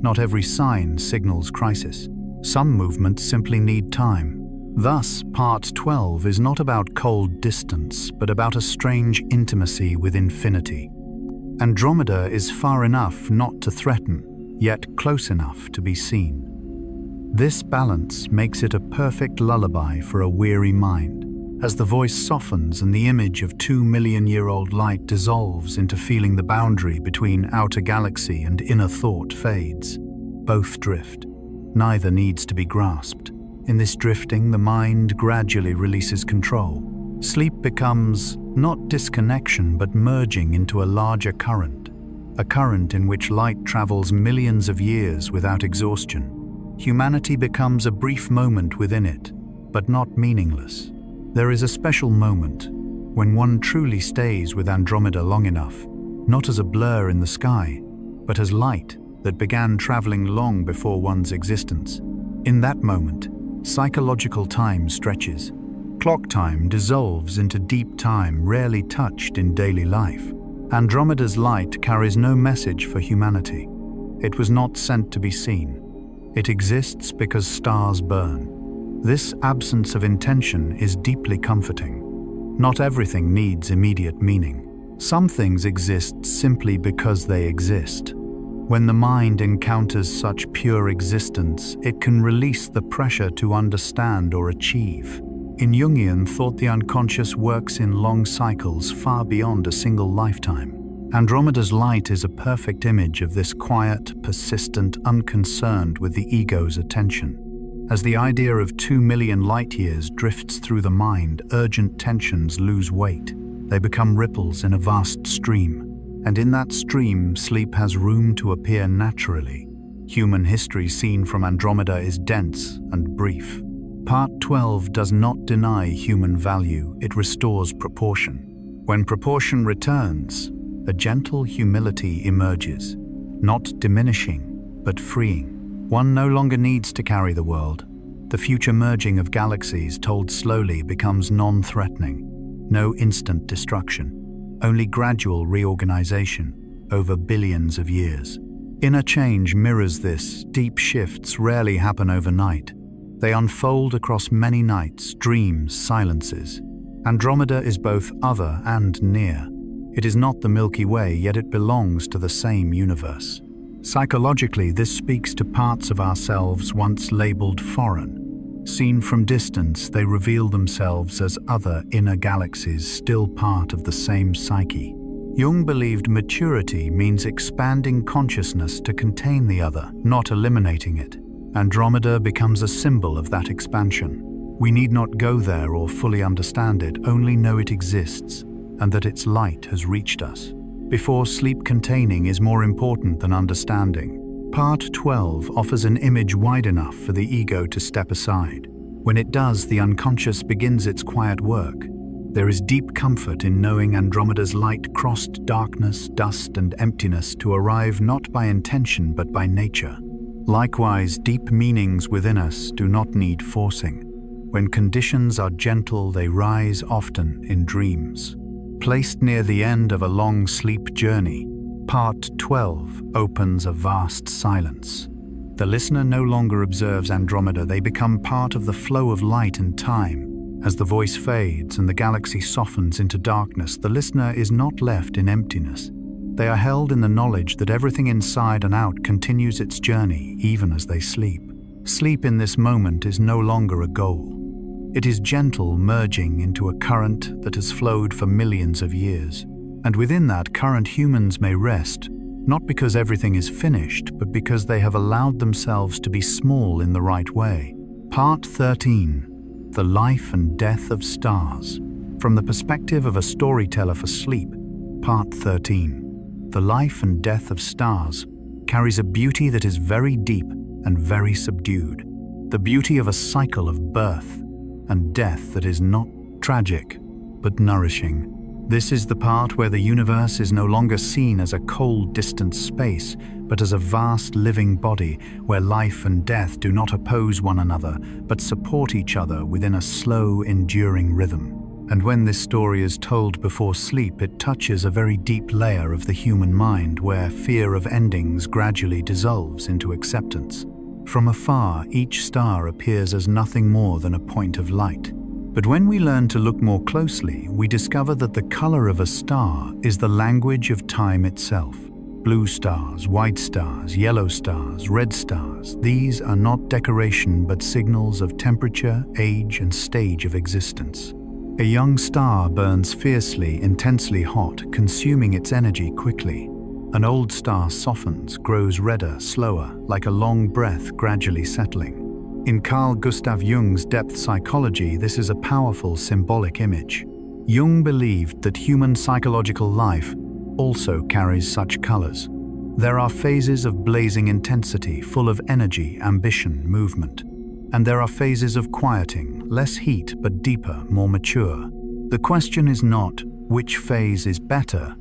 Not every sign signals crisis. Some movements simply need time. Thus, Part 12 is not about cold distance, but about a strange intimacy with infinity. Andromeda is far enough not to threaten, yet close enough to be seen. This balance makes it a perfect lullaby for a weary mind. As the voice softens and the image of 2-million-year-old light dissolves into feeling the boundary between outer galaxy and inner thought fades, both drift. Neither needs to be grasped. In this drifting, the mind gradually releases control. Sleep becomes not disconnection, but merging into a larger current. A current in which light travels millions of years without exhaustion. Humanity becomes a brief moment within it, but not meaningless. There is a special moment when one truly stays with Andromeda long enough, not as a blur in the sky, but as light that began traveling long before one's existence. In that moment, psychological time stretches. Clock time dissolves into deep time rarely touched in daily life. Andromeda's light carries no message for humanity. It was not sent to be seen. It exists because stars burn. This absence of intention is deeply comforting. Not everything needs immediate meaning. Some things exist simply because they exist. When the mind encounters such pure existence, it can release the pressure to understand or achieve. In Jungian thought, the unconscious works in long cycles far beyond a single lifetime. Andromeda's light is a perfect image of this quiet, persistent, unconcerned with the ego's attention. As the idea of 2 million light-years drifts through the mind, urgent tensions lose weight. They become ripples in a vast stream. And in that stream, sleep has room to appear naturally. Human history seen from Andromeda is dense and brief. Part 12 does not deny human value, it restores proportion. When proportion returns, a gentle humility emerges, not diminishing, but freeing. One no longer needs to carry the world. The future merging of galaxies, told slowly, becomes non-threatening. No instant destruction, only gradual reorganization over billions of years. Inner change mirrors this. Deep shifts rarely happen overnight. They unfold across many nights, dreams, silences. Andromeda is both other and near. It is not the Milky Way, yet it belongs to the same universe. Psychologically, this speaks to parts of ourselves once labeled foreign. Seen from distance, they reveal themselves as other inner galaxies, still part of the same psyche. Jung believed maturity means expanding consciousness to contain the other, not eliminating it. Andromeda becomes a symbol of that expansion. We need not go there or fully understand it, only know it exists, and that its light has reached us. Before sleep, containing is more important than understanding. Part 12 offers an image wide enough for the ego to step aside. When it does, the unconscious begins its quiet work. There is deep comfort in knowing Andromeda's light crossed darkness, dust, and emptiness to arrive not by intention but by nature. Likewise, deep meanings within us do not need forcing. When conditions are gentle, they rise often in dreams. Placed near the end of a long sleep journey, Part 12 opens a vast silence. The listener no longer observes Andromeda, they become part of the flow of light and time. As the voice fades and the galaxy softens into darkness, the listener is not left in emptiness. They are held in the knowledge that everything inside and out continues its journey, even as they sleep. Sleep in this moment is no longer a goal. It is gentle, merging into a current that has flowed for millions of years. And within that current, humans may rest, not because everything is finished, but because they have allowed themselves to be small in the right way. Part 13. The Life and Death of Stars. From the perspective of a storyteller for sleep, Part 13. The Life and Death of Stars carries a beauty that is very deep and very subdued. The beauty of a cycle of birth and death that is not tragic, but nourishing. This is the part where the universe is no longer seen as a cold, distant space, but as a vast living body where life and death do not oppose one another, but support each other within a slow, enduring rhythm. And when this story is told before sleep, it touches a very deep layer of the human mind where fear of endings gradually dissolves into acceptance. From afar, each star appears as nothing more than a point of light. But when we learn to look more closely, we discover that the color of a star is the language of time itself. Blue stars, white stars, yellow stars, red stars, these are not decoration but signals of temperature, age, and stage of existence. A young star burns fiercely, intensely hot, consuming its energy quickly. An old star softens, grows redder, slower, like a long breath gradually settling. In Carl Gustav Jung's depth psychology, this is a powerful symbolic image. Jung believed that human psychological life also carries such colors. There are phases of blazing intensity, full of energy, ambition, movement. And there are phases of quieting, less heat but deeper, more mature. The question is not which phase is better,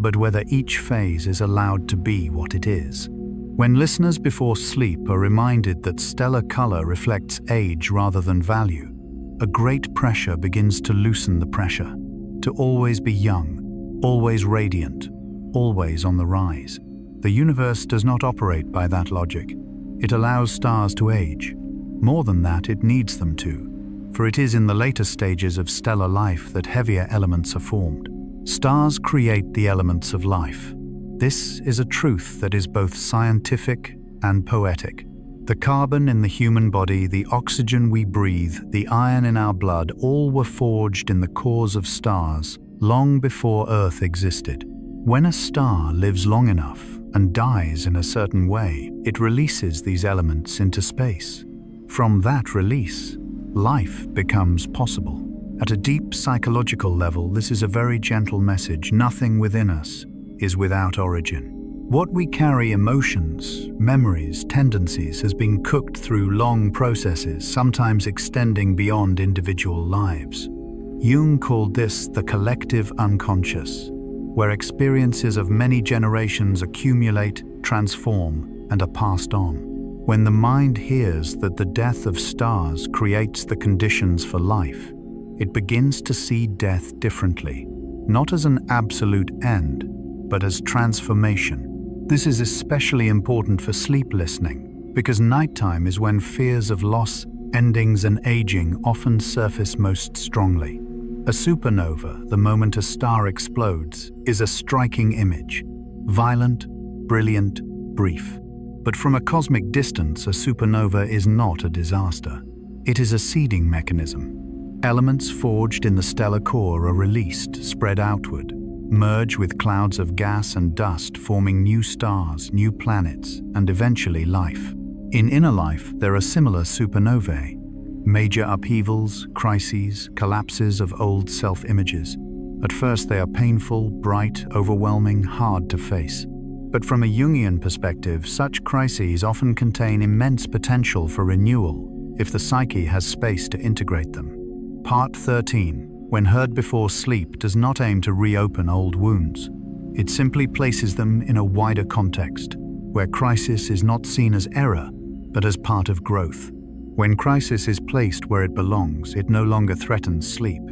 but whether each phase is allowed to be what it is. When listeners before sleep are reminded that stellar color reflects age rather than value, a great pressure begins to loosen the pressure, to always be young, always radiant, always on the rise. The universe does not operate by that logic. It allows stars to age. More than that, it needs them to, for it is in the later stages of stellar life that heavier elements are formed. Stars create the elements of life. This is a truth that is both scientific and poetic. The carbon in the human body, the oxygen we breathe, the iron in our blood, all were forged in the cores of stars long before Earth existed. When a star lives long enough and dies in a certain way, it releases these elements into space. From that release, life becomes possible. At a deep psychological level, this is a very gentle message. Nothing within us is without origin. What we carry, emotions, memories, tendencies, has been cooked through long processes, sometimes extending beyond individual lives. Jung called this the collective unconscious, where experiences of many generations accumulate, transform, and are passed on. When the mind hears that the death of stars creates the conditions for life, it begins to see death differently, not as an absolute end, but as transformation. This is especially important for sleep listening, because nighttime is when fears of loss, endings, and aging often surface most strongly. A supernova, the moment a star explodes, is a striking image. Violent, brilliant, brief. But from a cosmic distance, a supernova is not a disaster. It is a seeding mechanism. Elements forged in the stellar core are released, spread outward, merge with clouds of gas and dust, forming new stars, new planets, and eventually life. In inner life, there are similar supernovae, major upheavals, crises, collapses of old self-images. At first they are painful, bright, overwhelming, hard to face. But from a Jungian perspective, such crises often contain immense potential for renewal if the psyche has space to integrate them. Part 13. When heard before sleep, does not aim to reopen old wounds. It simply places them in a wider context, where crisis is not seen as error, but as part of growth. When crisis is placed where it belongs, it no longer threatens sleep.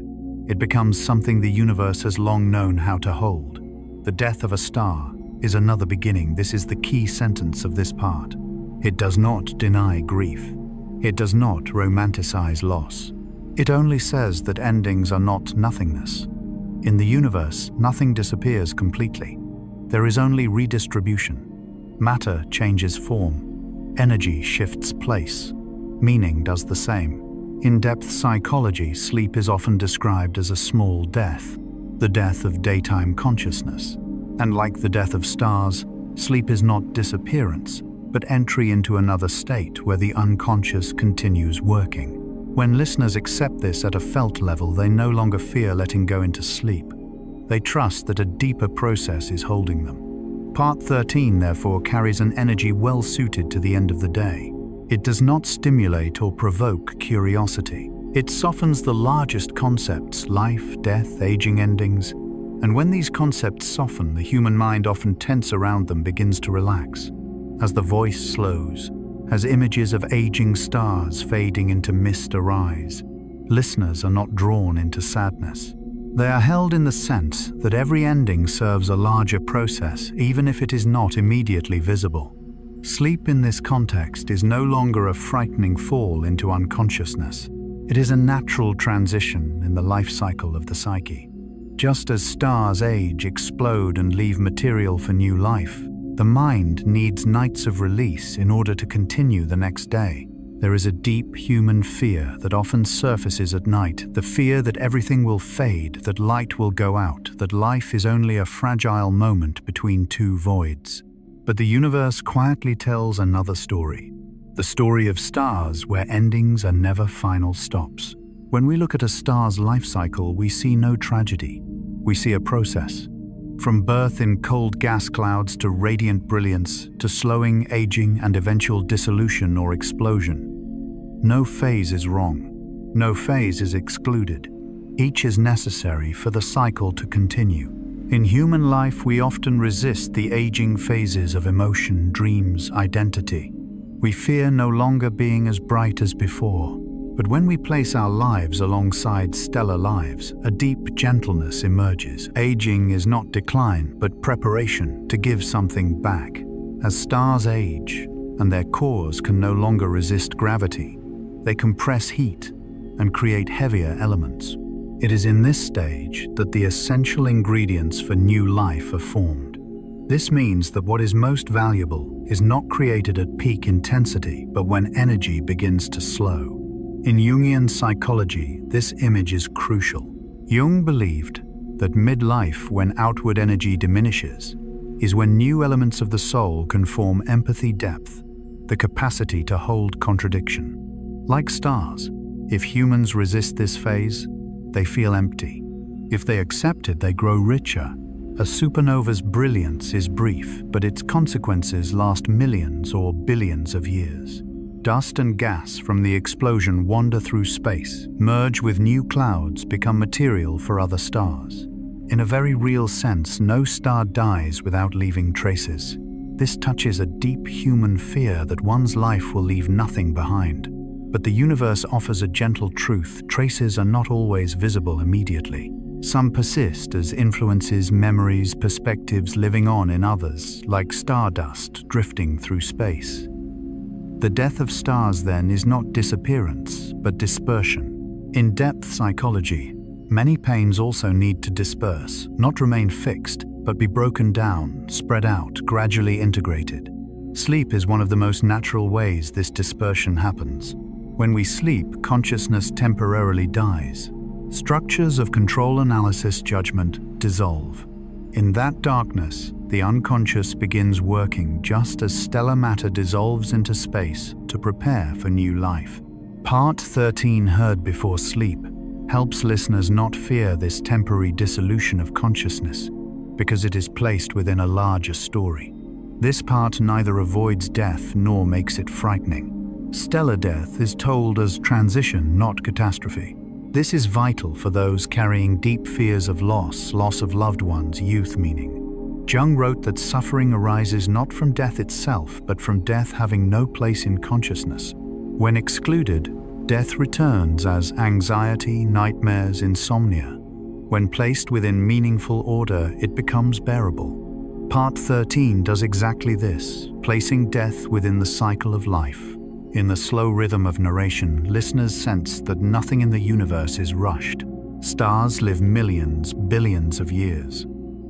It becomes something the universe has long known how to hold. The death of a star is another beginning. This is the key sentence of this part. It does not deny grief. It does not romanticize loss. It only says that endings are not nothingness. In the universe, nothing disappears completely. There is only redistribution. Matter changes form. Energy shifts place. Meaning does the same. In depth psychology, sleep is often described as a small death, the death of daytime consciousness. And like the death of stars, sleep is not disappearance, but entry into another state where the unconscious continues working. When listeners accept this at a felt level, they no longer fear letting go into sleep. They trust that a deeper process is holding them. Part 13, therefore, carries an energy well suited to the end of the day. It does not stimulate or provoke curiosity. It softens the largest concepts: life, death, aging, endings. And when these concepts soften, the human mind, often tense around them, begins to relax. As the voice slows, as images of aging stars fading into mist arise, listeners are not drawn into sadness. They are held in the sense that every ending serves a larger process, even if it is not immediately visible. Sleep in this context is no longer a frightening fall into unconsciousness. It is a natural transition in the life cycle of the psyche. Just as stars age, explode, and leave material for new life, the mind needs nights of release in order to continue the next day. There is a deep human fear that often surfaces at night, the fear that everything will fade, that light will go out, that life is only a fragile moment between two voids. But the universe quietly tells another story, the story of stars where endings are never final stops. When we look at a star's life cycle, we see no tragedy. We see a process. From birth in cold gas clouds to radiant brilliance, to slowing, aging, and eventual dissolution or explosion. No phase is wrong. No phase is excluded. Each is necessary for the cycle to continue. In human life, we often resist the aging phases of emotion, dreams, identity. We fear no longer being as bright as before. But when we place our lives alongside stellar lives, a deep gentleness emerges. Aging is not decline, but preparation to give something back. As stars age, and their cores can no longer resist gravity, they compress heat and create heavier elements. It is in this stage that the essential ingredients for new life are formed. This means that what is most valuable is not created at peak intensity, but when energy begins to slow. In Jungian psychology, this image is crucial. Jung believed that midlife, when outward energy diminishes, is when new elements of the soul can form empathy depth, the capacity to hold contradiction. Like stars, if humans resist this phase, they feel empty. If they accept it, they grow richer. A supernova's brilliance is brief, but its consequences last millions or billions of years. Dust and gas from the explosion wander through space, merge with new clouds, become material for other stars. In a very real sense, no star dies without leaving traces. This touches a deep human fear that one's life will leave nothing behind. But the universe offers a gentle truth: traces are not always visible immediately. Some persist as influences, memories, perspectives living on in others, like stardust drifting through space. The death of stars, then, is not disappearance, but dispersion. In depth psychology, many pains also need to disperse, not remain fixed, but be broken down, spread out, gradually integrated. Sleep is one of the most natural ways this dispersion happens. When we sleep, consciousness temporarily dies. Structures of control, analysis, judgment dissolve. In that darkness, the unconscious begins working just as stellar matter dissolves into space to prepare for new life. Part 13, heard before sleep, helps listeners not fear this temporary dissolution of consciousness, because it is placed within a larger story. This part neither avoids death nor makes it frightening. Stellar death is told as transition, not catastrophe. This is vital for those carrying deep fears of loss of loved ones, youth meaning. Jung wrote that suffering arises not from death itself, but from death having no place in consciousness. When excluded, death returns as anxiety, nightmares, insomnia. When placed within meaningful order, it becomes bearable. Part 13 does exactly this, placing death within the cycle of life. In the slow rhythm of narration, listeners sense that nothing in the universe is rushed. Stars live millions, billions of years.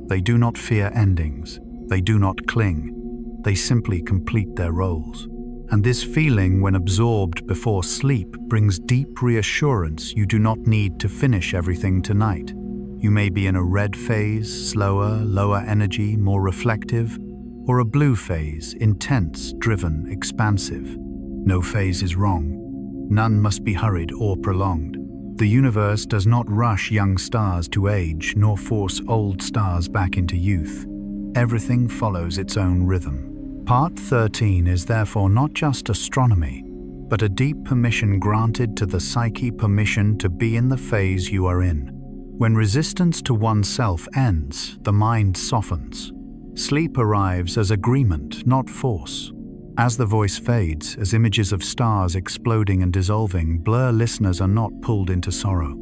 They do not fear endings. They do not cling. They simply complete their roles. And this feeling, when absorbed before sleep, brings deep reassurance you do not need to finish everything tonight. You may be in a red phase, slower, lower energy, more reflective, or a blue phase, intense, driven, expansive. No phase is wrong. None must be hurried or prolonged. The universe does not rush young stars to age, nor force old stars back into youth. Everything follows its own rhythm. Part 13 is therefore not just astronomy, but a deep permission granted to the psyche, permission to be in the phase you are in. When resistance to oneself ends, the mind softens. Sleep arrives as agreement, not force. As the voice fades, as images of stars exploding and dissolving blur, listeners are not pulled into sorrow.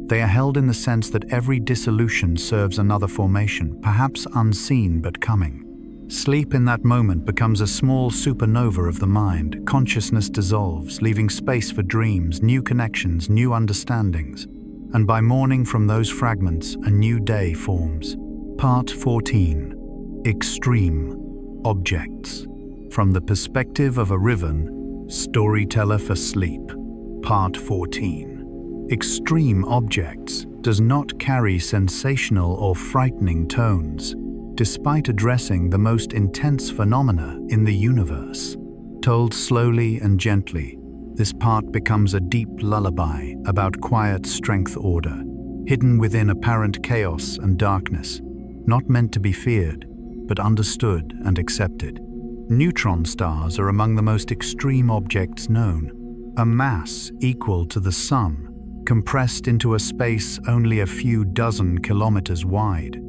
They are held in the sense that every dissolution serves another formation, perhaps unseen but coming. Sleep in that moment becomes a small supernova of the mind. Consciousness dissolves, leaving space for dreams, new connections, new understandings. And by morning from those fragments, a new day forms. Part 14. Extreme Objects. From the perspective of a Riven, storyteller for sleep. Part 14. Extreme objects does not carry sensational or frightening tones, despite addressing the most intense phenomena in the universe. Told slowly and gently, this part becomes a deep lullaby about quiet strength order, hidden within apparent chaos and darkness, not meant to be feared, but understood and accepted. Neutron stars are among the most extreme objects known, a mass equal to the Sun, compressed into a space only a few dozen kilometers wide.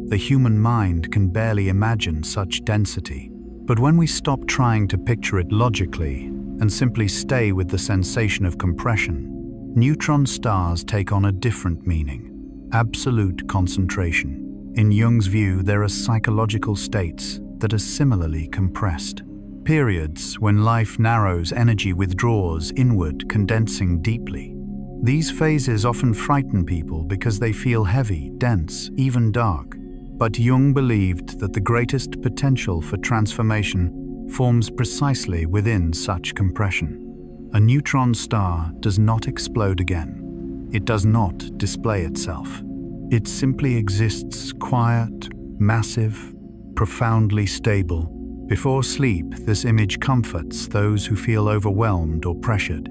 The human mind can barely imagine such density. But when we stop trying to picture it logically and simply stay with the sensation of compression, neutron stars take on a different meaning: absolute concentration. In Jung's view, there are psychological states that are similarly compressed. Periods when life narrows, energy withdraws inward, condensing deeply. These phases often frighten people because they feel heavy, dense, even dark. But Jung believed that the greatest potential for transformation forms precisely within such compression. A neutron star does not explode again. It does not display itself. It simply exists, quiet, massive, profoundly stable. Before sleep, this image comforts those who feel overwhelmed or pressured.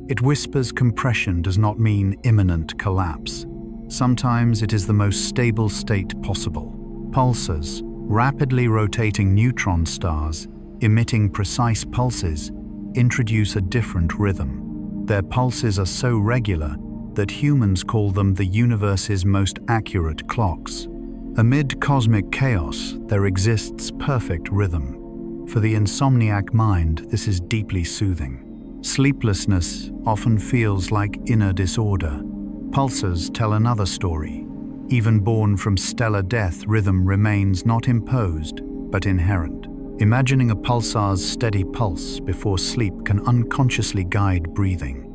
It whispers compression does not mean imminent collapse. Sometimes it is the most stable state possible. Pulsars, rapidly rotating neutron stars, emitting precise pulses, introduce a different rhythm. Their pulses are so regular that humans call them the universe's most accurate clocks. Amid cosmic chaos, there exists perfect rhythm. For the insomniac mind, this is deeply soothing. Sleeplessness often feels like inner disorder. Pulsars tell another story. Even born from stellar death, rhythm remains not imposed, but inherent. Imagining a pulsar's steady pulse before sleep can unconsciously guide breathing.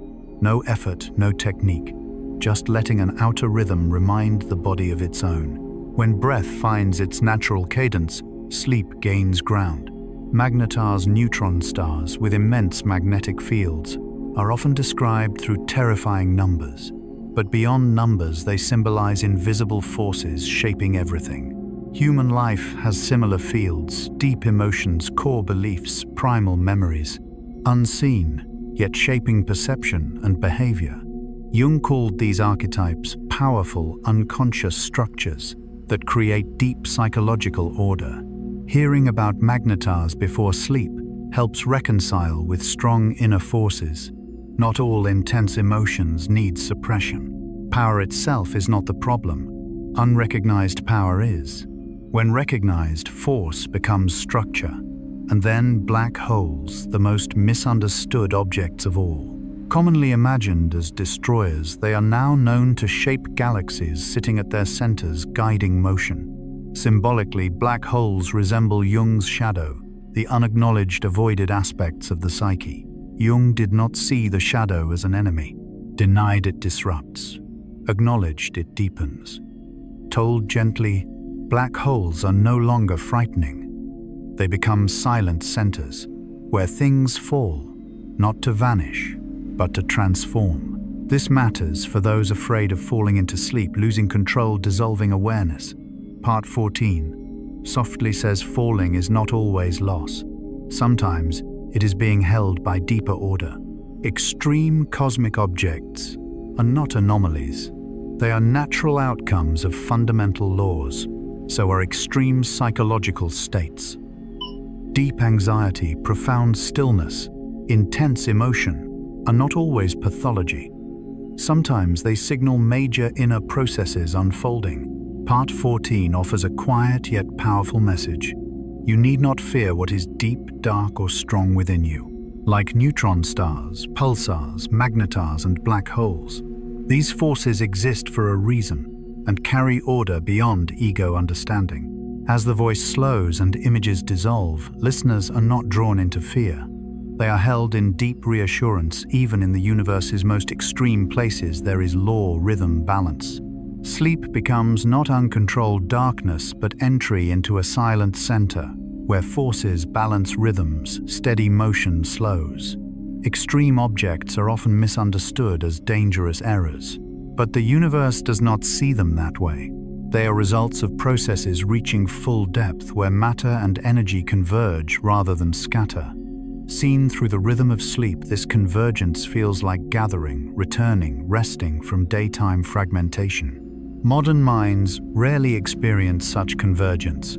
No effort, no technique, just letting an outer rhythm remind the body of its own. When breath finds its natural cadence, sleep gains ground. Magnetar's neutron stars, with immense magnetic fields, are often described through terrifying numbers. But beyond numbers, they symbolize invisible forces shaping everything. Human life has similar fields, deep emotions, core beliefs, primal memories, unseen, yet shaping perception and behavior. Jung called these archetypes powerful, unconscious structures that create deep psychological order. Hearing about magnetars before sleep helps reconcile with strong inner forces. Not all intense emotions need suppression. Power itself is not the problem. Unrecognized power is. When recognized, force becomes structure. And then black holes, the most misunderstood objects of all. Commonly imagined as destroyers, they are now known to shape galaxies, sitting at their centers, guiding motion. Symbolically, black holes resemble Jung's shadow, the unacknowledged, avoided aspects of the psyche. Jung did not see the shadow as an enemy. Denied, it disrupts. Acknowledged, it deepens. Told gently, black holes are no longer frightening. They become silent centers. where things fall, not to vanish, but to transform. This matters for those afraid of falling into sleep, losing control, dissolving awareness. Part 14 softly says falling is not always loss. Sometimes it is being held by deeper order. Extreme cosmic objects are not anomalies. They are natural outcomes of fundamental laws. So are extreme psychological states. Deep anxiety, profound stillness, intense emotion are not always pathology. Sometimes they signal major inner processes unfolding. Part 14 offers a quiet yet powerful message. You need not fear what is deep, dark, or strong within you. Like neutron stars, pulsars, magnetars, and black holes, these forces exist for a reason and carry order beyond ego understanding. As the voice slows and images dissolve, listeners are not drawn into fear. They are held in deep reassurance. Even in the universe's most extreme places, there is law, rhythm, balance. Sleep becomes not uncontrolled darkness, but entry into a silent center, where forces balance rhythms, steady motion slows. Extreme objects are often misunderstood as dangerous errors, but the universe does not see them that way. They are results of processes reaching full depth, where matter and energy converge rather than scatter. Seen through the rhythm of sleep, this convergence feels like gathering, returning, resting from daytime fragmentation. Modern minds rarely experience such convergence.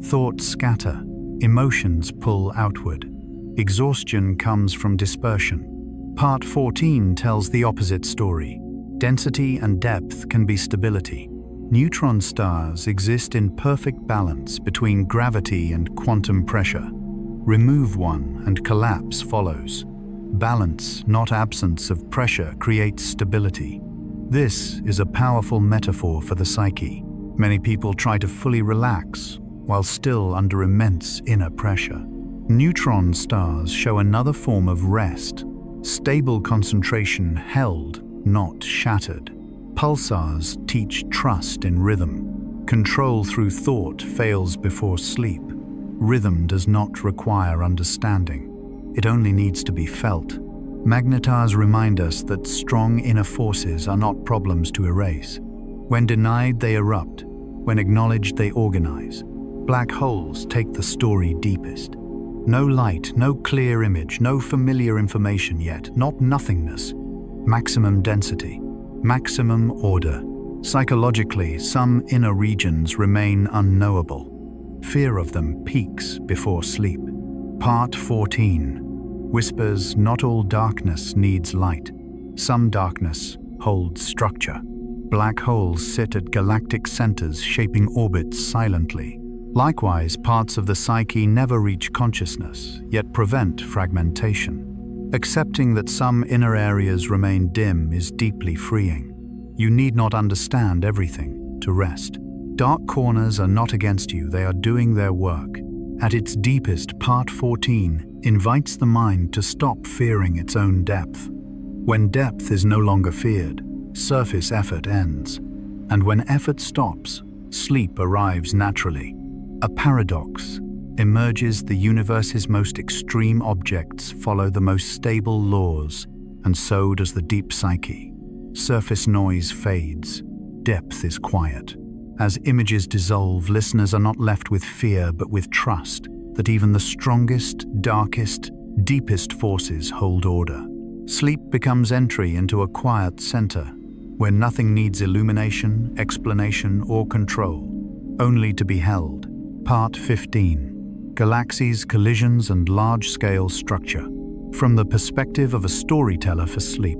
Thoughts scatter, emotions pull outward. Exhaustion comes from dispersion. Part 14 tells the opposite story. Density and depth can be stability. Neutron stars exist in perfect balance between gravity and quantum pressure. Remove one and collapse follows. Balance, not absence of pressure, creates stability. This is a powerful metaphor for the psyche. Many people try to fully relax while still under immense inner pressure. Neutron stars show another form of rest, stable concentration held, not shattered. Pulsars teach trust in rhythm. Control through thought fails before sleep. Rhythm does not require understanding. It only needs to be felt. Magnetars remind us that strong inner forces are not problems to erase. When denied, they erupt. When acknowledged, they organize. Black holes take the story deepest. No light, no clear image, no familiar information yet, not nothingness. Maximum density, maximum order. Psychologically, some inner regions remain unknowable. Fear of them peaks before sleep. Part 14 whispers, not all darkness needs light. Some darkness holds structure. Black holes sit at galactic centers, shaping orbits silently. Likewise, parts of the psyche never reach consciousness, yet prevent fragmentation. Accepting that some inner areas remain dim is deeply freeing. You need not understand everything to rest. Dark corners are not against you, they are doing their work. At its deepest, Part 14 invites the mind to stop fearing its own depth. When depth is no longer feared, surface effort ends. And when effort stops, sleep arrives naturally. A paradox emerges: the universe's most extreme objects follow the most stable laws, and so does the deep psyche. Surface noise fades, depth is quiet. As images dissolve, listeners are not left with fear, but with trust that even the strongest, darkest, deepest forces hold order. Sleep becomes entry into a quiet center, where nothing needs illumination, explanation, or control, only to be held. Part 15. Galaxies, collisions, and large-scale structure. From the perspective of a storyteller for sleep.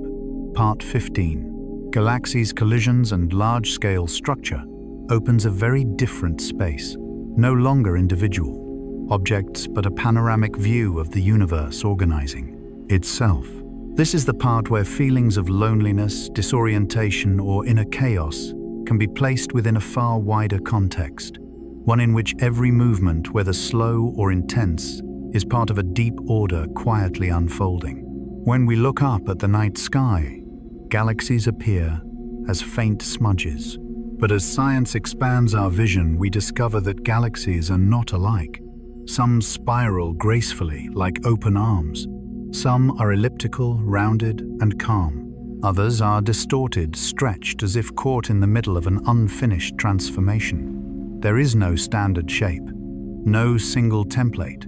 Part 15. Galaxies, collisions, and large-scale structure opens a very different space, no longer individual objects, but a panoramic view of the universe organizing itself. This is the part where feelings of loneliness, disorientation, or inner chaos can be placed within a far wider context, one in which every movement, whether slow or intense, is part of a deep order quietly unfolding. When we look up at the night sky, galaxies appear as faint smudges. But as science expands our vision, we discover that galaxies are not alike. Some spiral gracefully like open arms. Some are elliptical, rounded, and calm. Others are distorted, stretched as if caught in the middle of an unfinished transformation. There is no standard shape, no single template,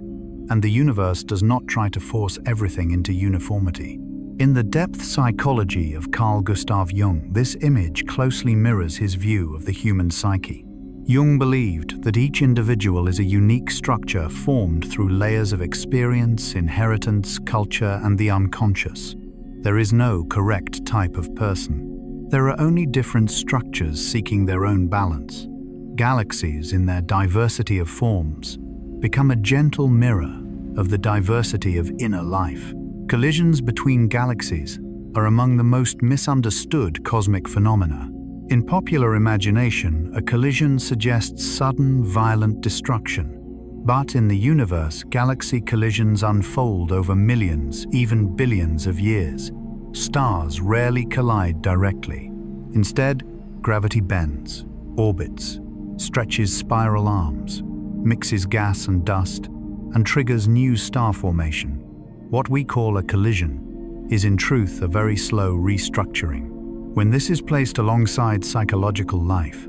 and the universe does not try to force everything into uniformity. In the depth psychology of Carl Gustav Jung, this image closely mirrors his view of the human psyche. Jung believed that each individual is a unique structure formed through layers of experience, inheritance, culture, and the unconscious. There is no correct type of person. There are only different structures seeking their own balance. Galaxies, in their diversity of forms, become a gentle mirror of the diversity of inner life. Collisions between galaxies are among the most misunderstood cosmic phenomena. In popular imagination, a collision suggests sudden, violent destruction. But in the universe, galaxy collisions unfold over millions, even billions of years. Stars rarely collide directly. Instead, gravity bends, orbits, stretches spiral arms, mixes gas and dust, and triggers new star formation. What we call a collision is in truth a very slow restructuring. When this is placed alongside psychological life,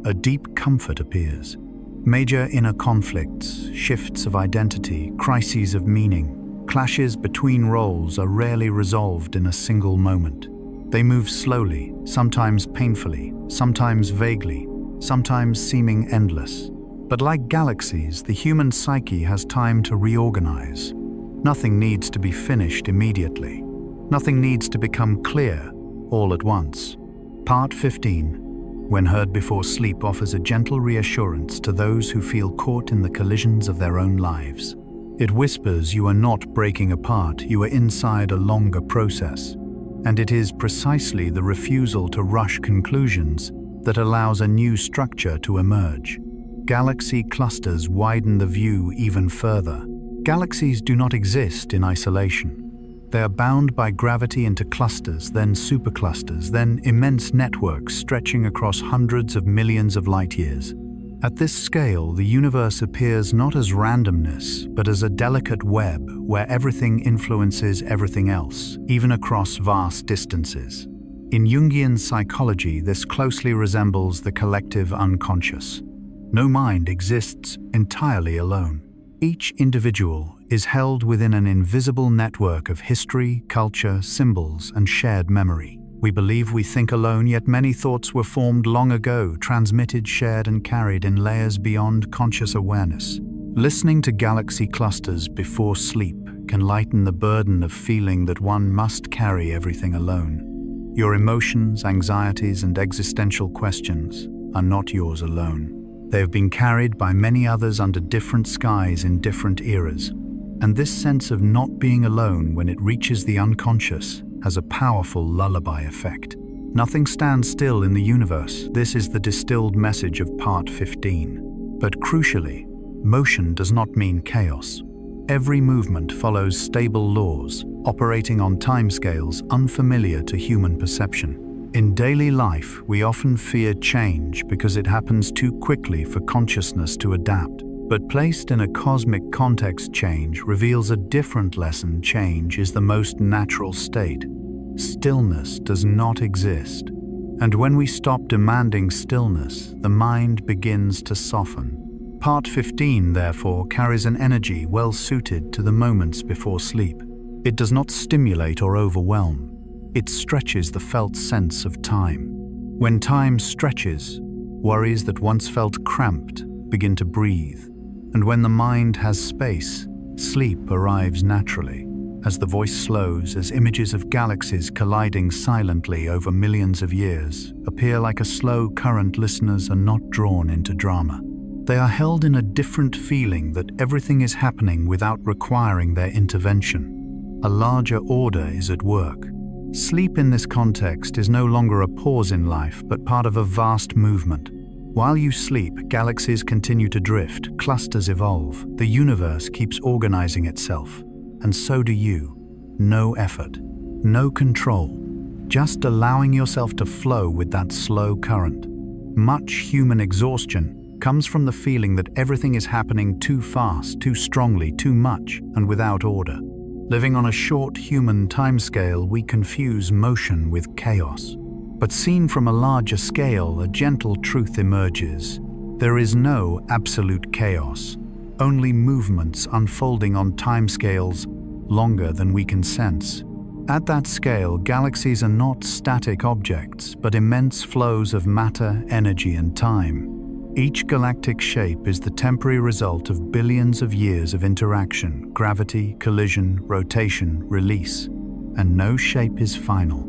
a deep comfort appears. Major inner conflicts, shifts of identity, crises of meaning, clashes between roles are rarely resolved in a single moment. They move slowly, sometimes painfully, sometimes vaguely, sometimes seeming endless. But like galaxies, the human psyche has time to reorganize. Nothing needs to be finished immediately. Nothing needs to become clear all at once. Part 15. When heard before sleep, offers a gentle reassurance to those who feel caught in the collisions of their own lives. It whispers you are not breaking apart, you are inside a longer process. And it is precisely the refusal to rush conclusions that allows a new structure to emerge. Galaxy clusters widen the view even further. Galaxies do not exist in isolation. They are bound by gravity into clusters, then superclusters, then immense networks stretching across hundreds of millions of light-years. At this scale, the universe appears not as randomness, but as a delicate web where everything influences everything else, even across vast distances. In Jungian psychology, this closely resembles the collective unconscious. No mind exists entirely alone. Each individual is held within an invisible network of history, culture, symbols, and shared memory. We believe we think alone, yet many thoughts were formed long ago, transmitted, shared, and carried in layers beyond conscious awareness. Listening to galaxy clusters before sleep can lighten the burden of feeling that one must carry everything alone. Your emotions, anxieties, and existential questions are not yours alone. They have been carried by many others under different skies in different eras. And this sense of not being alone when it reaches the unconscious has a powerful lullaby effect. Nothing stands still in the universe. This is the distilled message of Part 15. But crucially, motion does not mean chaos. Every movement follows stable laws, operating on timescales unfamiliar to human perception. In daily life, we often fear change because it happens too quickly for consciousness to adapt. But placed in a cosmic context, change reveals a different lesson. Change is the most natural state. Stillness does not exist. And when we stop demanding stillness, the mind begins to soften. Part 15, therefore, carries an energy well suited to the moments before sleep. It does not stimulate or overwhelm. It stretches the felt sense of time. When time stretches, worries that once felt cramped begin to breathe. And when the mind has space, sleep arrives naturally. As the voice slows, as images of galaxies colliding silently over millions of years appear like a slow current, listeners are not drawn into drama. They are held in a different feeling that everything is happening without requiring their intervention. A larger order is at work. Sleep in this context is no longer a pause in life, but part of a vast movement. While you sleep, galaxies continue to drift, clusters evolve, the universe keeps organizing itself. And so do you. No effort, no control, just allowing yourself to flow with that slow current. Much human exhaustion comes from the feeling that everything is happening too fast, too strongly, too much, and without order. Living on a short human timescale, we confuse motion with chaos. But seen from a larger scale, a gentle truth emerges. There is no absolute chaos, only movements unfolding on timescales longer than we can sense. At that scale, galaxies are not static objects, but immense flows of matter, energy, and time. Each galactic shape is the temporary result of billions of years of interaction, gravity, collision, rotation, release. And no shape is final.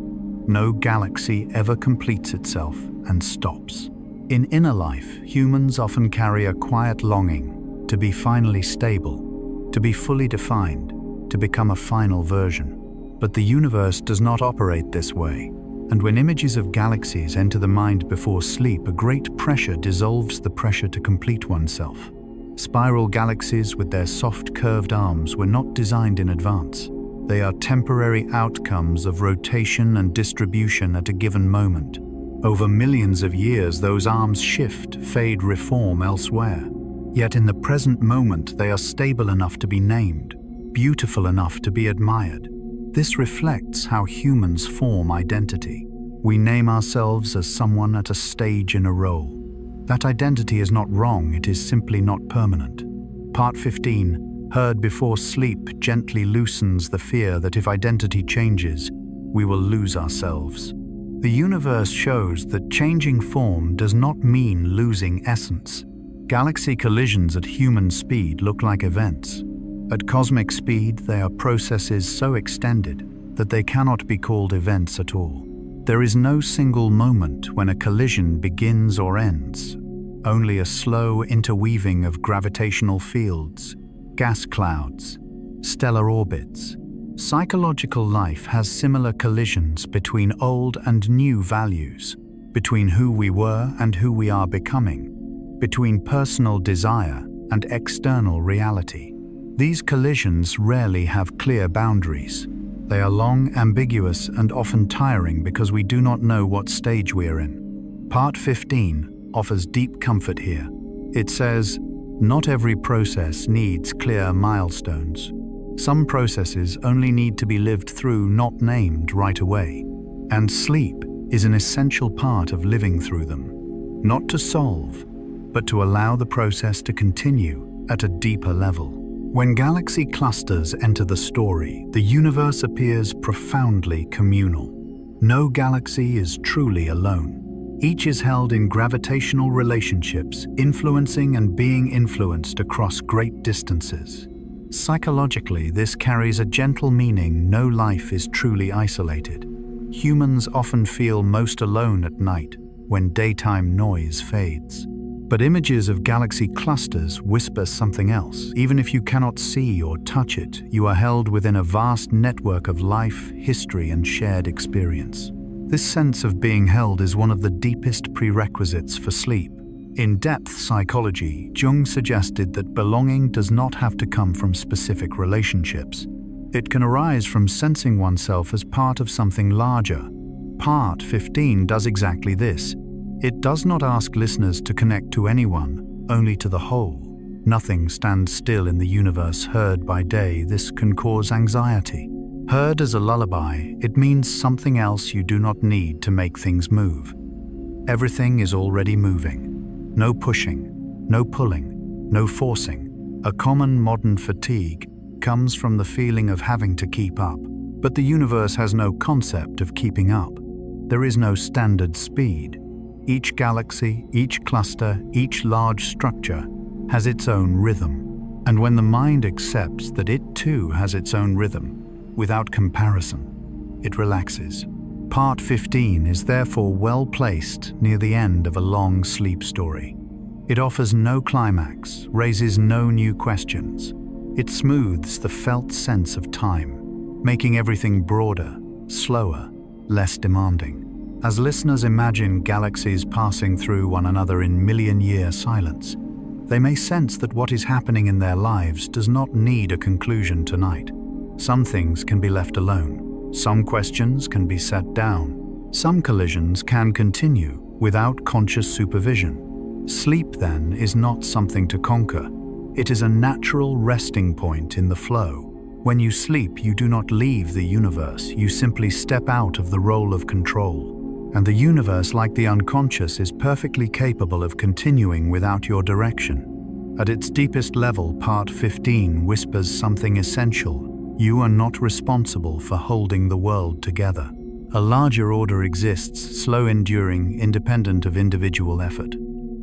No galaxy ever completes itself and stops. In inner life, humans often carry a quiet longing to be finally stable, to be fully defined, to become a final version. But the universe does not operate this way. And when images of galaxies enter the mind before sleep, a great pressure dissolves the pressure to complete oneself. Spiral galaxies with their soft curved arms were not designed in advance. They are temporary outcomes of rotation and distribution at a given moment. Over millions of years, those arms shift, fade, reform elsewhere. Yet in the present moment, they are stable enough to be named, beautiful enough to be admired. This reflects how humans form identity. We name ourselves as someone at a stage in a role. That identity is not wrong, it is simply not permanent. Part 15, heard before sleep, gently loosens the fear that if identity changes, we will lose ourselves. The universe shows that changing form does not mean losing essence. Galaxy collisions at human speed look like events. At cosmic speed, they are processes so extended that they cannot be called events at all. There is no single moment when a collision begins or ends, only a slow interweaving of gravitational fields, gas clouds, stellar orbits. Psychological life has similar collisions between old and new values, between who we were and who we are becoming, between personal desire and external reality. These collisions rarely have clear boundaries. They are long, ambiguous, and often tiring because we do not know what stage we're in. Part 15 offers deep comfort here. It says, not every process needs clear milestones. Some processes only need to be lived through, not named right away. And sleep is an essential part of living through them. Not to solve, but to allow the process to continue at a deeper level. When galaxy clusters enter the story, the universe appears profoundly communal. No galaxy is truly alone. Each is held in gravitational relationships, influencing and being influenced across great distances. Psychologically, this carries a gentle meaning. No life is truly isolated. Humans often feel most alone at night, when daytime noise fades. But images of galaxy clusters whisper something else. Even if you cannot see or touch it, you are held within a vast network of life, history, and shared experience. This sense of being held is one of the deepest prerequisites for sleep. In depth psychology, Jung suggested that belonging does not have to come from specific relationships. It can arise from sensing oneself as part of something larger. Part 15 does exactly this. It does not ask listeners to connect to anyone, only to the whole. Nothing stands still in the universe. Heard by day, this can cause anxiety. Heard as a lullaby, it means something else you do not need to make things move. Everything is already moving. No pushing, no pulling, no forcing. A common modern fatigue comes from the feeling of having to keep up. But the universe has no concept of keeping up. There is no standard speed. Each galaxy, each cluster, each large structure has its own rhythm. And when the mind accepts that it too has its own rhythm, without comparison, it relaxes. Part 15 is therefore well placed near the end of a long sleep story. It offers no climax, raises no new questions. It smooths the felt sense of time, making everything broader, slower, less demanding. As listeners imagine galaxies passing through one another in million-year silence, they may sense that what is happening in their lives does not need a conclusion tonight. Some things can be left alone. Some questions can be set down. Some collisions can continue without conscious supervision. Sleep, then, is not something to conquer. It is a natural resting point in the flow. When you sleep, you do not leave the universe, you simply step out of the role of control. And the universe, like the unconscious, is perfectly capable of continuing without your direction. At its deepest level, Part 15 whispers something essential. You are not responsible for holding the world together. A larger order exists, slow, enduring, independent of individual effort.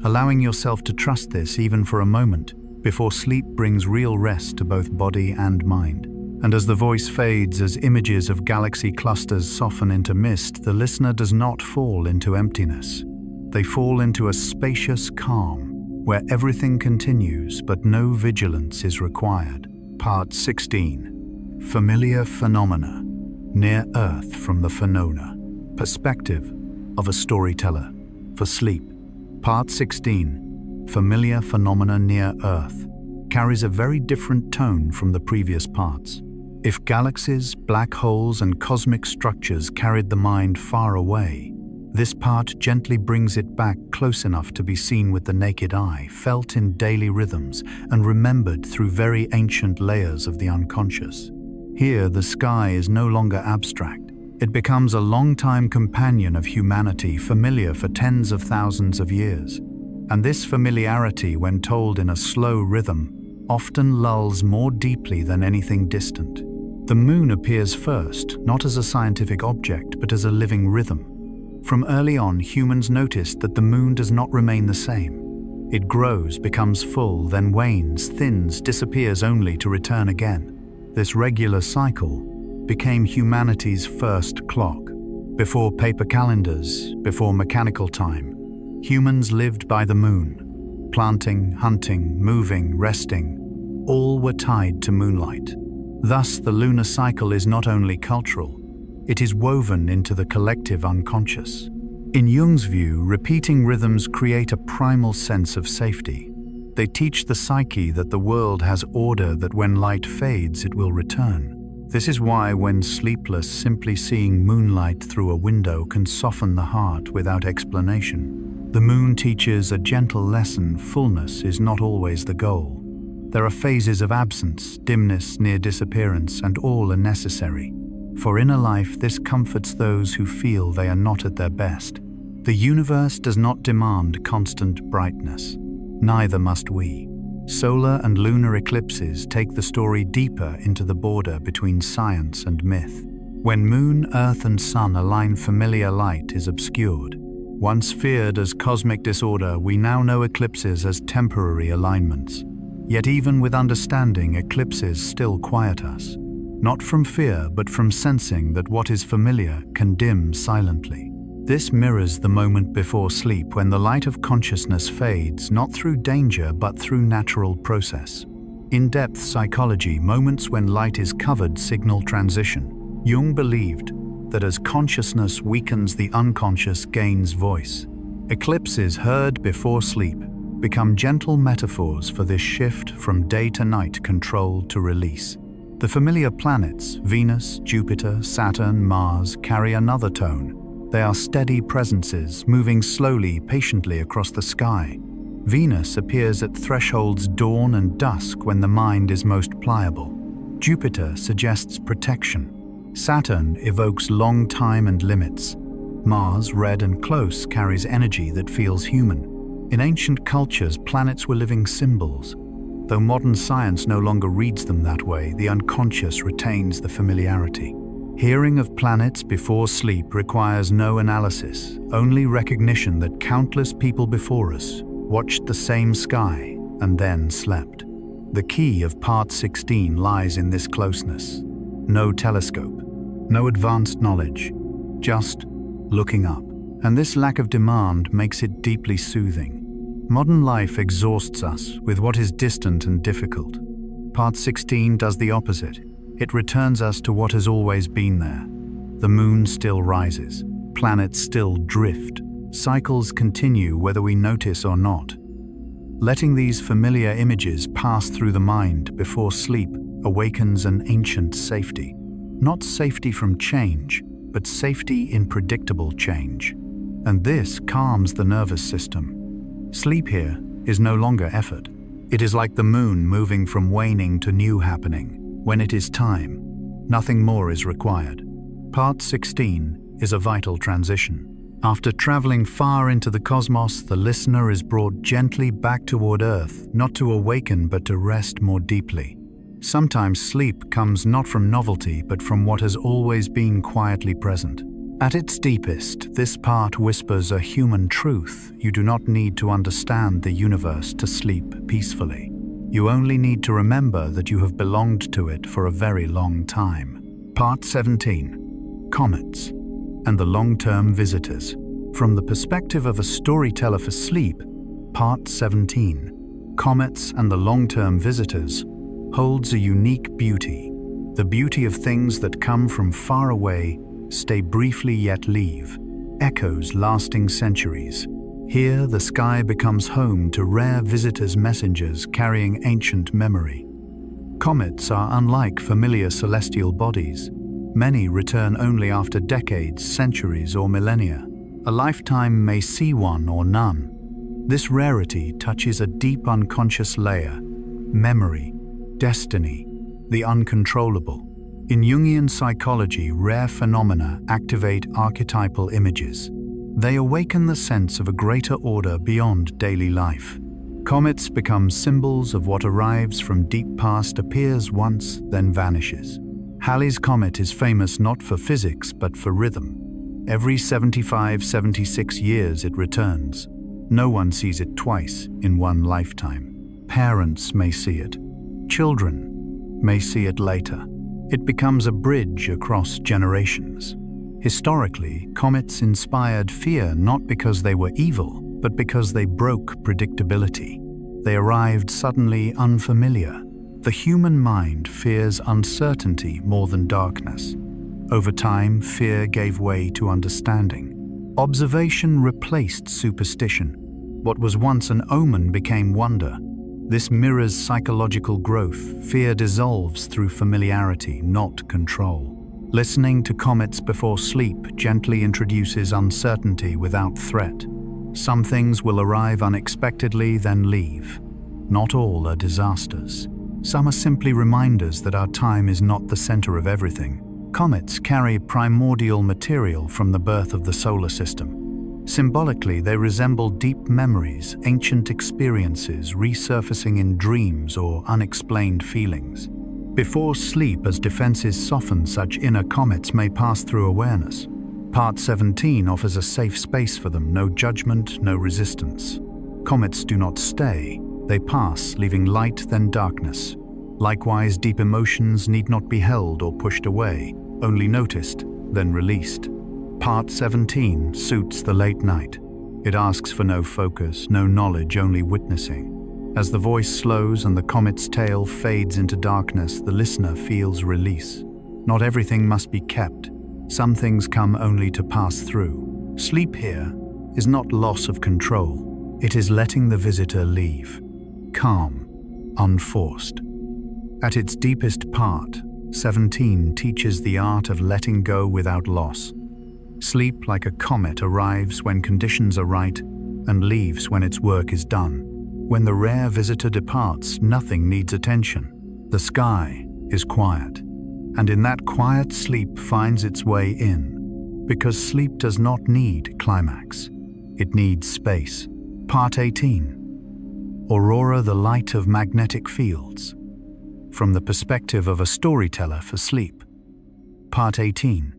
Allowing yourself to trust this even for a moment before sleep brings real rest to both body and mind. And as the voice fades, as images of galaxy clusters soften into mist, the listener does not fall into emptiness. They fall into a spacious calm, where everything continues but no vigilance is required. Part 16. Familiar phenomena. Near Earth from the phenomena. Perspective of a storyteller. For sleep. Part 16. Familiar phenomena near Earth carries a very different tone from the previous parts. If galaxies, black holes, and cosmic structures carried the mind far away, this part gently brings it back close enough to be seen with the naked eye, felt in daily rhythms, and remembered through very ancient layers of the unconscious. Here, the sky is no longer abstract. It becomes a long-time companion of humanity, familiar for tens of thousands of years. And this familiarity, when told in a slow rhythm, often lulls more deeply than anything distant. The moon appears first, not as a scientific object, but as a living rhythm. From early on, humans noticed that the moon does not remain the same. It grows, becomes full, then wanes, thins, disappears only to return again. This regular cycle became humanity's first clock. Before paper calendars, before mechanical time, humans lived by the moon. Planting, hunting, moving, resting, all were tied to moonlight. Thus, the lunar cycle is not only cultural, it is woven into the collective unconscious. In Jung's view, repeating rhythms create a primal sense of safety. They teach the psyche that the world has order, that when light fades, it will return. This is why, when sleepless, simply seeing moonlight through a window can soften the heart without explanation. The moon teaches a gentle lesson: fullness is not always the goal. There are phases of absence, dimness, near disappearance, and all are necessary. For inner life, this comforts those who feel they are not at their best. The universe does not demand constant brightness. Neither must we. Solar and lunar eclipses take the story deeper into the border between science and myth. When moon, earth, and sun align, familiar light is obscured. Once feared as cosmic disorder, we now know eclipses as temporary alignments. Yet even with understanding, eclipses still quiet us. Not from fear, but from sensing that what is familiar can dim silently. This mirrors the moment before sleep, when the light of consciousness fades, not through danger, but through natural process. In-depth psychology, moments when light is covered signal transition. Jung believed that as consciousness weakens, the unconscious gains voice. Eclipses heard before sleep become gentle metaphors for this shift from day to night, control to release. The familiar planets, Venus, Jupiter, Saturn, Mars, carry another tone. They are steady presences, moving slowly, patiently across the sky. Venus appears at thresholds dawn and dusk, when the mind is most pliable. Jupiter suggests protection. Saturn evokes long time and limits. Mars, red and close, carries energy that feels human. In ancient cultures, planets were living symbols. Though modern science no longer reads them that way, the unconscious retains the familiarity. Hearing of planets before sleep requires no analysis, only recognition that countless people before us watched the same sky and then slept. The key of Part 16 lies in this closeness. No telescope, no advanced knowledge, just looking up. And this lack of demand makes it deeply soothing. Modern life exhausts us with what is distant and difficult. Part 16 does the opposite. It returns us to what has always been there. The moon still rises. Planets still drift. Cycles continue whether we notice or not. Letting these familiar images pass through the mind before sleep awakens an ancient safety. Not safety from change, but safety in predictable change. And this calms the nervous system. Sleep here is no longer effort. It is like the moon moving from waning to new happening. When it is time, nothing more is required. Part 16 is a vital transition. After traveling far into the cosmos, the listener is brought gently back toward Earth, not to awaken but to rest more deeply. Sometimes sleep comes not from novelty but from what has always been quietly present. At its deepest, this part whispers a human truth. You do not need to understand the universe to sleep peacefully. You only need to remember that you have belonged to it for a very long time. Part 17. Comets and the long-term visitors. From the perspective of a storyteller for sleep, Part 17, Comets and the long-term visitors, holds a unique beauty. The beauty of things that come from far away, stay briefly yet leave, echoes lasting centuries. Here, the sky becomes home to rare visitors' messengers carrying ancient memory. Comets are unlike familiar celestial bodies. Many return only after decades, centuries, or millennia. A lifetime may see one or none. This rarity touches a deep unconscious layer: memory, destiny, the uncontrollable. In Jungian psychology, rare phenomena activate archetypal images. They awaken the sense of a greater order beyond daily life. Comets become symbols of what arrives from deep past, appears once, then vanishes. Halley's Comet is famous not for physics but for rhythm. Every 75-76 years it returns. No one sees it twice in one lifetime. Parents may see it. Children may see it later. It becomes a bridge across generations. Historically, comets inspired fear not because they were evil, but because they broke predictability. They arrived suddenly, unfamiliar. The human mind fears uncertainty more than darkness. Over time, fear gave way to understanding. Observation replaced superstition. What was once an omen became wonder. This mirrors psychological growth. Fear dissolves through familiarity, not control. Listening to comets before sleep gently introduces uncertainty without threat. Some things will arrive unexpectedly, then leave. Not all are disasters. Some are simply reminders that our time is not the center of everything. Comets carry primordial material from the birth of the solar system. Symbolically, they resemble deep memories, ancient experiences resurfacing in dreams or unexplained feelings. Before sleep, as defenses soften, such inner comets may pass through awareness. Part 17 offers a safe space for them, no judgment, no resistance. Comets do not stay. They pass, leaving light then darkness. Likewise, deep emotions need not be held or pushed away, only noticed, then released. Part 17 suits the late night. It asks for no focus, no knowledge, only witnessing. As the voice slows and the comet's tail fades into darkness, the listener feels release. Not everything must be kept. Some things come only to pass through. Sleep here is not loss of control. It is letting the visitor leave. Calm, unforced. At its deepest part, 17 teaches the art of letting go without loss. Sleep, like a comet, arrives when conditions are right and leaves when its work is done. When the rare visitor departs, nothing needs attention. The sky is quiet, and in that quiet, sleep finds its way in. Because sleep does not need climax. It needs space. Part 18. Aurora, the light of magnetic fields. From the perspective of a storyteller for sleep. Part 18.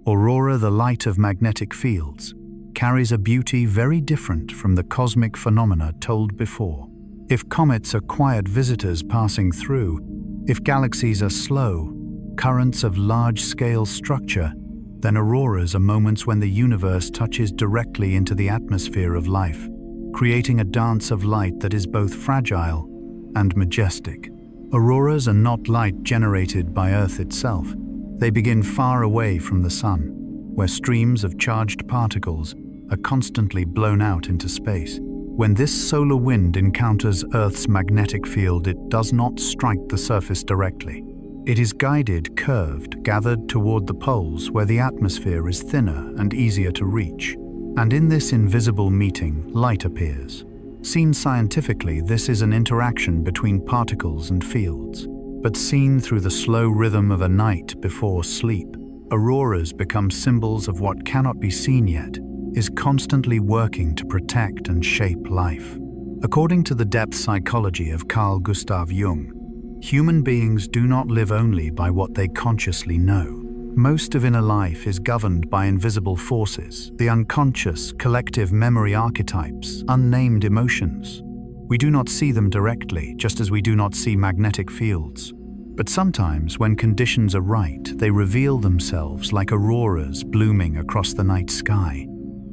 Aurora, the light of magnetic fields, carries a beauty very different from the cosmic phenomena told before. If comets are quiet visitors passing through, if galaxies are slow, currents of large-scale structure, then auroras are moments when the universe touches directly into the atmosphere of life, creating a dance of light that is both fragile and majestic. Auroras are not light generated by Earth itself. They begin far away from the sun, where streams of charged particles are constantly blown out into space. When this solar wind encounters Earth's magnetic field, it does not strike the surface directly. It is guided, curved, gathered toward the poles where the atmosphere is thinner and easier to reach. And in this invisible meeting, light appears. Seen scientifically, this is an interaction between particles and fields. But seen through the slow rhythm of a night before sleep, auroras become symbols of what cannot be seen yet, is constantly working to protect and shape life. According to the depth psychology of Carl Gustav Jung, human beings do not live only by what they consciously know. Most of inner life is governed by invisible forces, the unconscious, collective memory archetypes, unnamed emotions. We do not see them directly, just as we do not see magnetic fields. But sometimes, when conditions are right, they reveal themselves like auroras blooming across the night sky.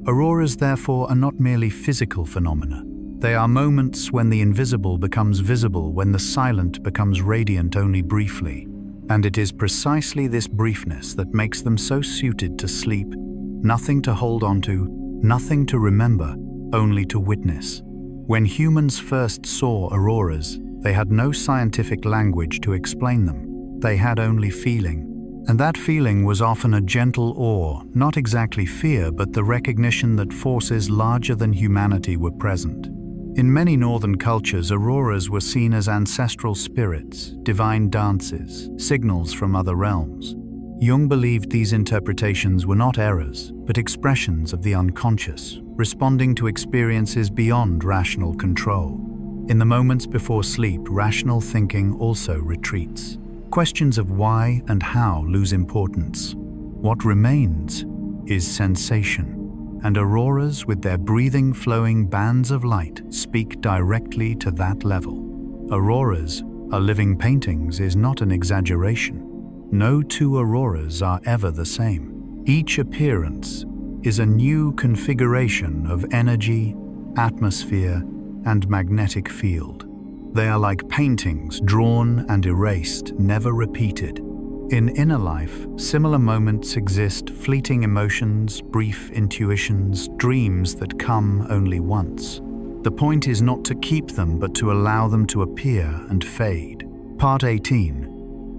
Auroras, therefore, are not merely physical phenomena. They are moments when the invisible becomes visible, when the silent becomes radiant only briefly. And it is precisely this briefness that makes them so suited to sleep, nothing to hold on to, nothing to remember, only to witness. When humans first saw auroras, they had no scientific language to explain them. They had only feeling. And that feeling was often a gentle awe, not exactly fear, but the recognition that forces larger than humanity were present. In many northern cultures, auroras were seen as ancestral spirits, divine dances, signals from other realms. Jung believed these interpretations were not errors, but expressions of the unconscious, responding to experiences beyond rational control. In the moments before sleep, rational thinking also retreats. Questions of why and how lose importance. What remains is sensation. And auroras, with their breathing, flowing bands of light, speak directly to that level. Auroras are living paintings is not an exaggeration. No two auroras are ever the same. Each appearance is a new configuration of energy, atmosphere, and magnetic field. They are like paintings drawn and erased, never repeated. In inner life, similar moments exist, fleeting emotions, brief intuitions, dreams that come only once. The point is not to keep them, but to allow them to appear and fade. Part 18.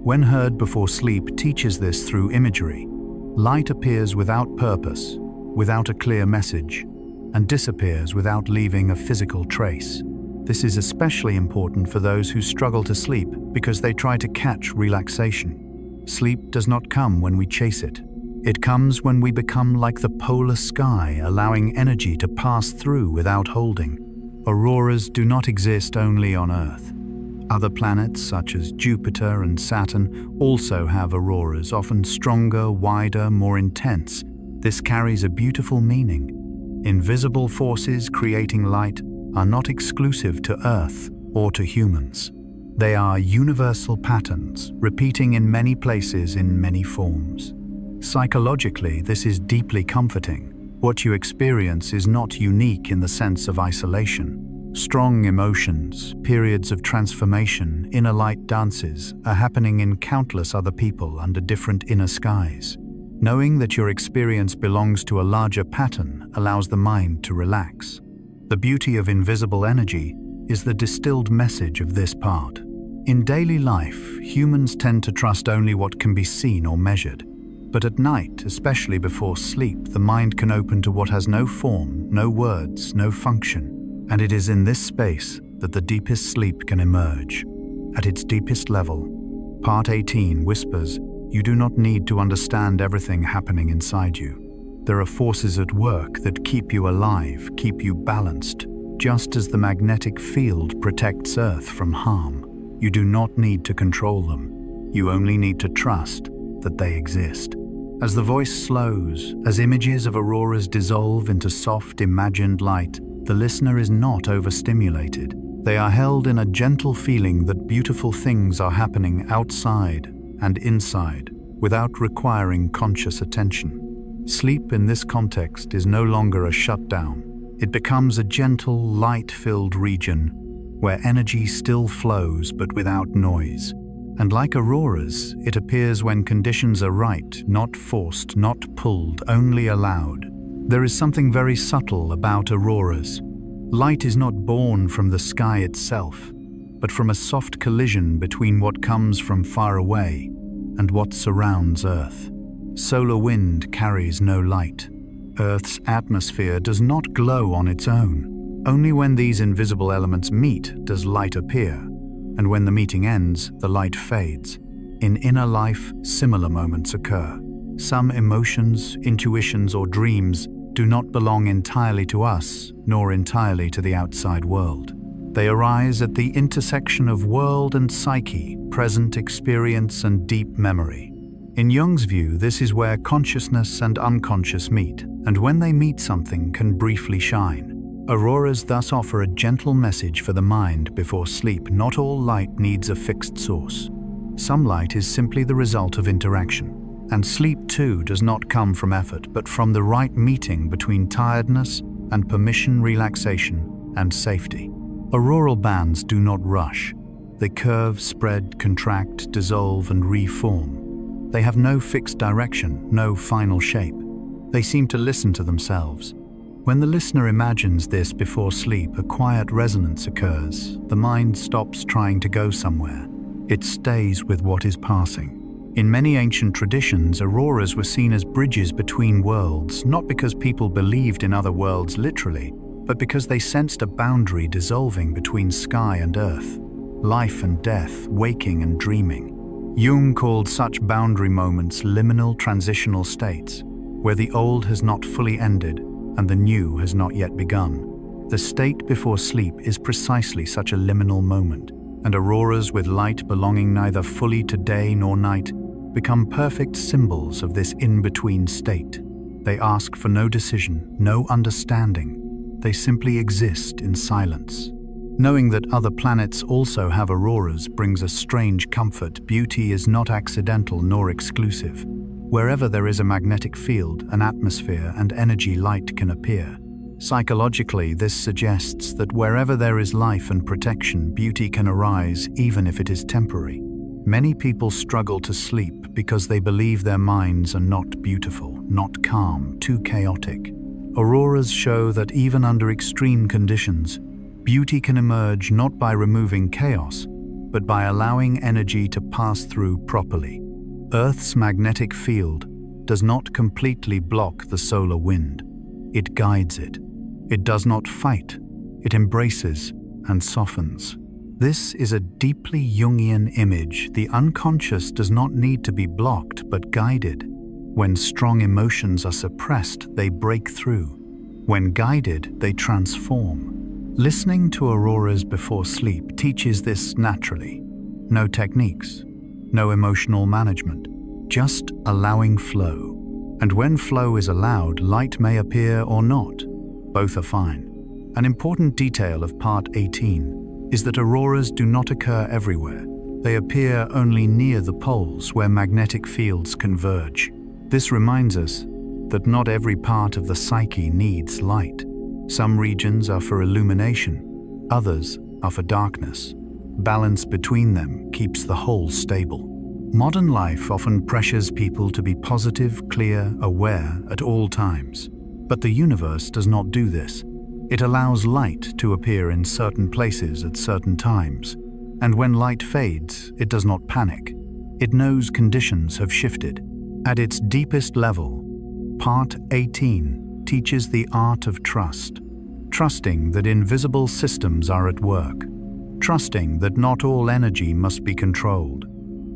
When heard before sleep, teaches this through imagery. Light appears without purpose, without a clear message, and disappears without leaving a physical trace. This is especially important for those who struggle to sleep because they try to catch relaxation. Sleep does not come when we chase it. It comes when we become like the polar sky, allowing energy to pass through without holding. Auroras do not exist only on Earth. Other planets, such as Jupiter and Saturn, also have auroras, often stronger, wider, more intense. This carries a beautiful meaning. Invisible forces creating light are not exclusive to Earth or to humans. They are universal patterns, repeating in many places in many forms. Psychologically, this is deeply comforting. What you experience is not unique in the sense of isolation. Strong emotions, periods of transformation, inner light dances are happening in countless other people under different inner skies. Knowing that your experience belongs to a larger pattern allows the mind to relax. The beauty of invisible energy is the distilled message of this part. In daily life, humans tend to trust only what can be seen or measured. But at night, especially before sleep, the mind can open to what has no form, no words, no function. And it is in this space that the deepest sleep can emerge. At its deepest level, Part 18 whispers, you do not need to understand everything happening inside you. There are forces at work that keep you alive, keep you balanced, just as the magnetic field protects Earth from harm. You do not need to control them. You only need to trust that they exist. As the voice slows, as images of auroras dissolve into soft, imagined light, the listener is not overstimulated. They are held in a gentle feeling that beautiful things are happening outside and inside, without requiring conscious attention. Sleep in this context is no longer a shutdown. It becomes a gentle, light-filled region where energy still flows but without noise. And like auroras, it appears when conditions are right, not forced, not pulled, only allowed. There is something very subtle about auroras. Light is not born from the sky itself, but from a soft collision between what comes from far away and what surrounds Earth. Solar wind carries no light. Earth's atmosphere does not glow on its own. Only when these invisible elements meet does light appear, and when the meeting ends, the light fades. In inner life, similar moments occur. Some emotions, intuitions, or dreams do not belong entirely to us, nor entirely to the outside world. They arise at the intersection of world and psyche, present experience and deep memory. In Jung's view, this is where consciousness and unconscious meet, and when they meet, something can briefly shine. Auroras thus offer a gentle message for the mind before sleep. Not all light needs a fixed source. Some light is simply the result of interaction. And sleep too does not come from effort, but from the right meeting between tiredness and permission, relaxation and safety. Auroral bands do not rush. They curve, spread, contract, dissolve and reform. They have no fixed direction, no final shape. They seem to listen to themselves. When the listener imagines this before sleep, a quiet resonance occurs. The mind stops trying to go somewhere. It stays with what is passing. In many ancient traditions, auroras were seen as bridges between worlds, not because people believed in other worlds literally, but because they sensed a boundary dissolving between sky and earth, life and death, waking and dreaming. Jung called such boundary moments liminal transitional states, where the old has not fully ended and the new has not yet begun. The state before sleep is precisely such a liminal moment, and auroras with light belonging neither fully to day nor night become perfect symbols of this in-between state. They ask for no decision, no understanding. They simply exist in silence. Knowing that other planets also have auroras brings a strange comfort. Beauty is not accidental nor exclusive. Wherever there is a magnetic field, an atmosphere, and energy, light can appear. Psychologically, this suggests that wherever there is life and protection, beauty can arise, even if it is temporary. Many people struggle to sleep because they believe their minds are not beautiful, not calm, too chaotic. Auroras show that even under extreme conditions, beauty can emerge not by removing chaos, but by allowing energy to pass through properly. Earth's magnetic field does not completely block the solar wind. It guides it. It does not fight. It embraces and softens. This is a deeply Jungian image. The unconscious does not need to be blocked, but guided. When strong emotions are suppressed, they break through. When guided, they transform. Listening to auroras before sleep teaches this naturally. No techniques, no emotional management, just allowing flow. And when flow is allowed, light may appear or not. Both are fine. An important detail of part 18 is that auroras do not occur everywhere. They appear only near the poles where magnetic fields converge. This reminds us that not every part of the psyche needs light. Some regions are for illumination, others are for darkness. Balance between them keeps the whole stable. Modern life often pressures people to be positive, clear, aware at all times. But the universe does not do this. It allows light to appear in certain places at certain times, and when light fades, it does not panic. It knows conditions have shifted. At its deepest level, Part 18 teaches the art of trust, trusting that invisible systems are at work, trusting that not all energy must be controlled,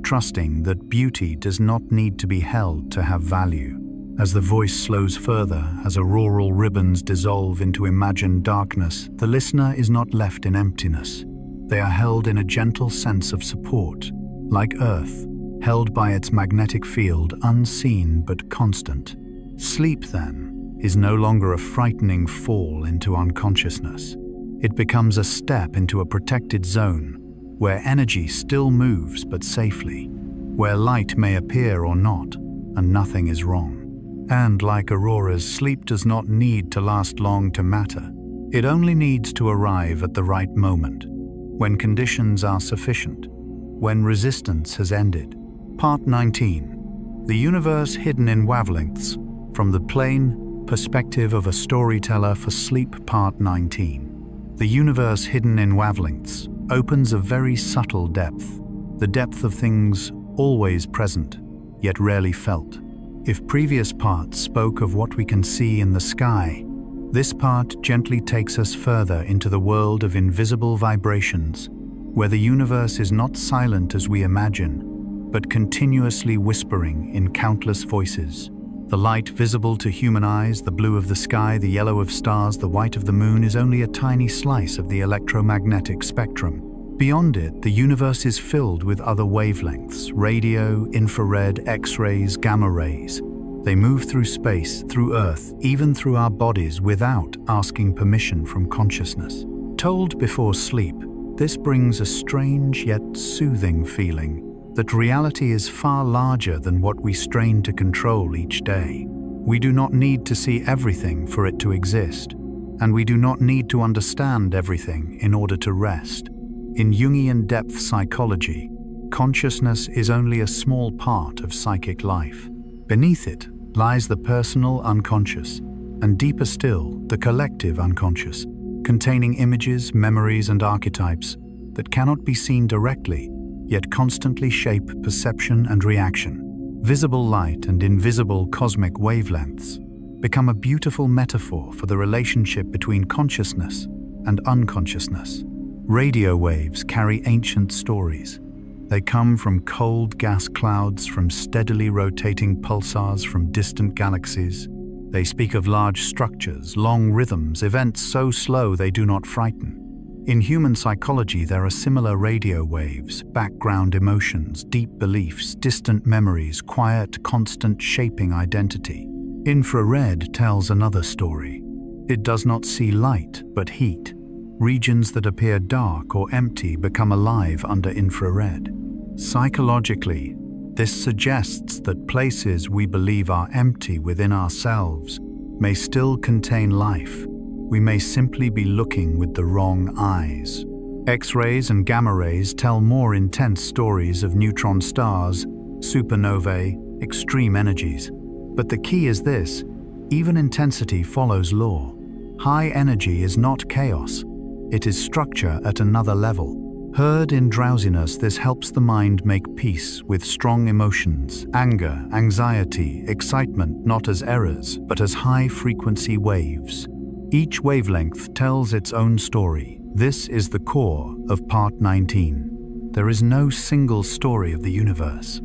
trusting that beauty does not need to be held to have value. As the voice slows further, as auroral ribbons dissolve into imagined darkness, the listener is not left in emptiness. They are held in a gentle sense of support, like Earth, held by its magnetic field, unseen but constant. Sleep, then, is no longer a frightening fall into unconsciousness. It becomes a step into a protected zone, where energy still moves but safely, where light may appear or not, and nothing is wrong. And like auroras, sleep does not need to last long to matter. It only needs to arrive at the right moment, when conditions are sufficient, when resistance has ended. Part 19. The universe hidden in wavelengths, from the plain perspective of a storyteller for sleep. Part 19. The universe hidden in wavelengths opens a very subtle depth, the depth of things always present, yet rarely felt. If previous parts spoke of what we can see in the sky, This part gently takes us further into the world of invisible vibrations, where the universe is not silent as we imagine, but continuously whispering in countless voices. The light visible to human eyes, the blue of the sky, the yellow of stars, the white of the moon, is only a tiny slice of the electromagnetic spectrum. Beyond it, the universe is filled with other wavelengths: radio, infrared, X-rays, gamma rays. They move through space, through Earth, even through our bodies without asking permission from consciousness. Told before sleep, this brings a strange yet soothing feeling that reality is far larger than what we strain to control each day. We do not need to see everything for it to exist, and we do not need to understand everything in order to rest. In Jungian depth psychology, consciousness is only a small part of psychic life. Beneath it lies the personal unconscious, and deeper still, the collective unconscious, containing images, memories, and archetypes that cannot be seen directly, yet constantly shape perception and reaction. Visible light and invisible cosmic wavelengths become a beautiful metaphor for the relationship between consciousness and unconsciousness. Radio waves carry ancient stories. They come from cold gas clouds, from steadily rotating pulsars from distant galaxies. They speak of large structures, long rhythms, events so slow they do not frighten. In human psychology, there are similar radio waves, background emotions, deep beliefs, distant memories, quiet, constant shaping identity. Infrared tells another story. It does not see light, but heat. Regions that appear dark or empty become alive under infrared. Psychologically, this suggests that places we believe are empty within ourselves may still contain life. We may simply be looking with the wrong eyes. X-rays and gamma rays tell more intense stories of neutron stars, supernovae, extreme energies. But the key is this: even intensity follows law. High energy is not chaos. It is structure at another level. Heard in drowsiness, this helps the mind make peace with strong emotions, anger, anxiety, excitement, not as errors, but as high-frequency waves. Each wavelength tells its own story. This is the core of Part 19. There is no single story of the universe,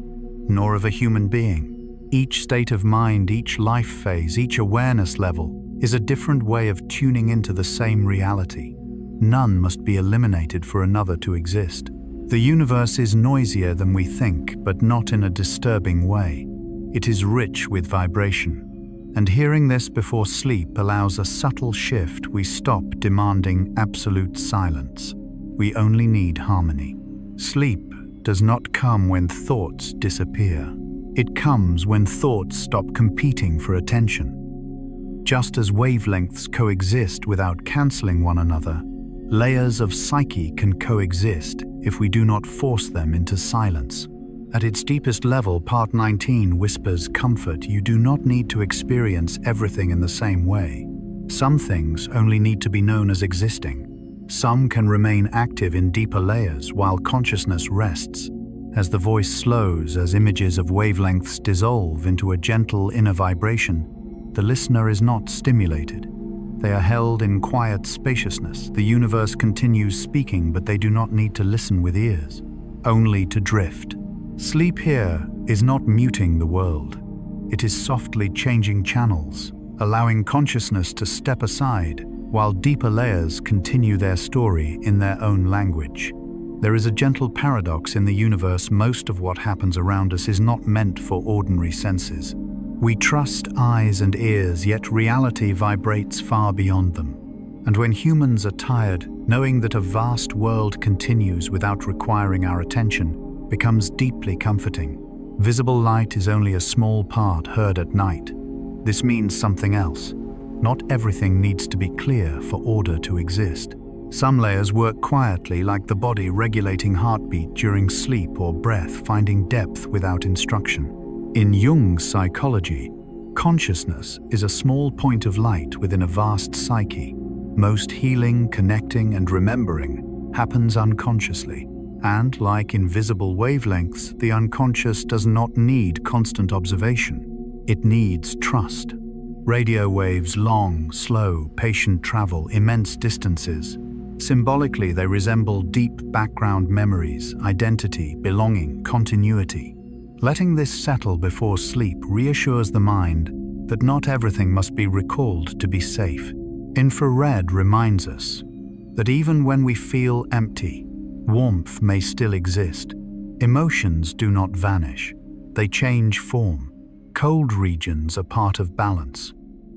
nor of a human being. Each state of mind, each life phase, each awareness level is a different way of tuning into the same reality. None must be eliminated for another to exist. The universe is noisier than we think, but not in a disturbing way. It is rich with vibration. And hearing this before sleep allows a subtle shift. We stop demanding absolute silence. We only need harmony. Sleep does not come when thoughts disappear. It comes when thoughts stop competing for attention. Just as wavelengths coexist without cancelling one another, layers of psyche can coexist if we do not force them into silence. At its deepest level, Part 19 whispers comfort. You do not need to experience everything in the same way. Some things only need to be known as existing. Some can remain active in deeper layers while consciousness rests. As the voice slows, as images of wavelengths dissolve into a gentle inner vibration, the listener is not stimulated. They are held in quiet spaciousness. The universe continues speaking, but they do not need to listen with ears, only to drift. Sleep here is not muting the world. It is softly changing channels, allowing consciousness to step aside while deeper layers continue their story in their own language. There is a gentle paradox in the universe. Most of what happens around us is not meant for ordinary senses. We trust eyes and ears, yet reality vibrates far beyond them. And when humans are tired, knowing that a vast world continues without requiring our attention becomes deeply comforting. Visible light is only a small part heard at night. This means something else. Not everything needs to be clear for order to exist. Some layers work quietly, like the body regulating heartbeat during sleep or breath finding depth without instruction. In Jung's psychology, consciousness is a small point of light within a vast psyche. Most healing, connecting, and remembering happens unconsciously. And, like invisible wavelengths, the unconscious does not need constant observation. It needs trust. Radio waves, long, slow, patient travel immense distances. Symbolically, they resemble deep background memories, identity, belonging, continuity. Letting this settle before sleep reassures the mind that not everything must be recalled to be safe. Infrared reminds us that even when we feel empty, warmth may still exist. Emotions do not vanish. They change form. Cold regions are part of balance.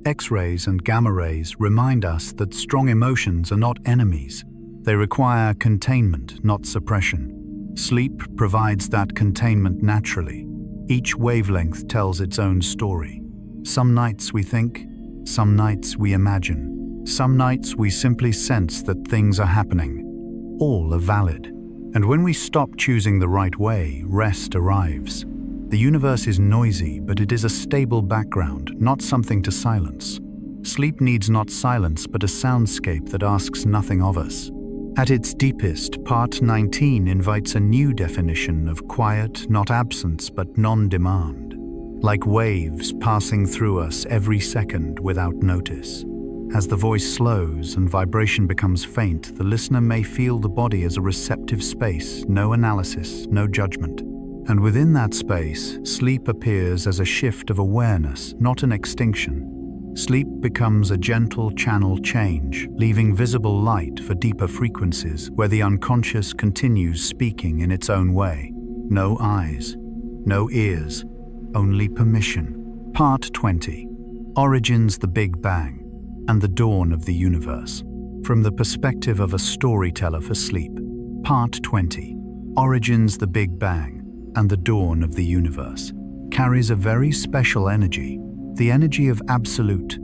X-rays and gamma rays remind us that strong emotions are not enemies. They require containment, not suppression. Sleep provides that containment naturally. Each wavelength tells its own story. Some nights we think, some nights we imagine. Some nights we simply sense that things are happening. All are valid. And when we stop choosing the right way, rest arrives. The universe is noisy, but it is a stable background, not something to silence. Sleep needs not silence, but a soundscape that asks nothing of us. At its deepest, Part 19 invites a new definition of quiet, not absence, but non-demand. Like waves passing through us every second without notice. As the voice slows and vibration becomes faint, the listener may feel the body as a receptive space, no analysis, no judgment. And within that space, sleep appears as a shift of awareness, not an extinction. Sleep becomes a gentle channel change, leaving visible light for deeper frequencies where the unconscious continues speaking in its own way. No eyes, no ears, only permission. Part 20. Origins, the Big Bang, and the Dawn of the Universe. From the perspective of a storyteller for sleep. Part 20. Origins, the Big Bang, and the Dawn of the Universe, carries a very special energy, the energy of absolute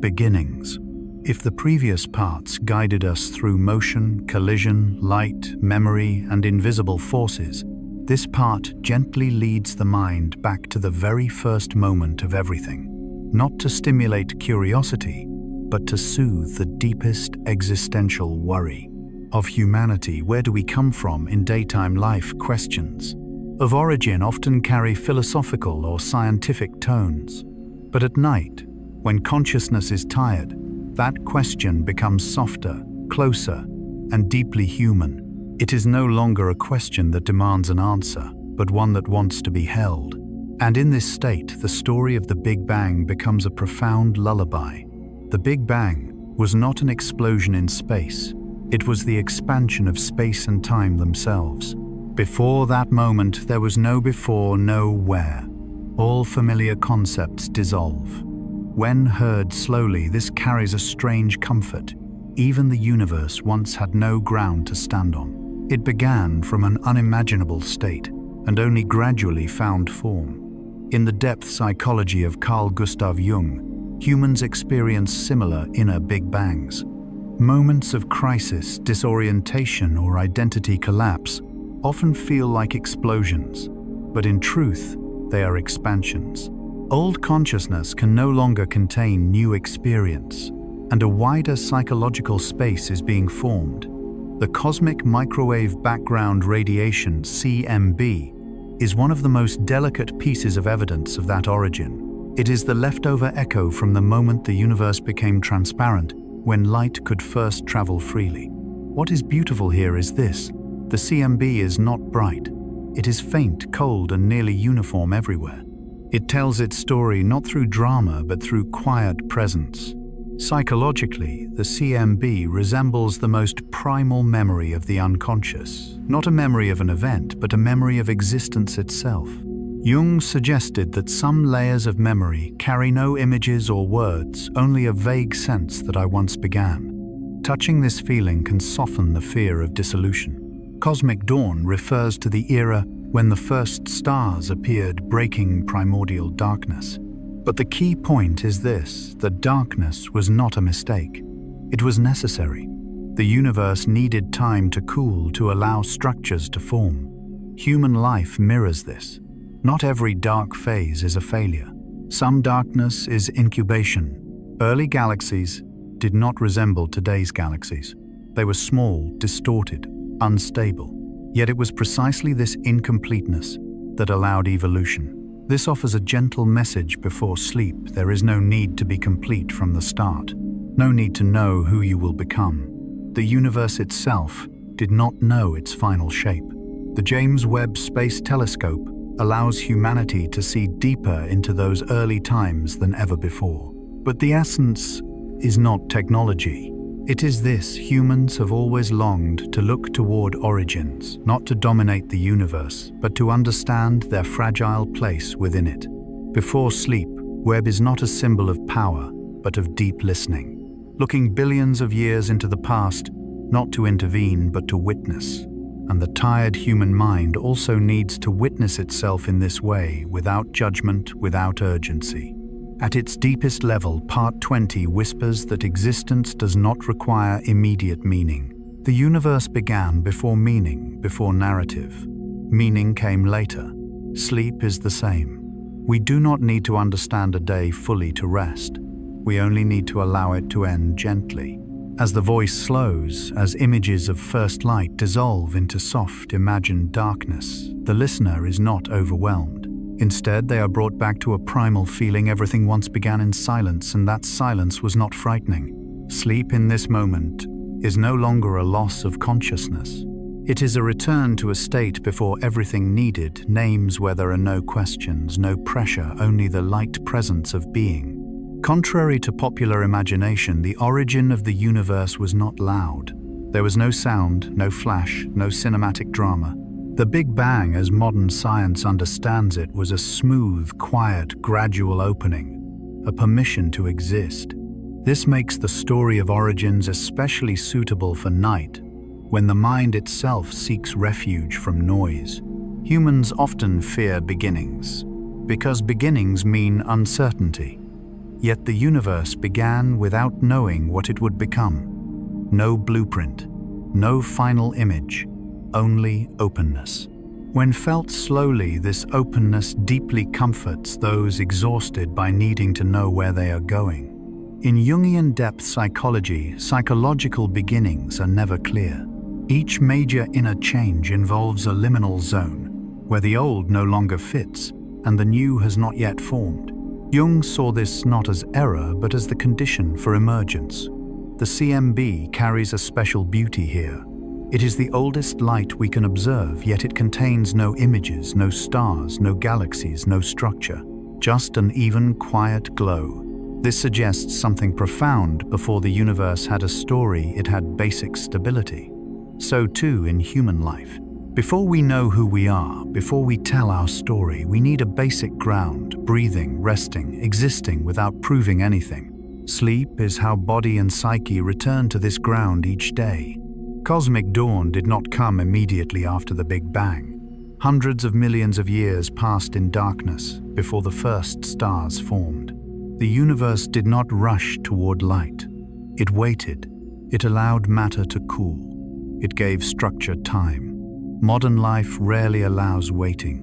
beginnings. If the previous parts guided us through motion, collision, light, memory, and invisible forces, this part gently leads the mind back to the very first moment of everything, not to stimulate curiosity, but to soothe the deepest existential worry of humanity. Where do we come from in daytime life? Questions of origin often carry philosophical or scientific tones. But at night, when consciousness is tired, that question becomes softer, closer, and deeply human. It is no longer a question that demands an answer, but one that wants to be held. And in this state, the story of the Big Bang becomes a profound lullaby. The Big Bang was not an explosion in space. It was the expansion of space and time themselves. Before that moment, there was no before, no where. All familiar concepts dissolve. When heard slowly, this carries a strange comfort. Even the universe once had no ground to stand on. It began from an unimaginable state and only gradually found form. In the depth psychology of Carl Gustav Jung, humans experience similar inner Big Bangs. Moments of crisis, disorientation, or identity collapse often feel like explosions, but in truth, they are expansions. Old consciousness can no longer contain new experience, and a wider psychological space is being formed. The cosmic microwave background radiation, CMB, is one of the most delicate pieces of evidence of that origin. It is the leftover echo from the moment the universe became transparent, when light could first travel freely. What is beautiful here is this: the CMB is not bright. It is faint, cold, and nearly uniform everywhere. It tells its story not through drama, but through quiet presence. Psychologically, the CMB resembles the most primal memory of the unconscious, not a memory of an event, but a memory of existence itself. Jung suggested that some layers of memory carry no images or words, only a vague sense that I once began. Touching this feeling can soften the fear of dissolution. Cosmic dawn refers to the era when the first stars appeared, breaking primordial darkness. But the key point is this: the darkness was not a mistake. It was necessary. The universe needed time to cool, to allow structures to form. Human life mirrors this. Not every dark phase is a failure. Some darkness is incubation. Early galaxies did not resemble today's galaxies. They were small, distorted, unstable. Yet it was precisely this incompleteness that allowed evolution. This offers a gentle message before sleep. There is no need to be complete from the start. No need to know who you will become. The universe itself did not know its final shape. The James Webb Space Telescope allows humanity to see deeper into those early times than ever before. But the essence is not technology. It is this: humans have always longed to look toward origins, not to dominate the universe, but to understand their fragile place within it. Before sleep, Webb is not a symbol of power, but of deep listening. Looking billions of years into the past, not to intervene, but to witness. And the tired human mind also needs to witness itself in this way, without judgment, without urgency. At its deepest level, Part 20 whispers that existence does not require immediate meaning. The universe began before meaning, before narrative. Meaning came later. Sleep is the same. We do not need to understand a day fully to rest. We only need to allow it to end gently. As the voice slows, as images of first light dissolve into soft, imagined darkness, the listener is not overwhelmed. Instead, they are brought back to a primal feeling. Everything once began in silence, and that silence was not frightening. Sleep in this moment is no longer a loss of consciousness. It is a return to a state before everything needed names, where there are no questions, no pressure, only the light presence of being. Contrary to popular imagination, the origin of the universe was not loud. There was no sound, no flash, no cinematic drama. The Big Bang, as modern science understands it, was a smooth, quiet, gradual opening, a permission to exist. This makes the story of origins especially suitable for night, when the mind itself seeks refuge from noise. Humans often fear beginnings, because beginnings mean uncertainty. Yet the universe began without knowing what it would become. No blueprint, no final image, only openness. When felt slowly, this openness deeply comforts those exhausted by needing to know where they are going. In Jungian depth psychology, psychological beginnings are never clear. Each major inner change involves a liminal zone, where the old no longer fits and the new has not yet formed. Jung saw this not as error, but as the condition for emergence. The CMB carries a special beauty here. It is the oldest light we can observe, yet it contains no images, no stars, no galaxies, no structure, just an even, quiet glow. This suggests something profound. Before the universe had a story, it had basic stability. So too in human life. Before we know who we are, before we tell our story, we need a basic ground, breathing, resting, existing without proving anything. Sleep is how body and psyche return to this ground each day. Cosmic dawn did not come immediately after the Big Bang. Hundreds of millions of years passed in darkness before the first stars formed. The universe did not rush toward light. It waited. It allowed matter to cool. It gave structure time. Modern life rarely allows waiting.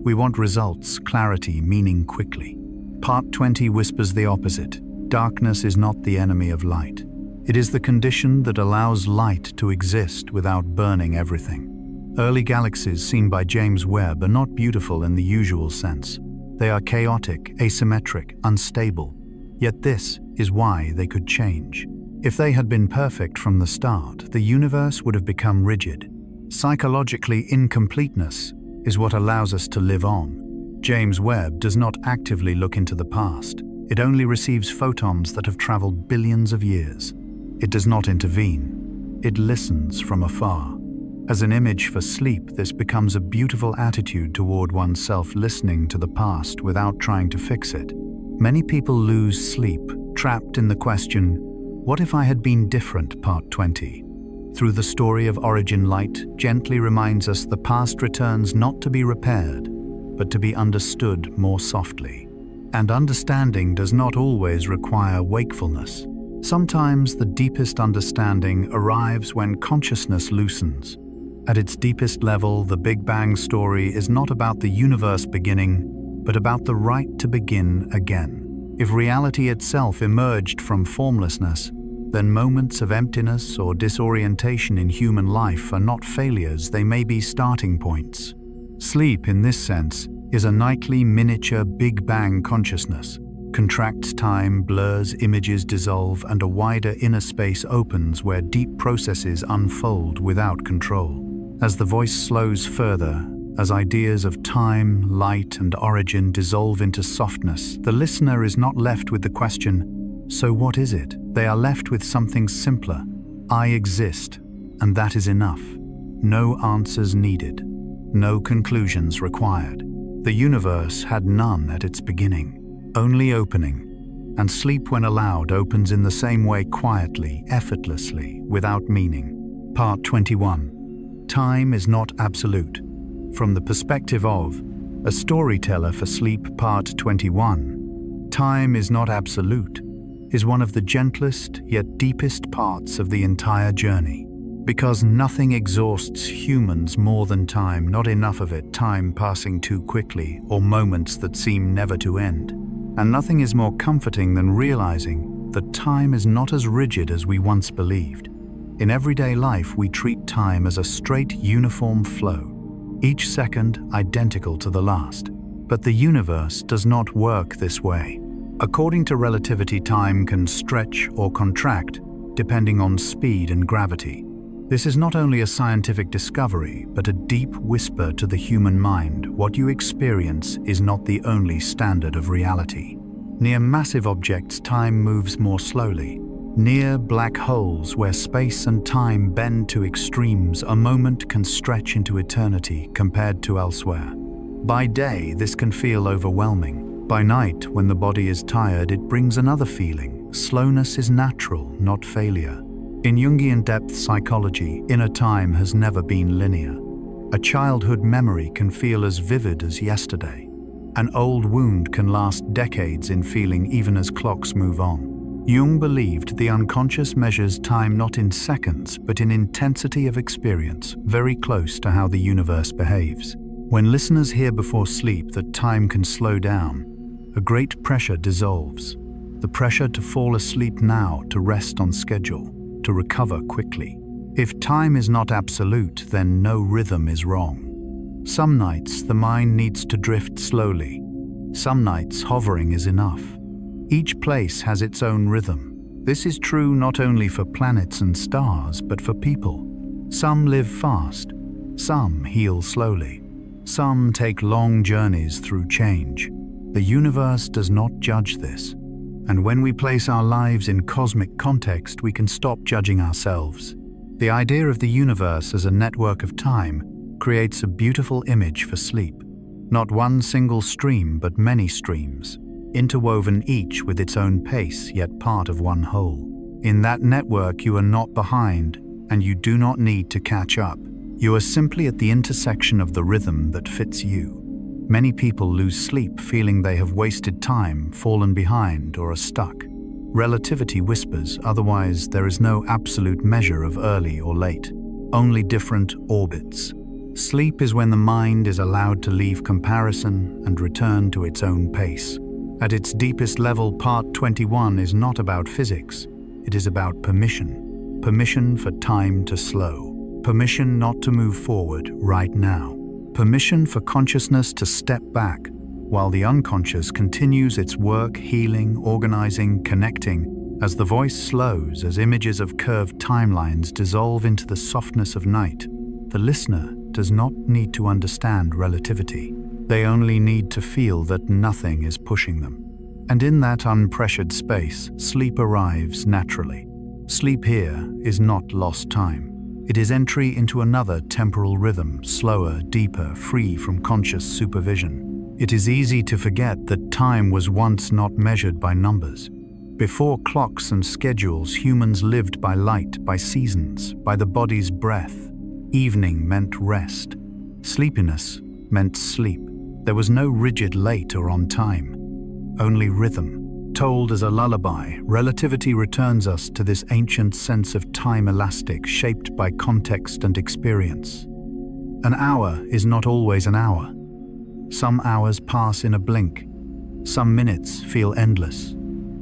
We want results, clarity, meaning quickly. Part 20 whispers the opposite. Darkness is not the enemy of light. It is the condition that allows light to exist without burning everything. Early galaxies seen by James Webb are not beautiful in the usual sense. They are chaotic, asymmetric, unstable. Yet this is why they could change. If they had been perfect from the start, the universe would have become rigid. Psychologically, incompleteness is what allows us to live on. James Webb does not actively look into the past. It only receives photons that have traveled billions of years. It does not intervene. It listens from afar. As an image for sleep, this becomes a beautiful attitude toward oneself, listening to the past without trying to fix it. Many people lose sleep, trapped in the question, what if I had been different? Part 20. Through the story of origin, light gently reminds us the past returns not to be repaired, but to be understood more softly. And understanding does not always require wakefulness. Sometimes the deepest understanding arrives when consciousness loosens. At its deepest level, the Big Bang story is not about the universe beginning, but about the right to begin again. If reality itself emerged from formlessness, then moments of emptiness or disorientation in human life are not failures, they may be starting points. Sleep, in this sense, is a nightly miniature Big Bang consciousness. Contracts time, blurs, images dissolve, and a wider inner space opens where deep processes unfold without control. As the voice slows further, as ideas of time, light, and origin dissolve into softness, the listener is not left with the question, "So what is it?" They are left with something simpler. "I exist, and that is enough." No answers needed, no conclusions required. The universe had none at its beginning, only opening. And sleep, when allowed, opens in the same way, quietly, effortlessly, without meaning. Part 21. Time is not absolute. From the perspective of a storyteller for Sleep, Part 21. Time is not absolute is one of the gentlest yet deepest parts of the entire journey. Because nothing exhausts humans more than time, not enough of it, time passing too quickly, or moments that seem never to end. And nothing is more comforting than realizing that time is not as rigid as we once believed. In everyday life, we treat time as a straight, uniform flow, each second identical to the last. But the universe does not work this way. According to relativity, time can stretch or contract depending on speed and gravity. This is not only a scientific discovery, but a deep whisper to the human mind. What you experience is not the only standard of reality. Near massive objects, time moves more slowly. Near black holes, where space and time bend to extremes, a moment can stretch into eternity compared to elsewhere. By day, this can feel overwhelming. By night, when the body is tired, it brings another feeling. Slowness is natural, not failure. In Jungian depth psychology, inner time has never been linear. A childhood memory can feel as vivid as yesterday. An old wound can last decades in feeling even as clocks move on. Jung believed the unconscious measures time not in seconds, but in intensity of experience, very close to how the universe behaves. When listeners hear before sleep that time can slow down, a great pressure dissolves. The pressure to fall asleep now, to rest on schedule, to recover quickly. If time is not absolute, then no rhythm is wrong. Some nights the mind needs to drift slowly. Some nights hovering is enough. Each place has its own rhythm. This is true not only for planets and stars, but for people. Some live fast, some heal slowly, some take long journeys through change. The universe does not judge this. And when we place our lives in cosmic context, we can stop judging ourselves. The idea of the universe as a network of time creates a beautiful image for sleep. Not one single stream, but many streams, interwoven each with its own pace, yet part of one whole. In that network, you are not behind, and you do not need to catch up. You are simply at the intersection of the rhythm that fits you. Many people lose sleep feeling they have wasted time, fallen behind, or are stuck. Relativity whispers, otherwise there is no absolute measure of early or late, only different orbits. Sleep is when the mind is allowed to leave comparison and return to its own pace. At its deepest level, Part 21 is not about physics. It is about permission. Permission for time to slow. Permission not to move forward right now. Permission for consciousness to step back while the unconscious continues its work, healing, organizing, connecting. As the voice slows, as images of curved timelines dissolve into the softness of night, the listener does not need to understand relativity. They only need to feel that nothing is pushing them. And in that unpressured space, sleep arrives naturally. Sleep here is not lost time. It is entry into another temporal rhythm, slower, deeper, free from conscious supervision. It is easy to forget that time was once not measured by numbers. Before clocks and schedules, humans lived by light, by seasons, by the body's breath. Evening meant rest. Sleepiness meant sleep. There was no rigid late or on time, only rhythm. Told as a lullaby, relativity returns us to this ancient sense of time elastic, shaped by context and experience. An hour is not always an hour. Some hours pass in a blink. Some minutes feel endless.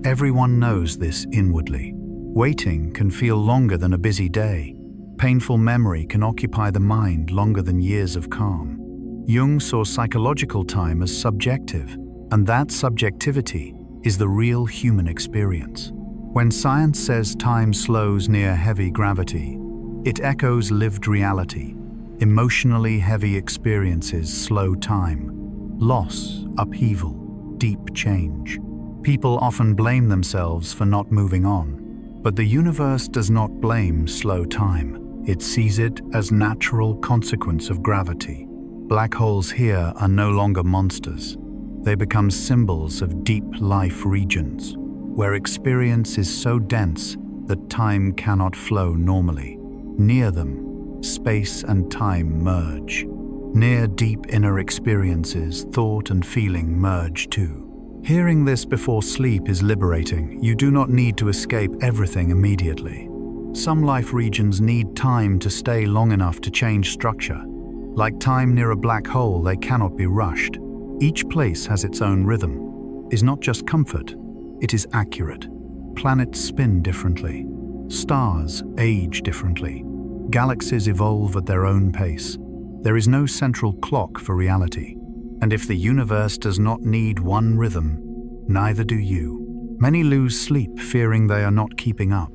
Everyone knows this inwardly. Waiting can feel longer than a busy day. Painful memory can occupy the mind longer than years of calm. Jung saw psychological time as subjective, and that subjectivity is the real human experience. When science says time slows near heavy gravity, it echoes lived reality. Emotionally heavy experiences slow time. Loss, upheaval, deep change. People often blame themselves for not moving on. But the universe does not blame slow time. It sees it as natural consequence of gravity. Black holes here are no longer monsters. They become symbols of deep life regions, where experience is so dense that time cannot flow normally. Near them, space and time merge. Near deep inner experiences, thought and feeling merge too. Hearing this before sleep is liberating. You do not need to escape everything immediately. Some life regions need time to stay long enough to change structure. Like time near a black hole, they cannot be rushed. Each place has its own rhythm. Is not just comfort, it is accurate. Planets spin differently. Stars age differently. Galaxies evolve at their own pace. There is no central clock for reality. And if the universe does not need one rhythm, neither do you. Many lose sleep fearing they are not keeping up.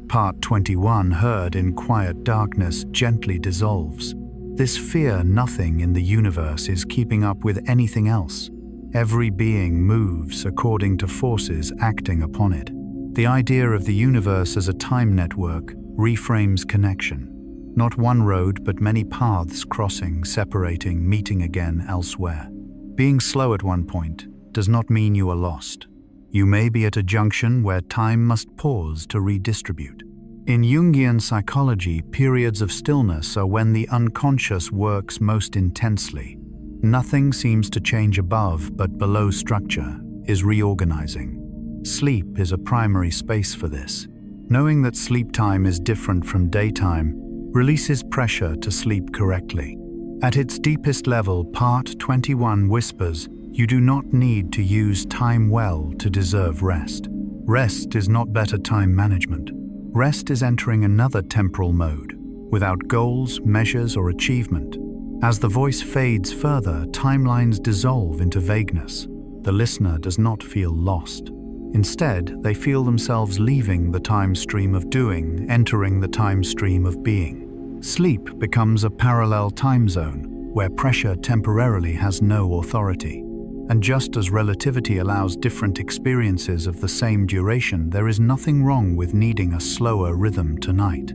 Part 21, heard in quiet darkness, gently dissolves. This fear nothing in the universe is keeping up with anything else. Every being moves according to forces acting upon it. The idea of the universe as a time network reframes connection. Not one road, but many paths crossing, separating, meeting again elsewhere. Being slow at one point does not mean you are lost. You may be at a junction where time must pause to redistribute. In Jungian psychology, periods of stillness are when the unconscious works most intensely. Nothing seems to change above, but below structure is reorganizing. Sleep is a primary space for this. Knowing that sleep time is different from daytime releases pressure to sleep correctly. At its deepest level, Part 21 whispers, you do not need to use time well to deserve rest. Rest is not better time management. Rest is entering another temporal mode, without goals, measures, or achievement. As the voice fades further, timelines dissolve into vagueness. The listener does not feel lost. Instead, they feel themselves leaving the time stream of doing, entering the time stream of being. Sleep becomes a parallel time zone, where pressure temporarily has no authority. And just as relativity allows different experiences of the same duration, there is nothing wrong with needing a slower rhythm tonight.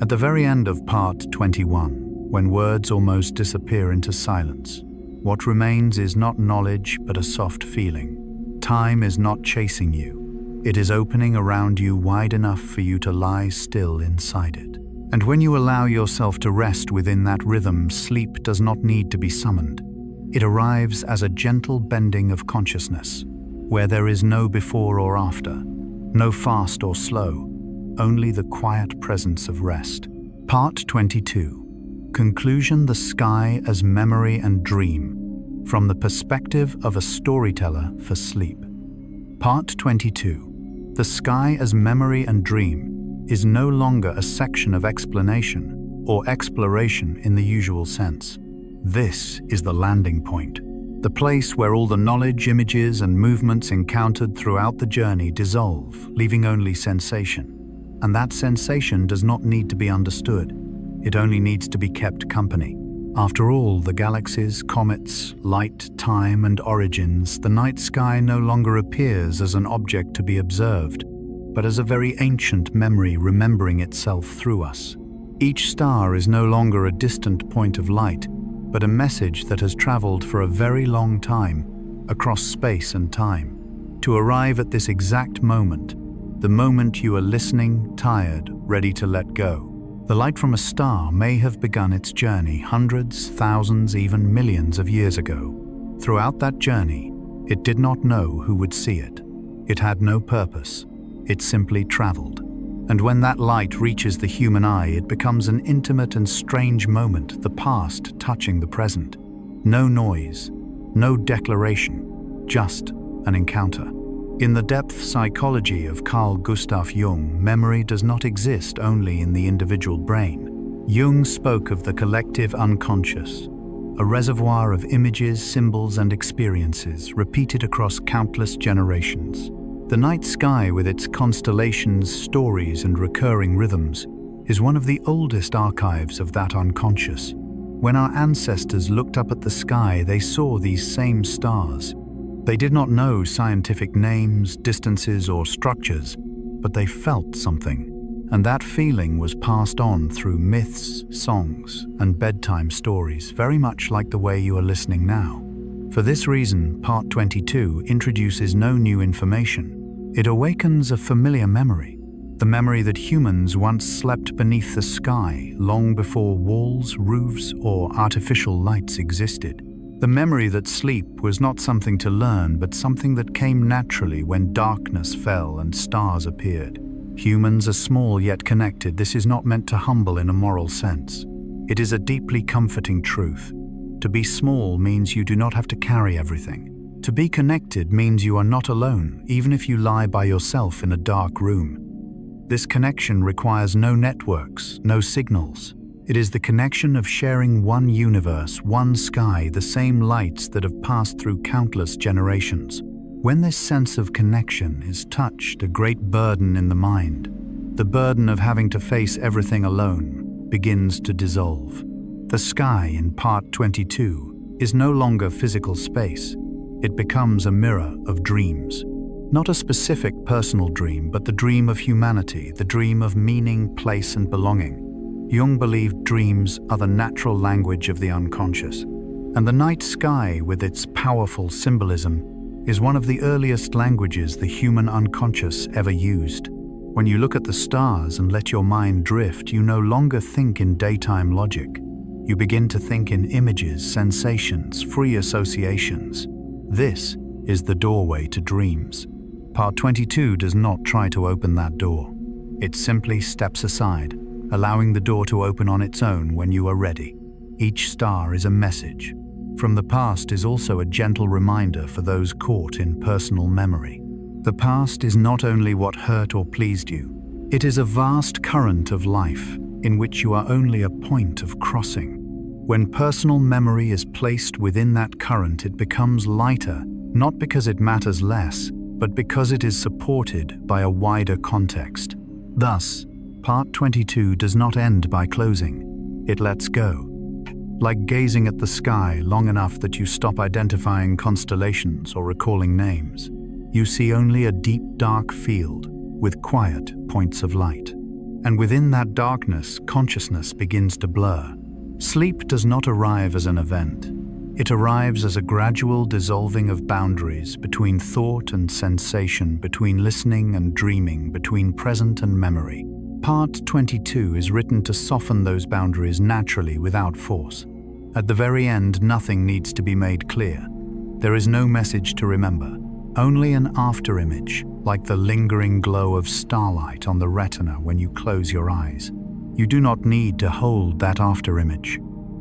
At the very end of Part 21, when words almost disappear into silence, what remains is not knowledge but a soft feeling. Time is not chasing you. It is opening around you wide enough for you to lie still inside it. And when you allow yourself to rest within that rhythm, sleep does not need to be summoned. It arrives as a gentle bending of consciousness, where there is no before or after, no fast or slow, only the quiet presence of rest. Part 22. Conclusion: the sky as memory and dream, from the perspective of a storyteller for sleep. Part 22. The sky as memory and dream is no longer a section of explanation or exploration in the usual sense. This is the landing point, the place where all the knowledge, images, and movements encountered throughout the journey dissolve, leaving only sensation. And that sensation does not need to be understood. It only needs to be kept company. After all, the galaxies, comets, light, time, and origins, the night sky no longer appears as an object to be observed, but as a very ancient memory remembering itself through us. Each star is no longer a distant point of light, but a message that has traveled for a very long time, across space and time, to arrive at this exact moment, the moment you are listening, tired, ready to let go. The light from a star may have begun its journey hundreds, thousands, even millions of years ago. Throughout that journey, it did not know who would see it. It had no purpose. It simply traveled. And when that light reaches the human eye, it becomes an intimate and strange moment, the past touching the present. No noise, no declaration, just an encounter. In the depth psychology of Carl Gustav Jung, memory does not exist only in the individual brain. Jung spoke of the collective unconscious, a reservoir of images, symbols, and experiences repeated across countless generations. The night sky, with its constellations, stories, and recurring rhythms, is one of the oldest archives of that unconscious. When our ancestors looked up at the sky, they saw these same stars. They did not know scientific names, distances, or structures, but they felt something. And that feeling was passed on through myths, songs, and bedtime stories, very much like the way you are listening now. For this reason, Part 22 introduces no new information. It awakens a familiar memory, the memory that humans once slept beneath the sky long before walls, roofs, or artificial lights existed. The memory that sleep was not something to learn, but something that came naturally when darkness fell and stars appeared. Humans are small yet connected. This is not meant to humble in a moral sense. It is a deeply comforting truth. To be small means you do not have to carry everything. To be connected means you are not alone, even if you lie by yourself in a dark room. This connection requires no networks, no signals. It is the connection of sharing one universe, one sky, the same lights that have passed through countless generations. When this sense of connection is touched, a great burden in the mind, the burden of having to face everything alone, begins to dissolve. The sky in Part 22 is no longer physical space. It becomes a mirror of dreams. Not a specific personal dream, but the dream of humanity, the dream of meaning, place, and belonging. Jung believed dreams are the natural language of the unconscious. And the night sky, with its powerful symbolism, is one of the earliest languages the human unconscious ever used. When you look at the stars and let your mind drift, you no longer think in daytime logic. You begin to think in images, sensations, free associations. This is the doorway to dreams. Part 22 does not try to open that door. It simply steps aside, allowing the door to open on its own when you are ready. Each star is a message. From the past is also a gentle reminder for those caught in personal memory. The past is not only what hurt or pleased you, it is a vast current of life in which you are only a point of crossing. When personal memory is placed within that current, it becomes lighter, not because it matters less, but because it is supported by a wider context. Thus, Part 22 does not end by closing. It lets go. Like gazing at the sky long enough that you stop identifying constellations or recalling names. You see only a deep, dark field with quiet points of light. And within that darkness, consciousness begins to blur. Sleep does not arrive as an event. It arrives as a gradual dissolving of boundaries between thought and sensation, between listening and dreaming, between present and memory. Part 22 is written to soften those boundaries naturally without force. At the very end, nothing needs to be made clear. There is no message to remember, only an afterimage, like the lingering glow of starlight on the retina when you close your eyes. You do not need to hold that afterimage.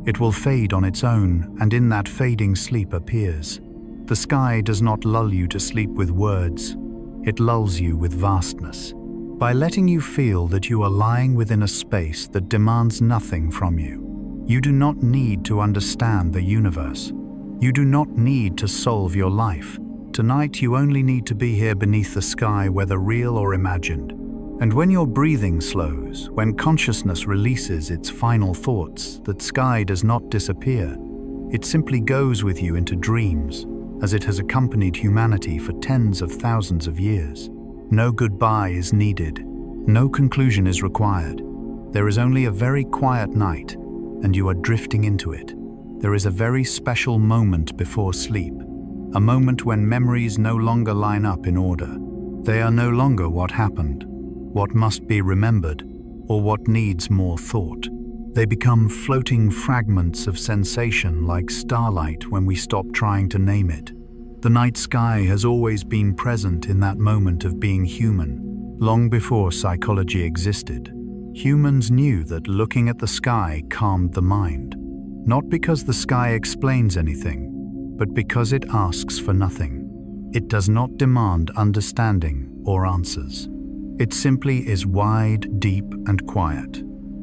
It will fade on its own, and in that fading sleep appears. The sky does not lull you to sleep with words. It lulls you with vastness. By letting you feel that you are lying within a space that demands nothing from you. You do not need to understand the universe. You do not need to solve your life. Tonight you only need to be here beneath the sky, whether real or imagined. And when your breathing slows, when consciousness releases its final thoughts, that sky does not disappear. It simply goes with you into dreams, as it has accompanied humanity for tens of thousands of years. No goodbye is needed. No conclusion is required. There is only a very quiet night, and you are drifting into it. There is a very special moment before sleep, a moment when memories no longer line up in order. They are no longer what happened, what must be remembered, or what needs more thought. They become floating fragments of sensation like starlight when we stop trying to name it. The night sky has always been present in that moment of being human, long before psychology existed. Humans knew that looking at the sky calmed the mind, not because the sky explains anything, but because it asks for nothing. It does not demand understanding or answers. It simply is wide, deep, and quiet.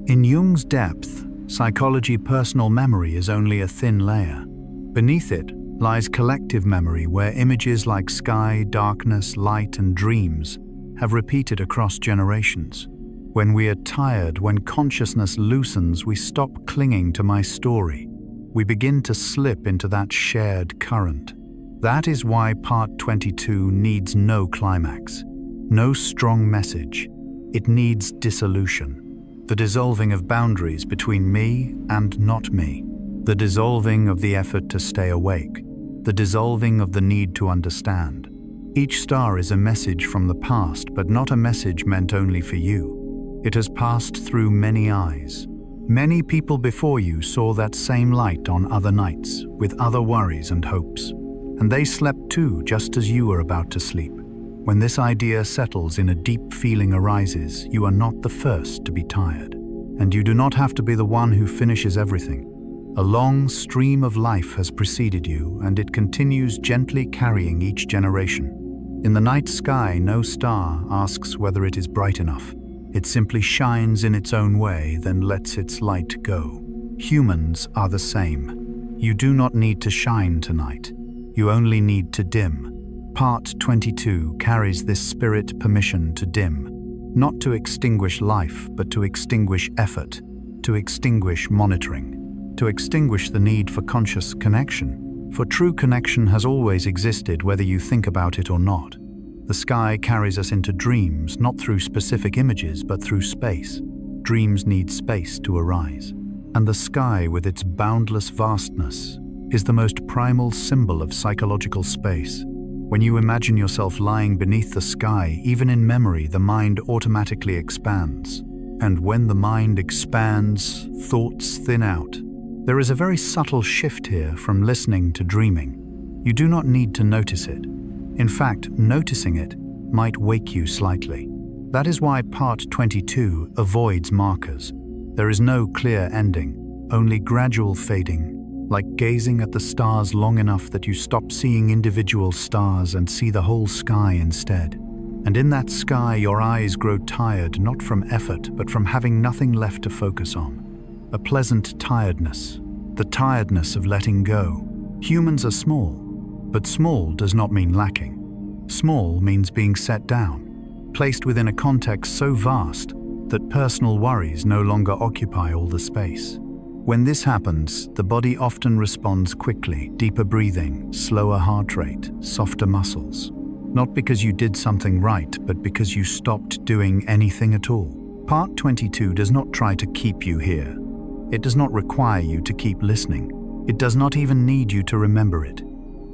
In Jung's depth, Psychology personal memory is only a thin layer. Beneath it lies collective memory, where images like sky, darkness, light, and dreams have repeated across generations. When we are tired, when consciousness loosens, we stop clinging to my story. We begin to slip into that shared current. That is why Part 22 needs no climax, no strong message. It needs dissolution. The dissolving of boundaries between me and not me. The dissolving of the effort to stay awake. The dissolving of the need to understand. Each star is a message from the past, but not a message meant only for you. It has passed through many eyes. Many people before you saw that same light on other nights, with other worries and hopes. And they slept too, just as you were about to sleep. When this idea settles in, a deep feeling arises. You are not the first to be tired. And you do not have to be the one who finishes everything. A long stream of life has preceded you, and it continues gently carrying each generation. In the night sky, no star asks whether it is bright enough. It simply shines in its own way, then lets its light go. Humans are the same. You do not need to shine tonight. You only need to dim. Part 22 carries this spirit permission to dim. Not to extinguish life, but to extinguish effort. To extinguish monitoring. To extinguish the need for conscious connection. For true connection has always existed, whether you think about it or not. The sky carries us into dreams, not through specific images, but through space. Dreams need space to arise. And the sky, with its boundless vastness, is the most primal symbol of psychological space. When you imagine yourself lying beneath the sky, even in memory, the mind automatically expands. And when the mind expands, thoughts thin out. There is a very subtle shift here from listening to dreaming. You do not need to notice it. In fact, noticing it might wake you slightly. That is why Part 22 avoids markers. There is no clear ending, only gradual fading, like gazing at the stars long enough that you stop seeing individual stars and see the whole sky instead. And in that sky, your eyes grow tired, not from effort, but from having nothing left to focus on. A pleasant tiredness, the tiredness of letting go. Humans are small, but small does not mean lacking. Small means being set down, placed within a context so vast that personal worries no longer occupy all the space. When this happens, the body often responds quickly, deeper breathing, slower heart rate, softer muscles. Not because you did something right, but because you stopped doing anything at all. Part 22 does not try to keep you here. It does not require you to keep listening. It does not even need you to remember it.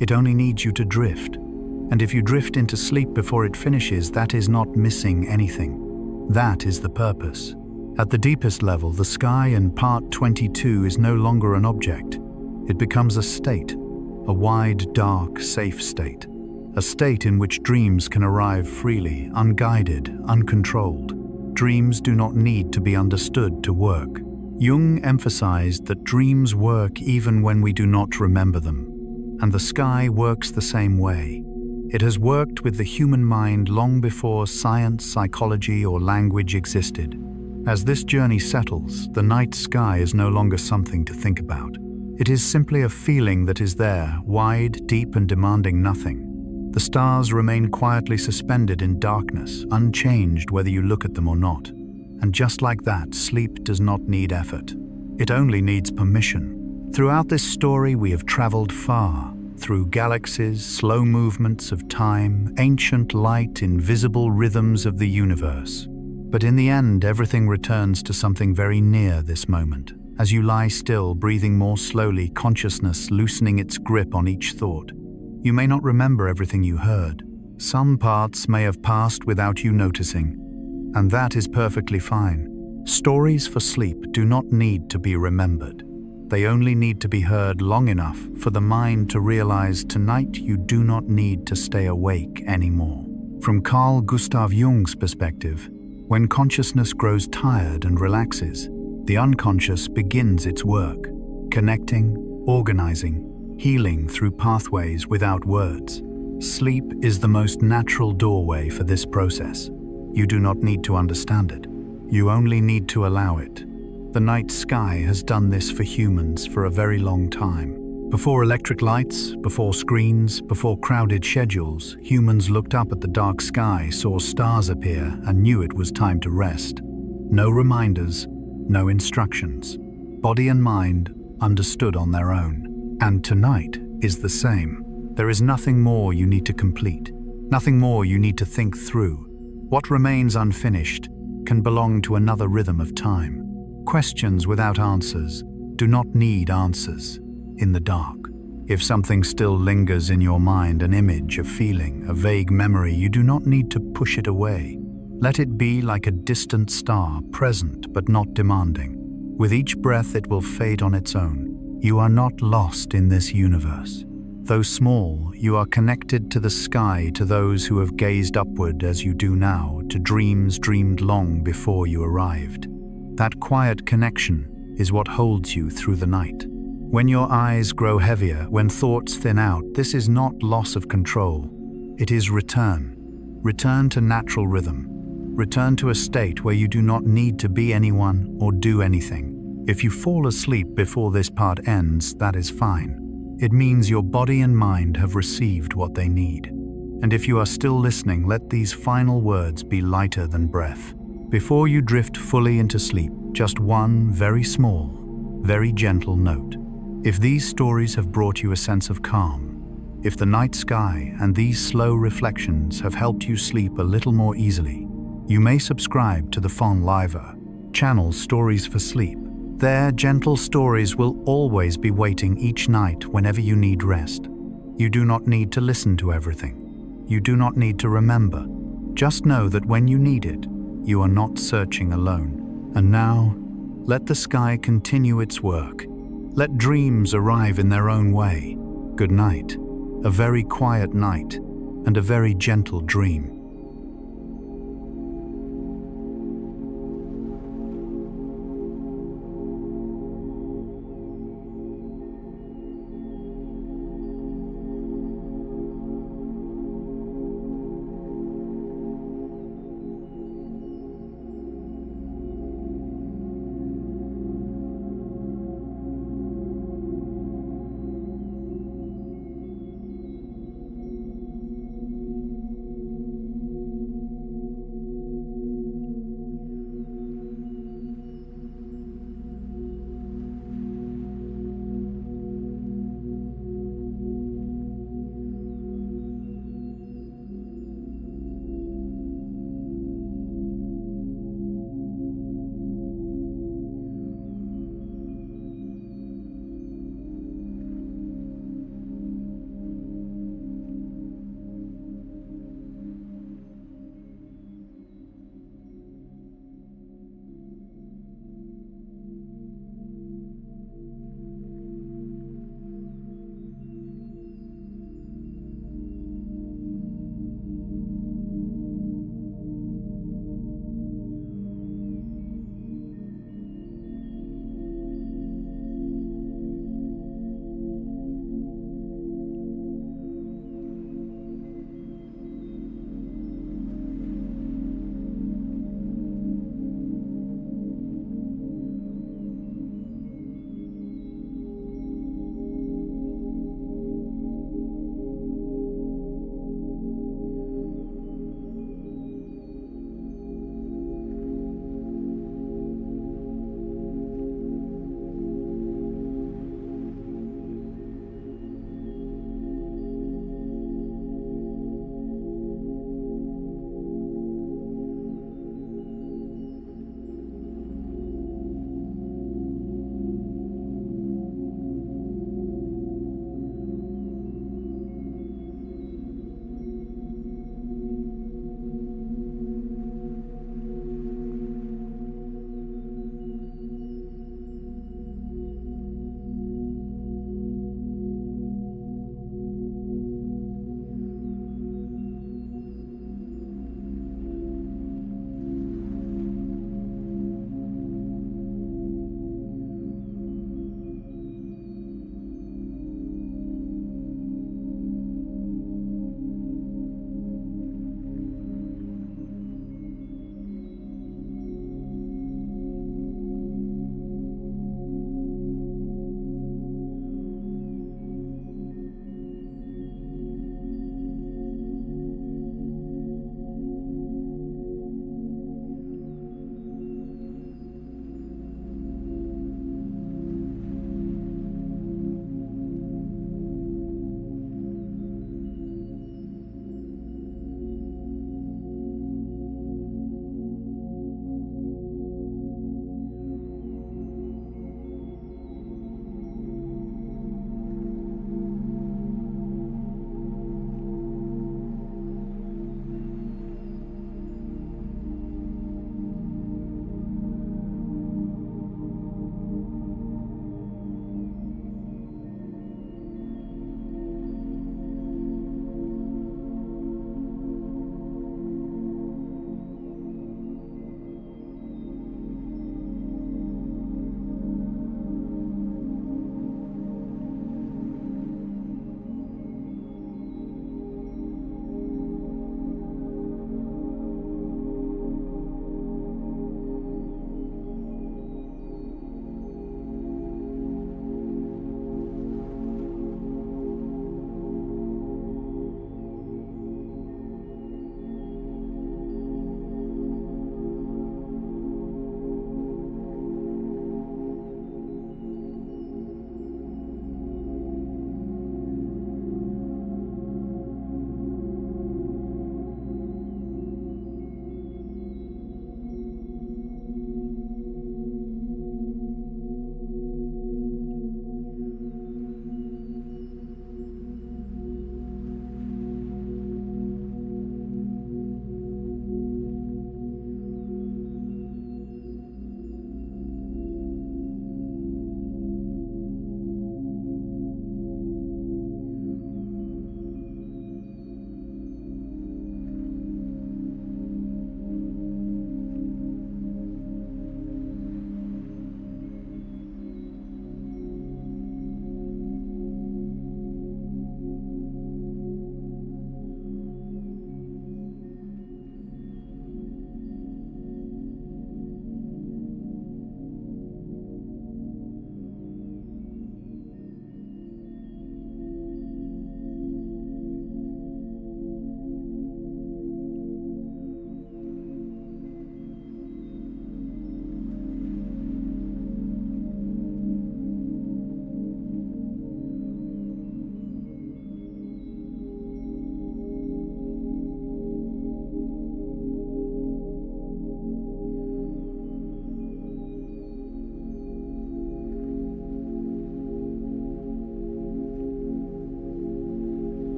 It only needs you to drift. And if you drift into sleep before it finishes, that is not missing anything. That is the purpose. At the deepest level, the sky in Part 22 is no longer an object. It becomes a state, a wide, dark, safe state. A state in which dreams can arrive freely, unguided, uncontrolled. Dreams do not need to be understood to work. Jung emphasized that dreams work even when we do not remember them. And the sky works the same way. It has worked with the human mind long before science, psychology, or language existed. As this journey settles, the night sky is no longer something to think about. It is simply a feeling that is there, wide, deep, and demanding nothing. The stars remain quietly suspended in darkness, unchanged whether you look at them or not. And just like that, sleep does not need effort. It only needs permission. Throughout this story, we have traveled far, through galaxies, slow movements of time, ancient light, invisible rhythms of the universe. But in the end, everything returns to something very near this moment. As you lie still, breathing more slowly, consciousness loosening its grip on each thought. You may not remember everything you heard. Some parts may have passed without you noticing. And that is perfectly fine. Stories for sleep do not need to be remembered. They only need to be heard long enough for the mind to realize tonight you do not need to stay awake anymore. From Carl Gustav Jung's perspective, when consciousness grows tired and relaxes, the unconscious begins its work, connecting, organizing, healing through pathways without words. Sleep is the most natural doorway for this process. You do not need to understand it. You only need to allow it. The night sky has done this for humans for a very long time. Before electric lights, before screens, before crowded schedules, humans looked up at the dark sky, saw stars appear, and knew it was time to rest. No reminders, no instructions. Body and mind understood on their own. And tonight is the same. There is nothing more you need to complete, nothing more you need to think through. What remains unfinished can belong to another rhythm of time. Questions without answers do not need answers in the dark. If something still lingers in your mind, an image, a feeling, a vague memory, you do not need to push it away. Let it be like a distant star, present but not demanding. With each breath it will fade on its own. You are not lost in this universe. Though small, you are connected to the sky, to those who have gazed upward as you do now, to dreams dreamed long before you arrived. That quiet connection is what holds you through the night. When your eyes grow heavier, when thoughts thin out, this is not loss of control. It is return. Return to natural rhythm. Return to a state where you do not need to be anyone or do anything. If you fall asleep before this part ends, that is fine. It means your body and mind have received what they need. And if you are still listening, let these final words be lighter than breath. Before you drift fully into sleep, just one very small, very gentle note. If these stories have brought you a sense of calm, if the night sky and these slow reflections have helped you sleep a little more easily, you may subscribe to the Fon Liver channel Stories for Sleep. Their gentle stories will always be waiting each night whenever you need rest. You do not need to listen to everything. You do not need to remember. Just know that when you need it, you are not searching alone. And now, let the sky continue its work. Let dreams arrive in their own way. Good night, a very quiet night, and a very gentle dream.